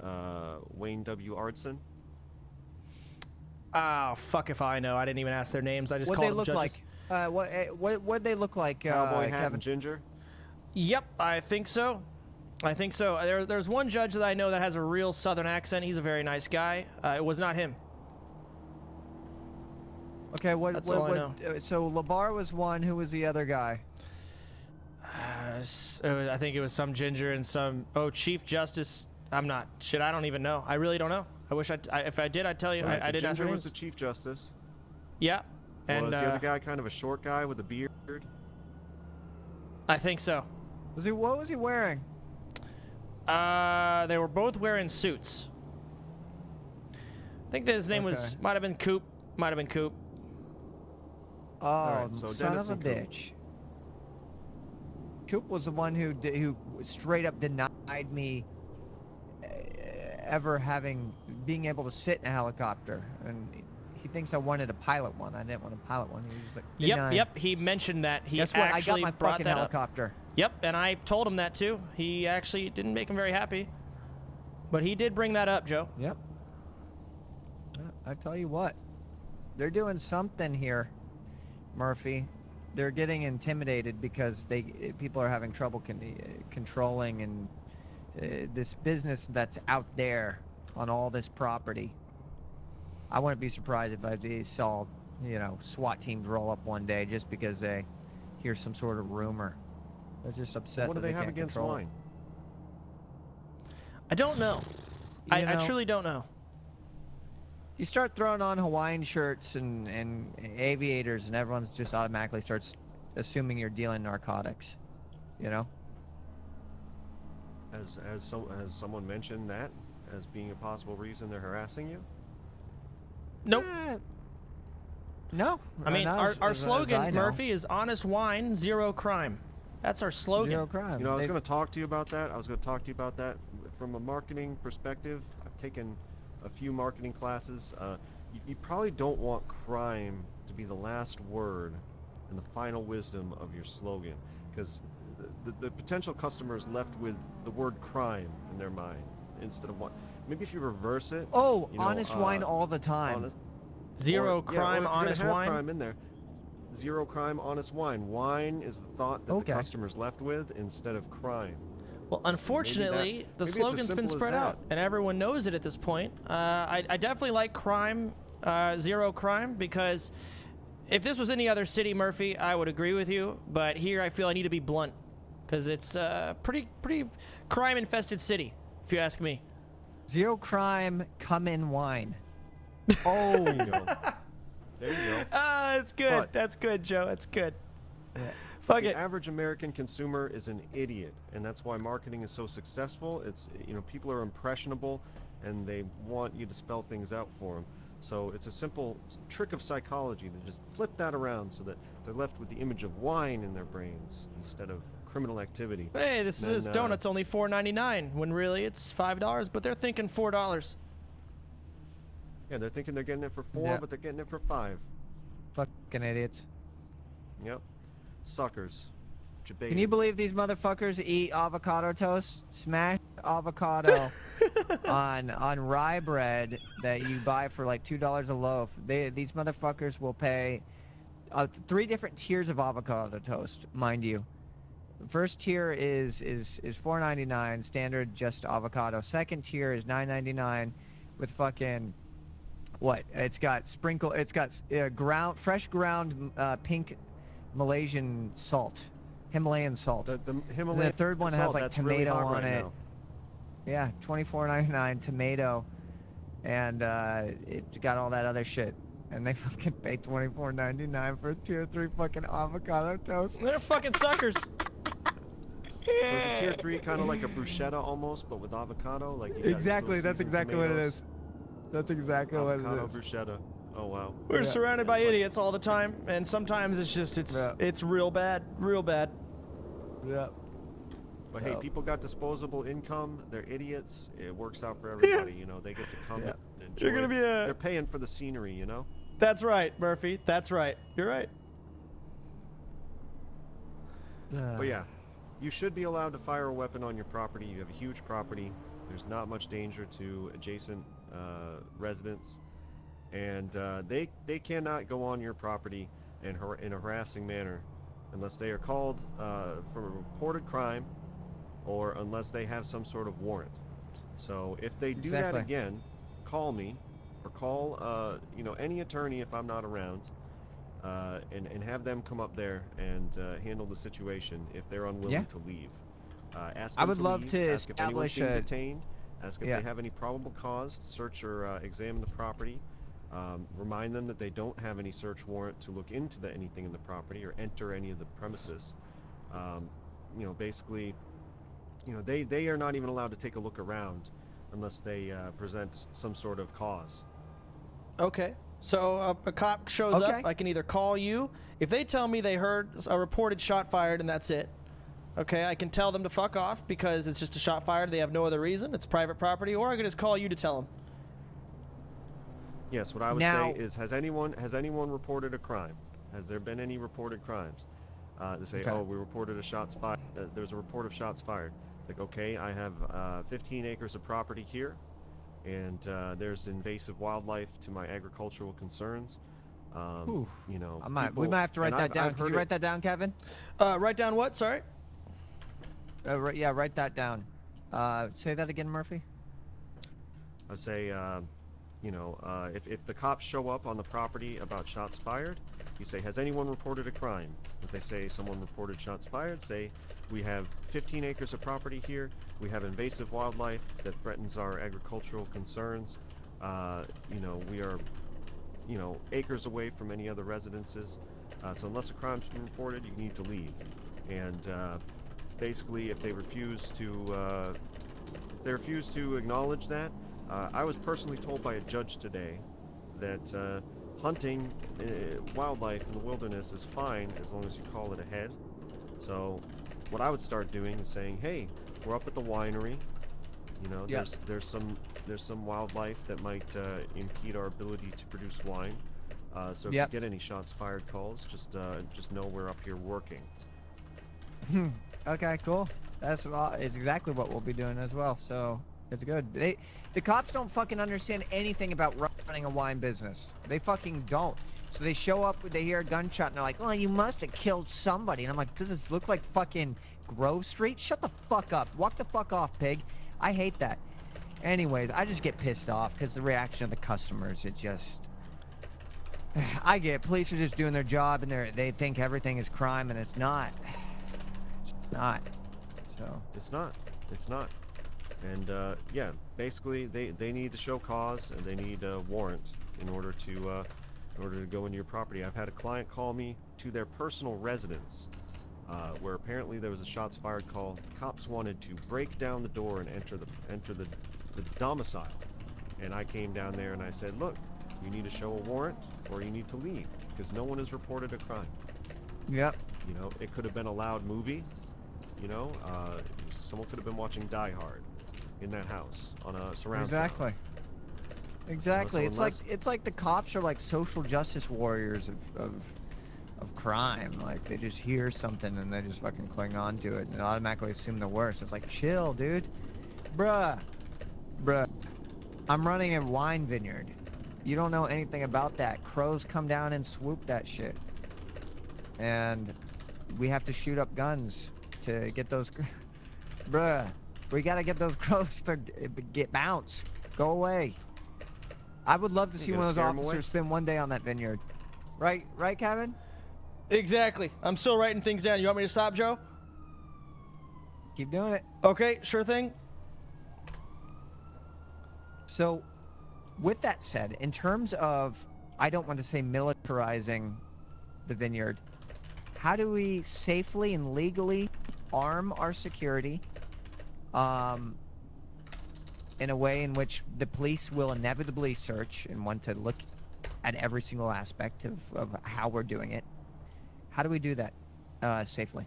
Wayne W. Ardson. Oh, fuck if I know. I didn't even ask their names. I just What'd called they them look judges. like? What'd they look like, Cowboy hat Kevin? and ginger? Yep, I think so. There's one judge that I know that has a real southern accent. He's a very nice guy. It was not him. Okay, That's all I know. So Labar was one. Who was the other guy? I think it was some ginger and some... Oh, Chief Justice I'm not. Shit, I don't even know. I really don't know. I wish if I did, I'd tell you. Right, I didn't ask her Ginger names. was the Chief Justice. Yeah. And was the other guy kind of a short guy with a beard? I think so. What was he wearing? They were both wearing suits. I think that his name was might have been Coop. Might have been Coop. Oh, Alright, so son Dennis of a and Coop. bitch. Coop was the one who straight up denied me ever being able to sit in a helicopter, and he thinks I wanted to pilot one. I didn't want to pilot one. He was just like, denied. Yep. He mentioned that. He Guess what? I actually got my brought fucking that helicopter. up. Yep, and I told him that too. He actually didn't make him very happy, but he did bring that up, Joe. Yep. I tell you what, they're doing something here, Murphy. They're getting intimidated because people are having trouble controlling and this business that's out there on all this property. I wouldn't be surprised if I saw, SWAT teams roll up one day just because they hear some sort of rumor. They're just upset. What do that they have can't against control it. wine? I don't know. I truly don't know. You start throwing on Hawaiian shirts and aviators, and everyone just automatically starts assuming you're dealing narcotics. Has someone mentioned that as being a possible reason they're harassing you? Nope. No. I mean, not our as I slogan, know. Murphy, is honest wine, zero crime. That's our slogan. Zero crime. You know, I was going to talk to you about that. From a marketing perspective. I've taken a few marketing classes. You probably don't want crime to be the last word and the final wisdom of your slogan, because the potential customer is left with the word crime in their mind instead of what. Maybe if you reverse it. Oh, you know, honest wine all the time. Zero crime, honest wine. Crime in there. Zero crime, honest wine. Wine is the thought that the customer's left with instead of crime. Well, unfortunately, the slogan's been spread out, and everyone knows it at this point. I definitely like crime, zero crime, because if this was any other city, Murphy, I would agree with you. But here, I feel I need to be blunt, because it's a pretty crime-infested city, if you ask me. Zero crime, come in wine. Oh. There you go. There you go. Ah, that's good. But that's good, Joe. That's good. Yeah. Fuck the it. average American consumer is an idiot, and that's why marketing is so successful. It's, people are impressionable, and they want you to spell things out for them. So it's a simple trick of psychology to just flip that around so that they're left with the image of wine in their brains instead of criminal activity. Hey, this donut's only $4.99 when really it's $5, but they're thinking $4. Yeah, they're thinking they're getting it for $4, but they're getting it for $5. Fucking idiots. Yep. Suckers. Can you believe these motherfuckers eat avocado toast? Smashed avocado on rye bread that you buy for like $2 a loaf. These motherfuckers will pay 3 different tiers of avocado toast, mind you. First tier is $4.99 standard just avocado. Second tier is $9.99 with fucking it's got fresh ground pink Malaysian salt, Himalayan salt. The Himalayan and the third one has salt, like that's tomato really hot on right it. now. Yeah, $24.99 tomato, and it got all that other shit. And they fucking pay $24.99 for a tier 3 fucking avocado toast. They're fucking suckers. So is a tier 3 kind of like a bruschetta almost, but with avocado? Like exactly, that's exactly what it is. That's exactly what it is. Avocado bruschetta. Oh wow. We're surrounded by idiots all the time, and sometimes it's real bad, real bad. Yeah. But hey, people got disposable income. They're idiots. It works out for everybody. They get to come and enjoy. You're gonna be They're paying for the scenery. That's right, Murphy. That's right. You're right. But yeah, you should be allowed to fire a weapon on your property. You have a huge property. There's not much danger to adjacent residents, and they cannot go on your property in a harassing manner unless they are called for a reported crime or unless they have some sort of warrant. So if they do that again, call me or call any attorney if I'm not around, and have them come up there and handle the situation if they're unwilling to leave. Ask them I would love leave, to ask if anyone's establish being a detained, Ask if Yeah. they have any probable cause to search or examine the property. Remind them that they don't have any search warrant to look into anything in the property or enter any of the premises. You know, basically, you know, they are not even allowed to take a look around unless they present some sort of cause. Okay. So a cop shows Okay. up. I can either call you. If they tell me they heard a reported shot fired and that's it, okay, I can tell them to fuck off because it's just a shot fired. They have no other reason. It's private property. Or I can just call you to tell them. Yes, what I would Now- say is, has anyone reported a crime? Has there been any reported crimes? They say, Okay. oh, we reported a shots fired. There's a report of shots fired. It's like, okay, I have 15 acres of property here, and there's invasive wildlife to my agricultural concerns. Oof. You know, We might have to write and that I've down. Can heard you write that down, Kevin? Write down what? Sorry? Yeah, write that down. Say that again, Murphy. I say, you know, if the cops show up on the property about shots fired, you say, has anyone reported a crime? If they say someone reported shots fired, say, we have 15 acres of property here. We have invasive wildlife that threatens our agricultural concerns. You know, we are, you know, acres away from any other residences. So unless a crime's been reported, you need to leave. And basically, if they refuse to acknowledge that, I was personally told by a judge today that hunting wildlife in the wilderness is fine as long as you call it ahead. So what I would start doing is saying, hey, we're up at the winery. You know, Yeah. there's some wildlife that might impede our ability to produce wine. So if Yep. you get any shots fired calls, just know we're up here working. Okay, cool. That's it's exactly what we'll be doing as well. So it's good. The cops don't fucking understand anything about running a wine business. They fucking don't. So they show up, they hear a gunshot, and they're like, "Oh, you must have killed somebody." And I'm like, "Does this look like fucking Grove Street? Shut the fuck up. Walk the fuck off, pig." I hate that. Anyways, I just get pissed off because the reaction of the customers, it just. I get it. Police are just doing their job, and they think everything is crime, and it's not. It's not. So. It's not. And yeah, basically they need to show cause and they need a warrant in order to go into your property. I've had a client call me to their personal residence, where apparently there was a shots fired call. Cops wanted to break down the door and enter the domicile, and I came down there and I said, look, you need to show a warrant or you need to leave because no one has reported a crime. Yep. You know, it could have been a loud movie. You know, someone could have been watching Die Hard in that house on a surround sound. Exactly. You know, so It's like the cops are like social justice warriors of crime. Like they just hear something and they just fucking cling on to it and automatically assume the worst. It's like, chill, dude. Bruh. I'm running a wine vineyard. You don't know anything about that. Crows come down and swoop that shit. And we have to shoot up guns to get those. Bruh. We gotta get those crows to get bounce. Go away. I would love to see one of those officers spend one day on that vineyard. Right, Kevin? Exactly. I'm still writing things down. You want me to stop, Joe? Keep doing it. Okay, sure thing. So, with that said, in terms of, I don't want to say militarizing the vineyard, how do we safely and legally arm our security in a way in which the police will inevitably search and want to look at every single aspect of how we're doing it? How do we do that safely?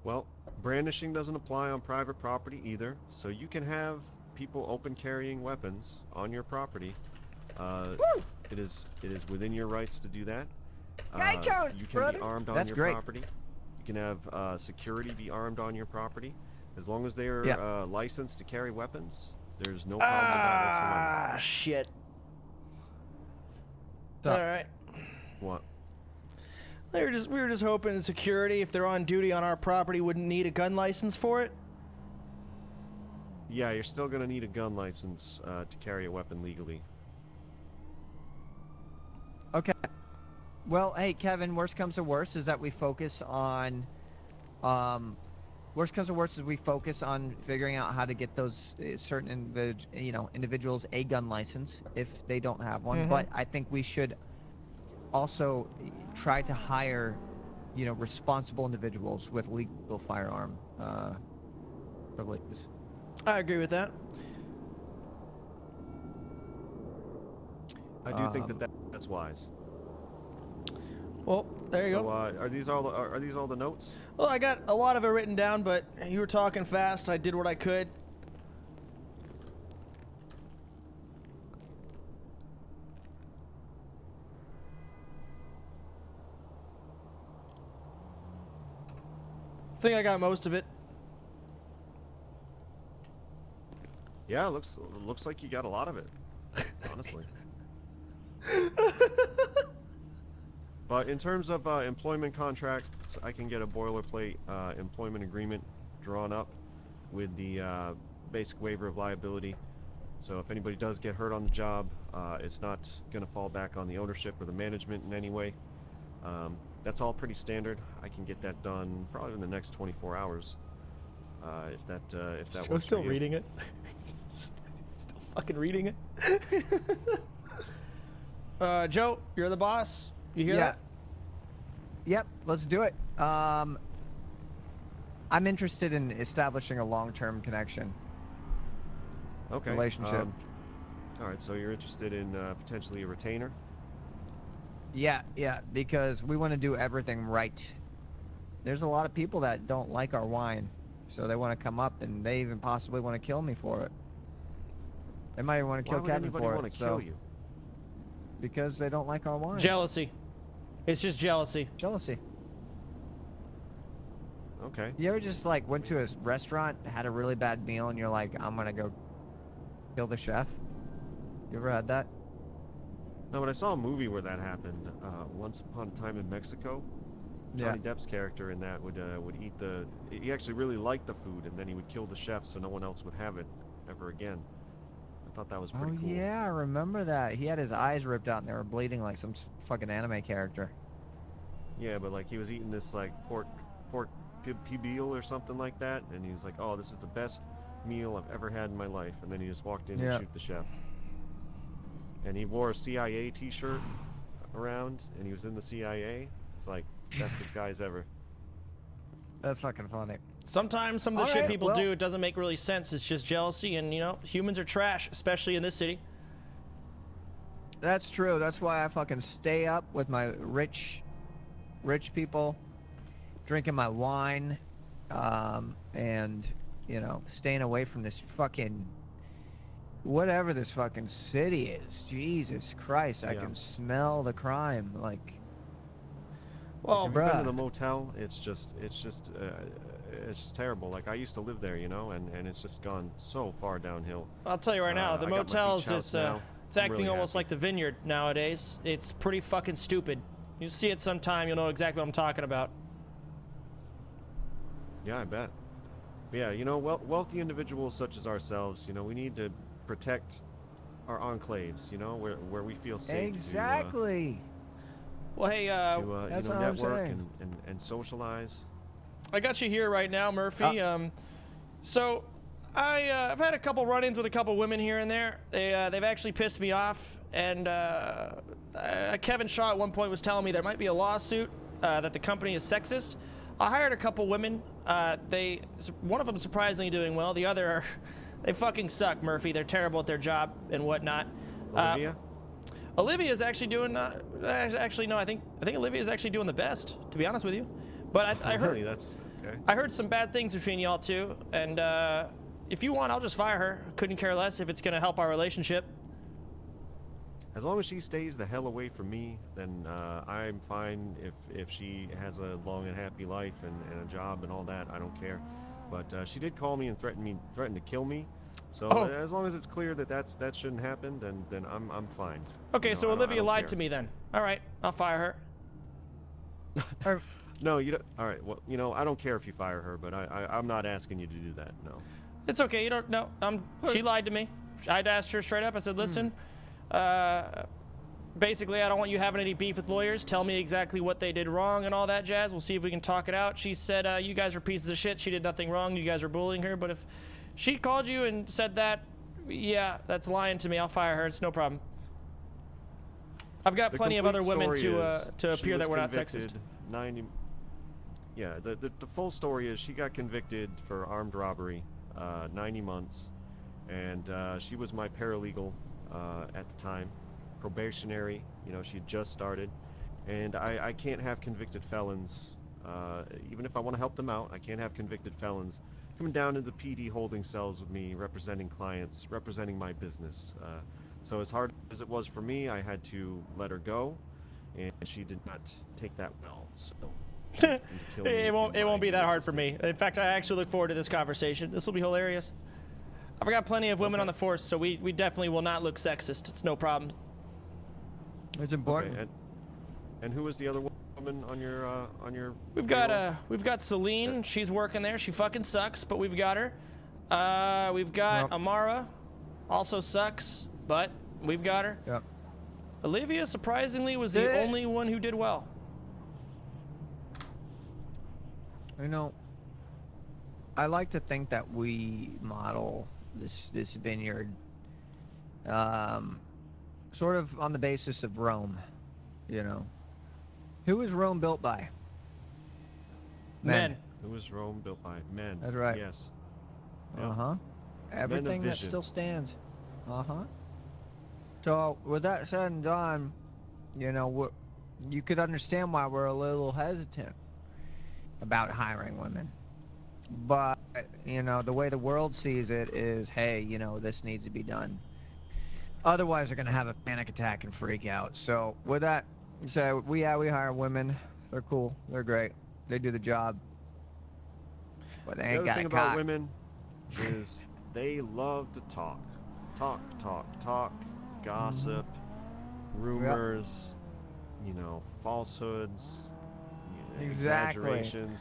Well, brandishing doesn't apply on private property either, so you can have people open carrying weapons on your property. It is within your rights to do that. You can be armed on your property. You can have security be armed on your property. As long as they are licensed to carry weapons, there's no problem with that whatsoever. Shit. So, all right. What? We were just hoping security, if they're on duty on our property, wouldn't need a gun license for it. Yeah, you're still gonna need a gun license to carry a weapon legally. Okay. Well, hey, Kevin, worst comes to worst is that we focus on worst comes to worst is we focus on figuring out how to get those certain individuals a gun license if they don't have one. Mhm. But I think we should also try to hire, responsible individuals with legal firearm privileges. I agree with that. I do think that's wise. Well, there you So, go. are these all the notes? Well, I got a lot of it written down, but you were talking fast. I did what I could. I think I got most of it. Yeah, looks like you got a lot of it. Honestly. But in terms of employment contracts, I can get a boilerplate employment agreement drawn up with the basic waiver of liability. So if anybody does get hurt on the job, it's not going to fall back on the ownership or the management in any way. That's all pretty standard. I can get that done probably in the next 24 hours. If that Joe's works still for you. reading it. Still fucking reading it. Joe, you're the boss. You hear that? Yep, let's do it. I'm interested in establishing a long-term connection. Okay. Relationship. All right, so you're interested in potentially a retainer? Yeah, because we want to do everything right. There's a lot of people that don't like our wine, so they want to come up and they even possibly want to kill me for it. They might even want to kill Kevin anybody for want it. to kill you? Because they don't like our wine. Jealousy. It's just jealousy. Jealousy. Okay. You ever just like went to a restaurant, had a really bad meal, and you're like, I'm gonna go kill the chef? You ever had that? No, but I saw a movie where that happened. Once Upon a Time in Mexico. Johnny Depp's character in that would eat the. He actually really liked the food, and then he would kill the chef so no one else would have it ever again. I thought that was pretty cool. Yeah, I remember that. He had his eyes ripped out and they were bleeding like some fucking anime character. Yeah, but like he was eating this like pork pibile or something like that, and he was like, "Oh, this is the best meal I've ever had in my life," and then he just walked in and shoot the chef. And he wore a CIA T-shirt around, and he was in the CIA. It's like best disguise ever. That's fucking funny. Sometimes some of the All shit right, people well- do, it doesn't make really sense. It's just jealousy, and humans are trash, especially in this city. That's true. That's why I fucking stay up with my rich people, drinking my wine, and staying away from this fucking whatever this fucking city is. Jesus Christ, I can smell the crime. Like, well, if you've been to the motel, it's just terrible. Like I used to live there, and it's just gone so far downhill. I'll tell you right now, the I got my motels, beach house now. it's I'm acting really almost happy. like the Vineyard nowadays. It's pretty fucking stupid. You see it sometime, you'll know exactly what I'm talking about. Yeah, I bet. Yeah, wealthy individuals such as ourselves, we need to protect our enclaves, where we feel safe. exactly. Well, hey, That's what I'm network saying. and socialize. I got you here right now, Murphy. So I've had a couple run-ins with a couple women here and there. They've actually pissed me off. And Kevin Shaw at one point was telling me there might be a lawsuit that the company is sexist. I hired a couple women. One of them surprisingly doing well. The other, they fucking suck, Murphy. They're terrible at their job and whatnot. Olivia? Olivia's actually doing. Actually, no. I think Olivia's actually doing the best, to be honest with you. But I heard. Really, that's okay. I heard some bad things between y'all two, and if you want, I'll just fire her. Couldn't care less if it's gonna help our relationship. As long as she stays the hell away from me, then I'm fine. If she has a long and happy life and a job and all that, I don't care. But she did call me and threaten to kill me. So as long as it's clear that shouldn't happen, then I'm fine. Okay, so Olivia I don't lied care. to me then. All right, I'll fire her. No, you don't. All right. Well, I don't care if you fire her, but I'm not asking you to do that. No. It's okay. You don't know. She lied to me. I'd asked her straight up. I said, listen, basically, I don't want you having any beef with lawyers. Tell me exactly what they did wrong and all that jazz. We'll see if we can talk it out. She said, you guys are pieces of shit. She did nothing wrong. You guys are bullying her. But if she called you and said that, yeah, that's lying to me. I'll fire her. It's no problem. I've got plenty of other women to appear that we're not sexist. 90. Yeah, the full story is she got convicted for armed robbery, 90 months, and she was my paralegal at the time, probationary. You know, she had just started, and I can't have convicted felons, even if I want to help them out. I can't have convicted felons coming down into PD holding cells with me, representing clients, representing my business. So as hard as it was for me, I had to let her go, and she did not take that well. So it won't be that hard for me. In fact, I actually look forward to this conversation. This will be hilarious. I've got plenty of women on the force, so we definitely will not look sexist. It's no problem. It's important. Okay, and who was the other woman on your? We've got Celine. She's working there. She fucking sucks, but we've got her. We've got Amara. Also sucks, but we've got her. Yep. Olivia, surprisingly, was the only one who did well. You know, I like to think that we model this vineyard sort of on the basis of Rome. You know, who was Rome built by? Men. Who was Rome built by? Men. That's right. Yes. Everything that still stands. So with that said and done, you know, you could understand why we're a little hesitant about hiring women. But, you know, the way the world sees it is, hey, you know, this needs to be done. Otherwise, they're going to have a panic attack and freak out. So with that, so we hire women. They're cool. They're great. They do the job. But they ain't got a thing about women is they love to talk. Talk. Gossip. Rumors. You know, falsehoods. Exaggerations,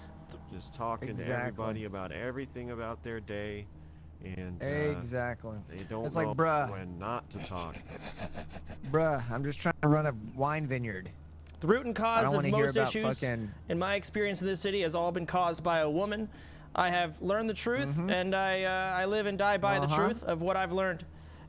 just talking to everybody about everything about their day, and they don't it's know like, bruh, when not to talk. Bruh, I'm just trying to run a wine vineyard. The root and cause of most issues, in my experience in this city, has all been caused by a woman. I have learned the truth, and I live and die by the truth of what I've learned.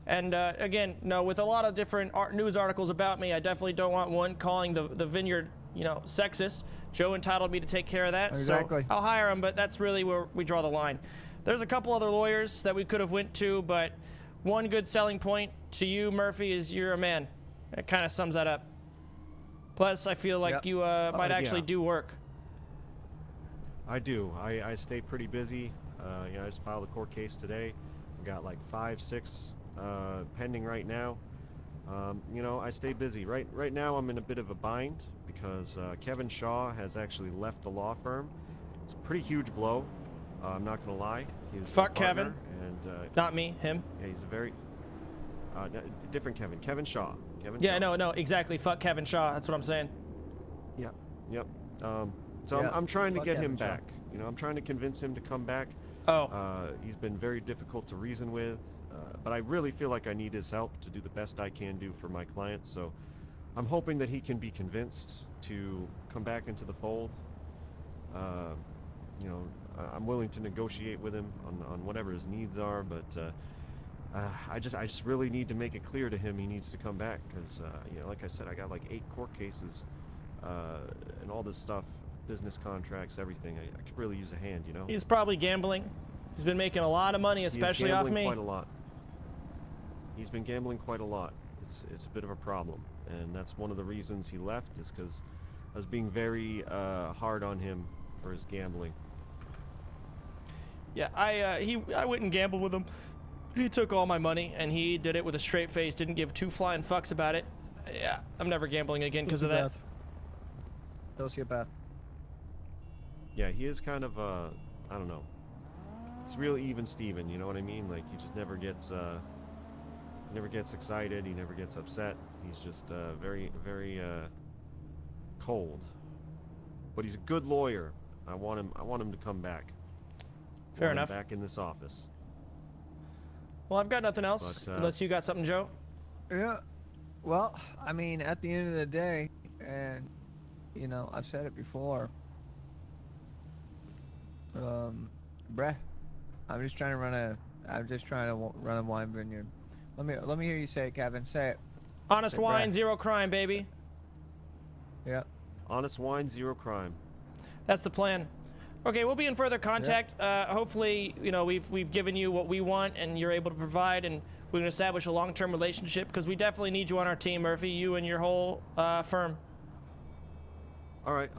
And again, no, with a lot of different news articles about me, I definitely don't want one calling the vineyard, you know, sexist. Joe entitled me to take care of that, so I'll hire him, but that's really where we draw the line. There's a couple other lawyers that we could have went to, but one good selling point to you, Murphy, is you're a man. It kind of sums that up. Plus, I feel like you might actually do work. I do. I stay pretty busy. You know, I just filed a court case today. I got like 5, 6 pending right now. You know, I stay busy. Right now, I'm in a bit of a bind because Kevin Shaw has actually left the law firm. It's a pretty huge blow. I'm not gonna lie. Fuck Kevin. And not me. Him. Yeah, he's a very different Kevin. Kevin Shaw. Yeah, no, exactly. Fuck Kevin Shaw. That's what I'm saying. Yep. So I'm trying to get him back. You know, I'm trying to convince him to come back. He's been very difficult to reason with. But I really feel like I need his help to do the best I can do for my clients. So I'm hoping that he can be convinced to come back into the fold. You know, I'm willing to negotiate with him on whatever his needs are, but I just really need to make it clear to him he needs to come back because, you know, like I said, I got like 8 court cases and all this stuff, business contracts, everything. I could really use a hand, you know? He's probably gambling. He's been making a lot of money, especially off me. Quite a lot. He's been gambling quite a lot. It's a bit of a problem, and that's one of the reasons he left is because I was being very hard on him for his gambling. Yeah, I wouldn't gamble with him. He took all my money, and he did it with a straight face, didn't give 2 flying fucks about it. Yeah, I'm never gambling again because of that. Sociopath. Yeah, he is kind of, I don't know. He's real even Steven, you know what I mean? Like, he just never gets excited, he never gets upset. He's just very, very cold. But he's a good lawyer. I want him to come back. Fair enough. Back in this office. Well, I've got nothing else, unless you got something, Joe. Yeah. Well, I mean, at the end of the day, and you know, I've said it before. Bruh, I'm just trying to run a wine vineyard. Let me hear you say it, Kevin. Say it. Honest Say wine, bruh. zero crime, baby. Yep. Honest wine, zero crime. That's the plan. Okay, we'll be in further contact. Hopefully, you know, we've given you what we want, and you're able to provide, and we can establish a long-term relationship because we definitely need you on our team, Murphy. You and your whole firm. All right.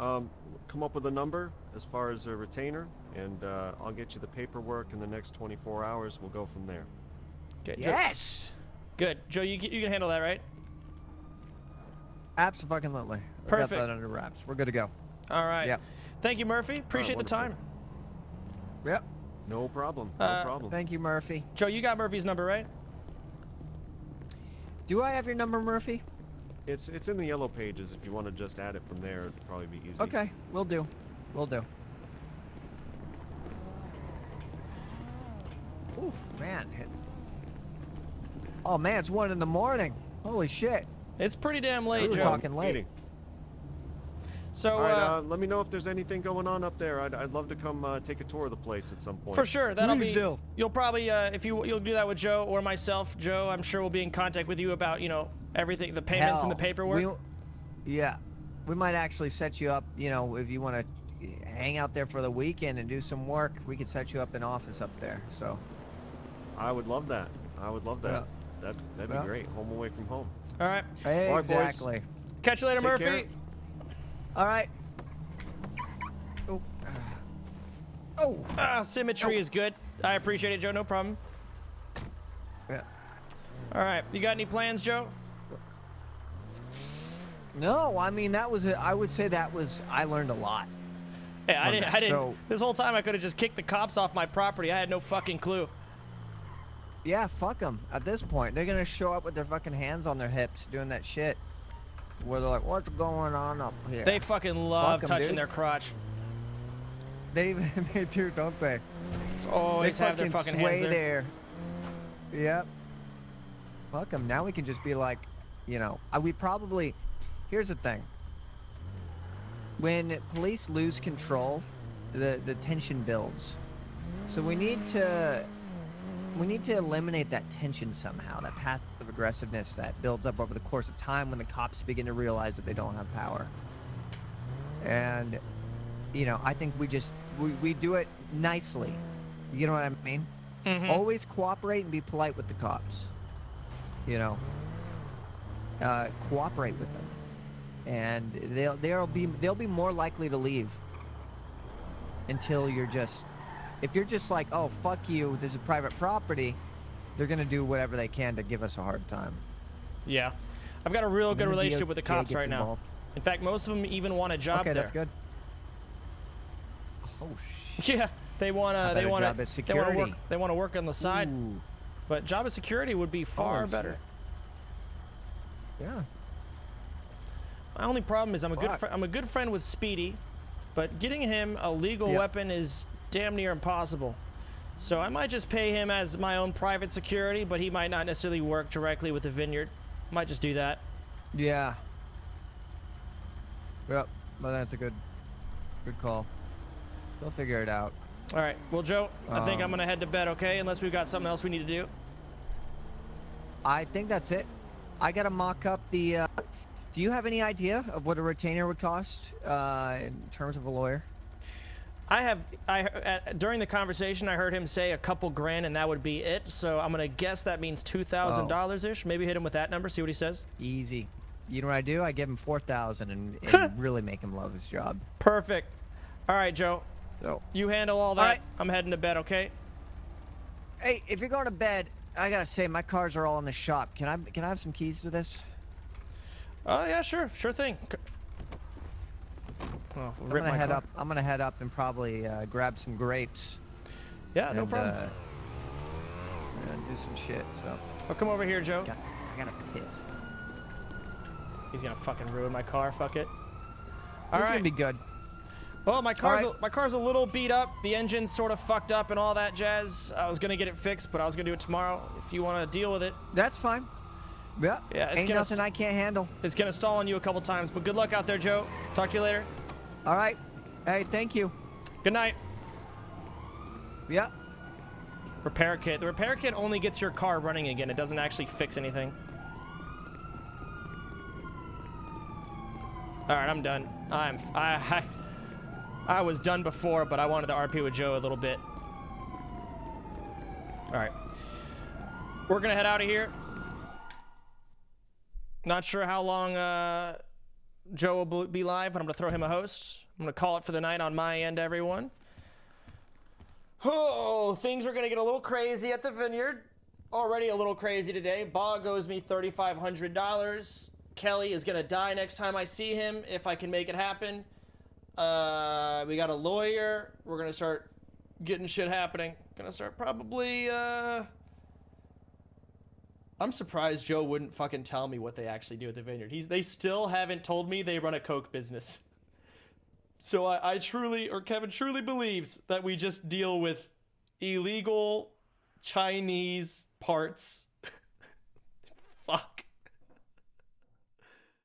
Come up with a number as far as a retainer, and I'll get you the paperwork in the next 24 hours. We'll go from there. Okay. Yes. Good, Joe. You can handle that, right? Absolutely. Perfect. We got that under wraps. We're good to go. All right. Yep. Thank you, Murphy. Appreciate the time. Yep. No problem. No problem. Thank you, Murphy. Joe, you got Murphy's number, right? Do I have your number, Murphy? It's in the yellow pages. If you want to just add it from there, it'd probably be easy. Okay, will do. Will do. Oof, man. Oh man, it's 1 in the morning. Holy shit. It's pretty damn late, We're Joe. talking late. So, all right, let me know if there's anything going on up there. I'd love to come take a tour of the place at some point. For sure, that'll Please be. do. You'll probably, if you'll do that with Joe or myself, Joe. I'm sure we'll be in contact with you about, you know, everything, the payments and the Hell, paperwork. Yeah, we might actually set you up. You know, if you want to hang out there for the weekend and do some work, we could set you up an office up there. So. I would love that. I would love that. Yeah. That'd be Yeah. great. Home away from home. All right. Hey, All right, boys. exactly. Catch you later, Take Murphy. care. All right. Symmetry is good. I appreciate it, Joe. No problem. Yeah. All right. You got any plans, Joe? No, I mean I would say I learned a lot. Hey, I didn't. So, This whole time I could have just kicked the cops off my property. I had no fucking clue. yeah, fuck them. At this point, they're gonna show up with their fucking hands on their hips, doing that shit. Where they're like, "What's going on up here?" They fucking love Fuck 'em, touching dude. their crotch. They do, don't they? Just always They have their fucking hands sway there. Yep. Fuck them. Now we can just be like, you know, we probably. Here's the thing. When police lose control, the tension builds. So we need to eliminate that tension somehow, that path of aggressiveness that builds up over the course of time when the cops begin to realize that they don't have power. And, you know, I think we do it nicely. You know what I mean? Mhm. Always cooperate and be polite with the cops. You know, cooperate with them, and they'll be more likely to leave. Until if you're just like, oh fuck you, this is private property, they're gonna do whatever they can to give us a hard time. Yeah. I've got a real And good then the relationship with the DOJ cops gets right now. involved. In fact, most of them even want a job Okay, there. that's good. Oh shit. Yeah, they want How to. about They a want job at security? They want to work on the side. Ooh. But job of security would be far Oh, better. shit. Yeah. My only problem is I'm Fuck. a good friend with Speedy, but getting him a legal Yep. weapon is damn near impossible. So I might just pay him as my own private security, but he might not necessarily work directly with the vineyard. Might just do that. Yeah. Yep. Well, that's a good call. They'll figure it out. All right. Well, Joe, I think I'm Um, gonna head to bed. Okay, unless we've got something else we need to do. I think that's it. I gotta mock up the. Do you have any idea of what a retainer would cost in terms of a lawyer? During the conversation, I heard him say a couple grand, and that would be it. So I'm gonna guess that means $2,000 ish. Maybe hit him with that number. See what he says. Easy. You know what I do? I give him 4,000 and really make him love his job. Perfect. All right, Joe. So. You handle all that. right. I'm heading to bed. Okay. Hey, if you're going to bed, I gotta say my cars are all in the shop. Can I have some keys to this? Oh yeah, sure thing. Oh, I'm gonna head up and probably grab some grapes. Yeah, no problem. And do some shit. So. I'll come over here, Joe. I gotta piss. He's gonna fucking ruin my car. Fuck it. This All is right. gonna be good. Well, my car's All right. my car's a little beat up. The engine's sort of fucked up and all that jazz. I was gonna get it fixed, but I was gonna do it tomorrow. If you want to deal with it. That's fine. Yeah. Yeah, it's Ain't gonna nothing I can't handle. It's gonna stall on you a couple times, but good luck out there, Joe. Talk to you later. All right. Hey, thank you. Good night. Yeah. Repair kit. The repair kit only gets your car running again. It doesn't actually fix anything. All right, I'm done. I was done before, but I wanted to RP with Joe a little bit. All right. We're gonna head out of here. Not sure how long Joe will be live, but I'm gonna throw him a host. I'm gonna call it for the night on my end, everyone. Oh, things are gonna get a little crazy at the vineyard. Already a little crazy today. Bog owes me $3,500. Kelly is gonna die next time I see him if I can make it happen. We got a lawyer. We're gonna start getting shit happening. Gonna start probably I'm surprised Joe wouldn't fucking tell me what they actually do at the vineyard. They still haven't told me they run a coke business. So I truly, or Kevin truly believes that we just deal with illegal Chinese parts. Fuck.